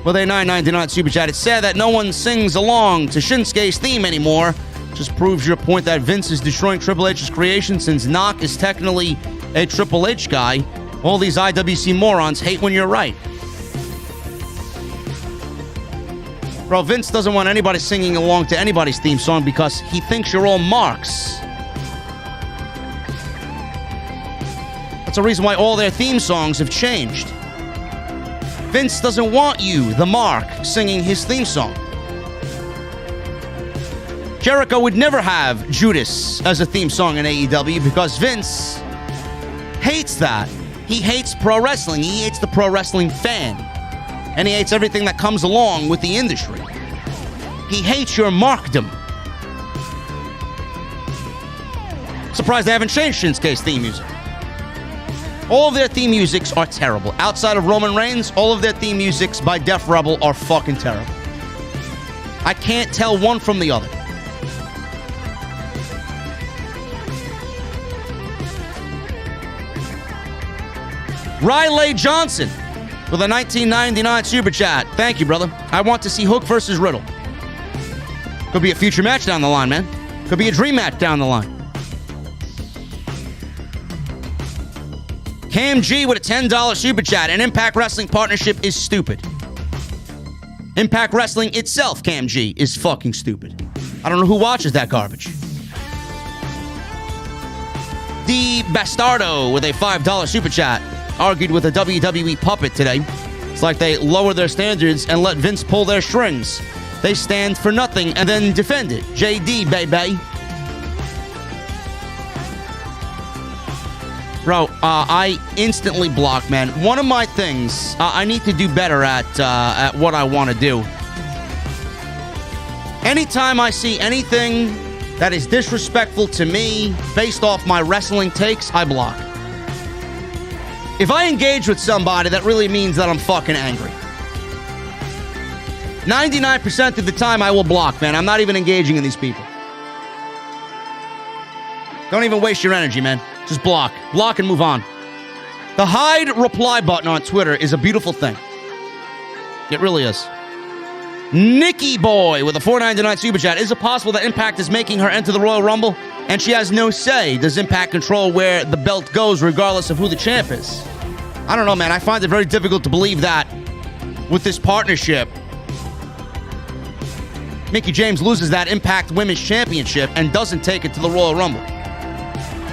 with a $9.99 super chat. It's sad that no one sings along to Shinsuke's theme anymore. Just proves your point that Vince is destroying Triple H's creation since Knock is technically a Triple H guy. All these IWC morons hate when you're right. Bro, Vince doesn't want anybody singing along to anybody's theme song because he thinks you're all marks. That's the reason why all their theme songs have changed. Vince doesn't want you, the mark, singing his theme song. Jericho would never have Judas as a theme song in AEW because Vince hates that. He hates pro wrestling. He hates the pro wrestling fan. And he hates everything that comes along with the industry. He hates your markdom. Surprised they haven't changed Shinsuke's theme music. All of their theme musics are terrible. Outside of Roman Reigns, all of their theme musics by Def Rebel are fucking terrible. I can't tell one from the other. Riley Johnson with a $19.99 super chat. Thank you, brother. I want to see Hook versus Riddle. Could be a future match down the line, man. Could be a dream match down the line. Cam G with a $10 super chat. An Impact Wrestling partnership is stupid. Impact Wrestling itself, Cam G, is fucking stupid. I don't know who watches that garbage. D Bastardo with a $5 super chat. argued with a WWE puppet today. It's like they lower their standards and let Vince pull their strings. They stand for nothing and then defend it. JD, baby. Bro, I instantly block, man. One of my things, I need to do better at what I want to do. Anytime I see anything that is disrespectful to me based off my wrestling takes, I block. If I engage with somebody, that really means that I'm fucking angry. 99% of the time, I will block, man. I'm not even engaging in these people. Don't even waste your energy, man. Just block. Block and move on. The hide reply button on Twitter is a beautiful thing. It really is. Nikki Boy with a $4.99 super chat. Is it possible that Impact is making her enter the Royal Rumble and she has no say? Does Impact control where the belt goes regardless of who the champ is? I don't know, man. I find it very difficult to believe that with this partnership, Mickie James loses that Impact Women's Championship and doesn't take it to the Royal Rumble.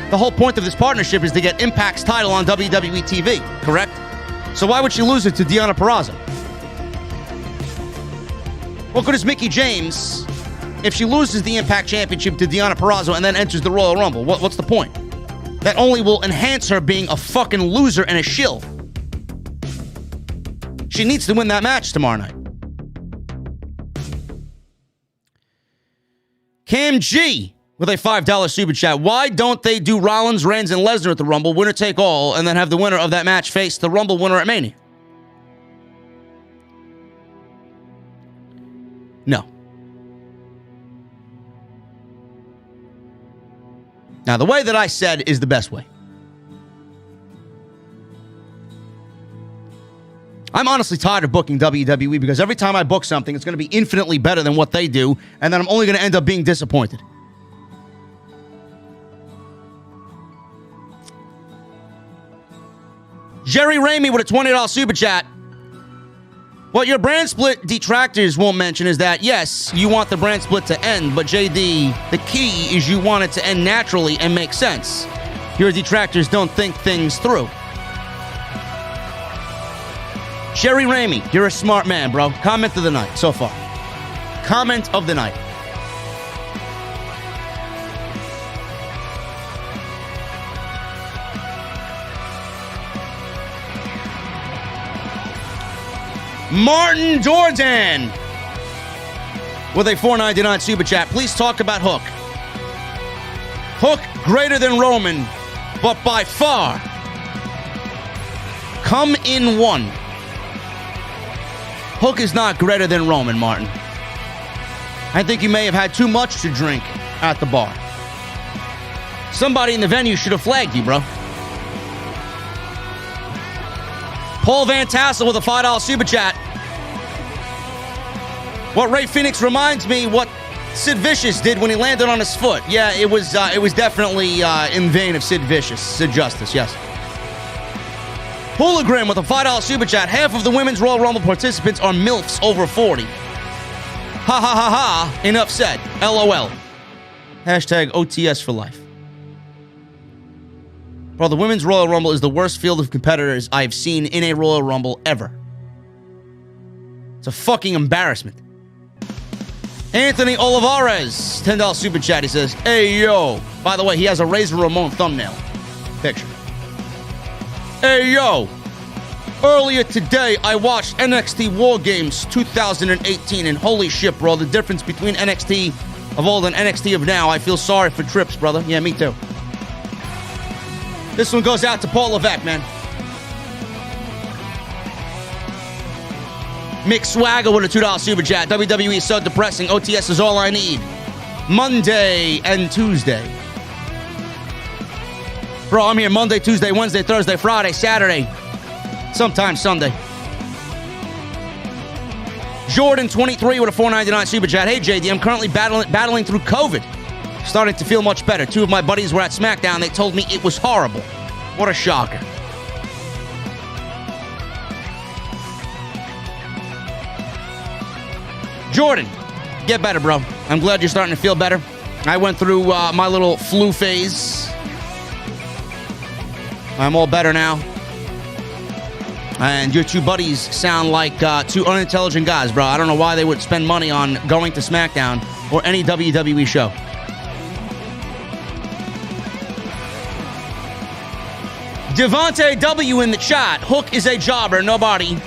The whole point of this partnership is to get Impact's title on WWE TV, correct? So why would she lose it to Deonna Purrazzo? What good is Mickie James if she loses the Impact Championship to Deonna Purrazzo and then enters the Royal Rumble? What's the point? That only will enhance her being a fucking loser and a shill. She needs to win that match tomorrow night. Cam G with a $5 super chat. Why don't they do Rollins, Reigns, and Lesnar at the Rumble, winner take all, and then have the winner of that match face the Rumble winner at Mania? No. Now, the way that I said is the best way. I'm honestly tired of booking WWE because every time I book something, it's going to be infinitely better than what they do, and then I'm only going to end up being disappointed. Jerry Ramey with a $20 super chat. What your brand split detractors won't mention is that, yes, you want the brand split to end, but JD, the key is you want it to end naturally and make sense. Your detractors don't think things through. Jerry Ramey, you're a smart man, bro. Comment of the night so far. Comment of the night. Martin Jordan with a $4.99 super chat. Please talk about Hook. Hook greater than Roman, but by far come in one. Hook is not greater than Roman, Martin. I think you may have had too much to drink at the bar. Somebody in the venue should have flagged you, bro. Paul Van Tassel with a $5 super chat. What Ray Phoenix reminds me what Sid Vicious did when he landed on his foot. Yeah, it was definitely in vain of Sid Vicious. Sid Justice, yes. Hooligram with a $5 super chat. Half of the Women's Royal Rumble participants are MILFs over 40. Ha ha ha ha. Enough said. LOL. Hashtag OTS for life. Bro, the Women's Royal Rumble is the worst field of competitors I've seen in a Royal Rumble ever. It's a fucking embarrassment. Anthony Olivares, $10 super chat. He says, hey, yo. By the way, he has a Razor Ramon thumbnail picture. Hey, yo. Earlier today, I watched NXT War Games 2018, and holy shit, bro, the difference between NXT of old and NXT of now. I feel sorry for Trips, brother. Yeah, me too. This one goes out to Paul Levesque, man. Mick Swagger with a $2 super chat. WWE is so depressing. OTS is all I need. Monday and Tuesday. Bro, I'm here Monday, Tuesday, Wednesday, Thursday, Friday, Saturday. Sometimes Sunday. Jordan, 23 with a $4.99 super chat. Hey, JD, I'm currently battling through COVID. Starting to feel much better. Two of my buddies were at SmackDown. They told me it was horrible. What a shocker. Jordan, get better, bro. I'm glad you're starting to feel better. I went through my little flu phase. I'm all better now. And your two buddies sound like two unintelligent guys, bro. I don't know why they would spend money on going to SmackDown or any WWE show. Devontae W in the chat. Hook is a jobber, nobody.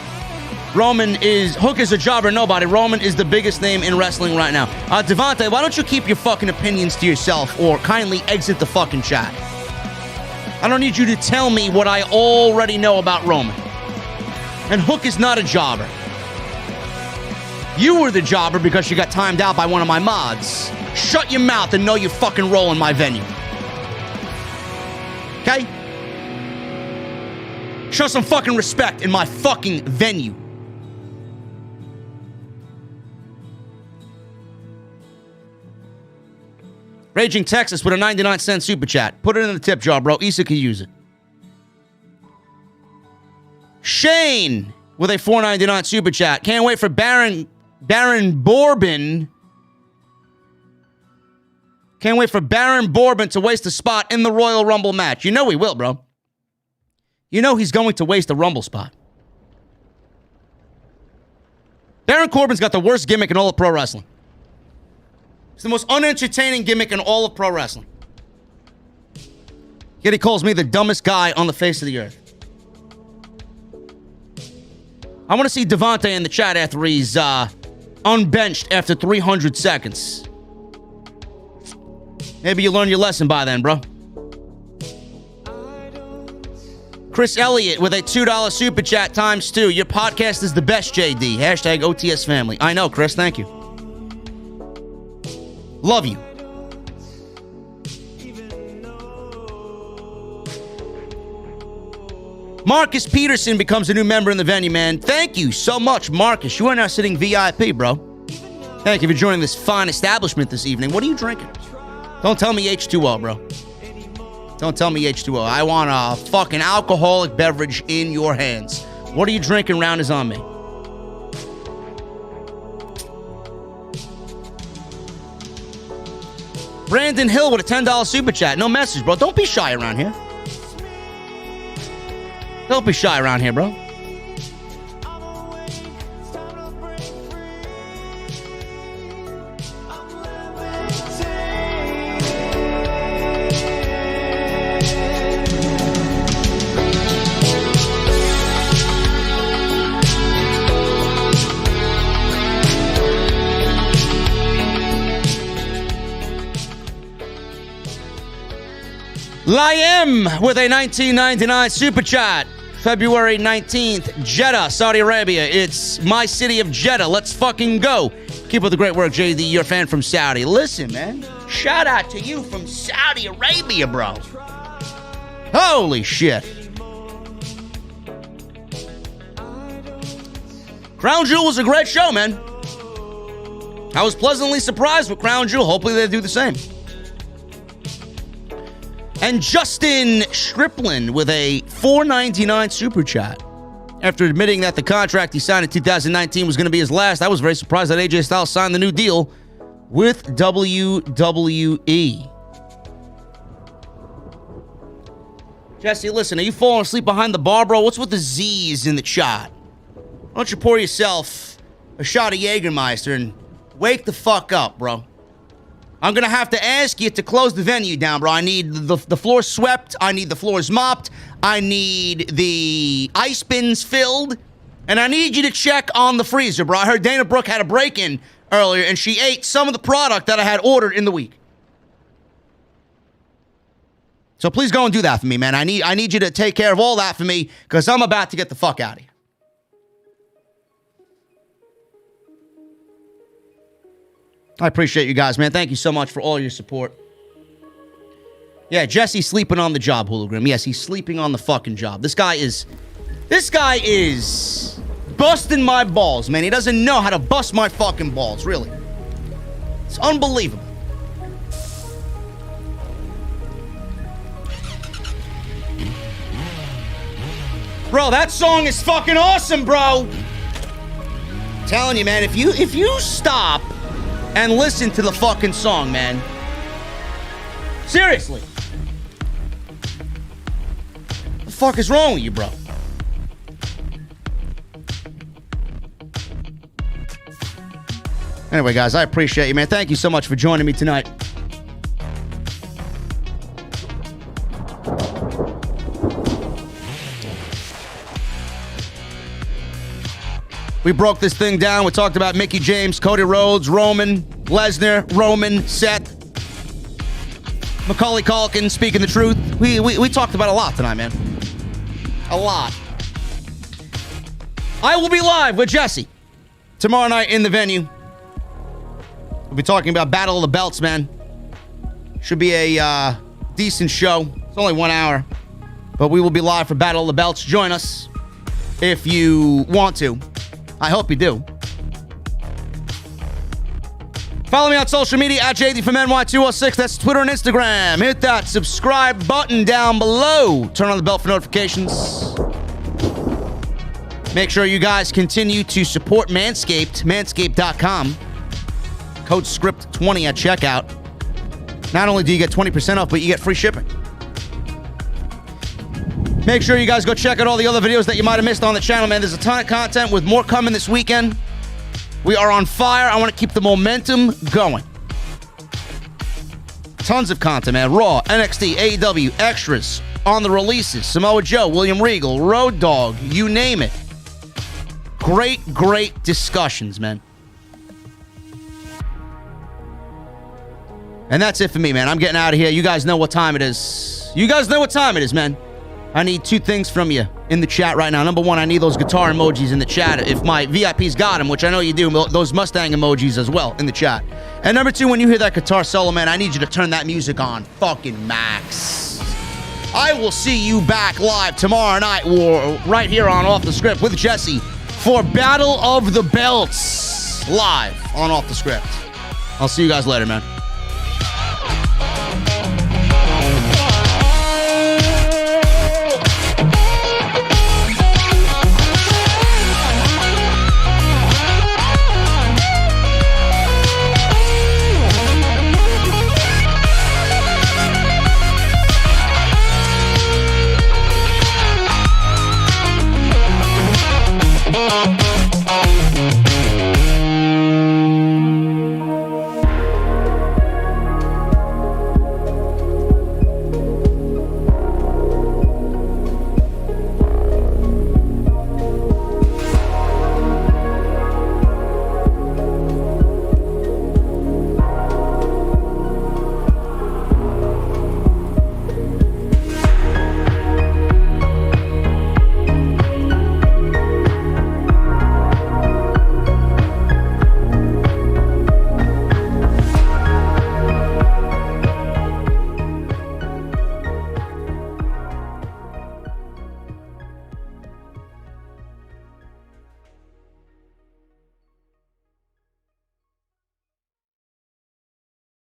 Hook is a jobber, nobody. Roman is the biggest name in wrestling right now. Devontae, why don't you keep your fucking opinions to yourself or kindly exit the fucking chat? I don't need you to tell me what I already know about Roman. And Hook is not a jobber. You were the jobber because you got timed out by one of my mods. Shut your mouth and know your fucking role in my venue. Okay? Show some fucking respect in my fucking venue. Raging Texas with a 99-cent super chat. Put it in the tip jar, bro. Issa can use it. Shane with a $4.99 super chat. Can't wait for Baron Corbin. Can't wait for Baron Corbin to waste a spot in the Royal Rumble match. You know he will, bro. You know he's going to waste a Rumble spot. Baron Corbin's got the worst gimmick in all of pro wrestling. It's the most unentertaining gimmick in all of pro wrestling. Yet he calls me the dumbest guy on the face of the earth. I want to see Devontae in the chat after he's unbenched after 300 seconds. Maybe you learn your lesson by then, bro. Chris Elliott with a $2 super chat times 2. Your podcast is the best, JD. Hashtag OTS family. I know, Chris. Thank you. Love you. Marcus Peterson becomes a new member in the venue, man. Thank you so much, Marcus. You are now sitting VIP, bro. Thank you for joining this fine establishment this evening. What are you drinking? Don't tell me H2O, bro. Don't tell me H2O. I want a fucking alcoholic beverage in your hands. What are you drinking? Round is on me. Brandon Hill with a $10 super chat. No message, bro. Don't be shy around here. Don't be shy around here, bro. Liam with a $19.99 super chat. February 19th, Jeddah, Saudi Arabia. It's my city of Jeddah. Let's fucking go. Keep up the great work, JD. You're a fan from Saudi. Listen, man. Shout out to you from Saudi Arabia, bro. Holy shit. Crown Jewel was a great show, man. I was pleasantly surprised with Crown Jewel. Hopefully they do the same. And Justin Striplin with a $4.99 super chat. After admitting that the contract he signed in 2019 was going to be his last, I was very surprised that AJ Styles signed the new deal with WWE. Jesse, listen, are you falling asleep behind the bar, bro? What's with the Z's in the chat? Why don't you pour yourself a shot of Jägermeister and wake the fuck up, bro? I'm going to have to ask you to close the venue down, bro. I need the floor swept. I need the floors mopped. I need the ice bins filled. And I need you to check on the freezer, bro. I heard Dana Brooke had a break-in earlier, and she ate some of the product that I had ordered in the week. So please go and do that for me, man. I need you to take care of all that for me, because I'm about to get the fuck out of here. I appreciate you guys, man. Thank you so much for all your support. Yeah, Jesse's sleeping on the job, Hologram. Yes, he's sleeping on the fucking job. This guy is busting my balls, man. He doesn't know how to bust my fucking balls, really. It's unbelievable. Bro, that song is fucking awesome, bro. I'm telling you, man, if you stop and listen to the fucking song, man. Seriously. What the fuck is wrong with you, bro? Anyway, guys, I appreciate you, man. Thank you so much for joining me tonight. We broke this thing down. We talked about Mickie James, Cody Rhodes, Roman, Lesnar, Seth, Macaulay Culkin speaking the truth. We talked about a lot tonight, man. A lot. I will be live with Jesse tomorrow night in the venue. We'll be talking about Battle of the Belts, man. Should be a decent show. It's only 1 hour. But we will be live for Battle of the Belts. Join us if you want to. I hope you do. Follow me on social media at JDfromNY206. That's Twitter and Instagram. Hit that subscribe button down below. Turn on the bell for notifications. Make sure you guys continue to support Manscaped. Manscaped.com. Code SCRIPT20 at checkout. Not only do you get 20% off, but you get free shipping. Make sure you guys go check out all the other videos that you might have missed on the channel, man. There's a ton of content with more coming this weekend. We are on fire. I want to keep the momentum going. Tons of content, man. Raw, NXT, AEW, extras, on the releases, Samoa Joe, William Regal, Road Dogg, you name it. Great discussions, man. And that's it for me, man. I'm getting out of here. You guys know what time it is. Man. I need 2 things from you in the chat right now. Number 1, I need those guitar emojis in the chat. If my VIPs got them, which I know you do, those Mustang emojis as well in the chat. And number 2, when you hear that guitar solo, man, I need you to turn that music on fucking max. I will see you back live tomorrow night or right here on Off the Script with Jesse for Battle of the Belts live on Off the Script. I'll see you guys later, man.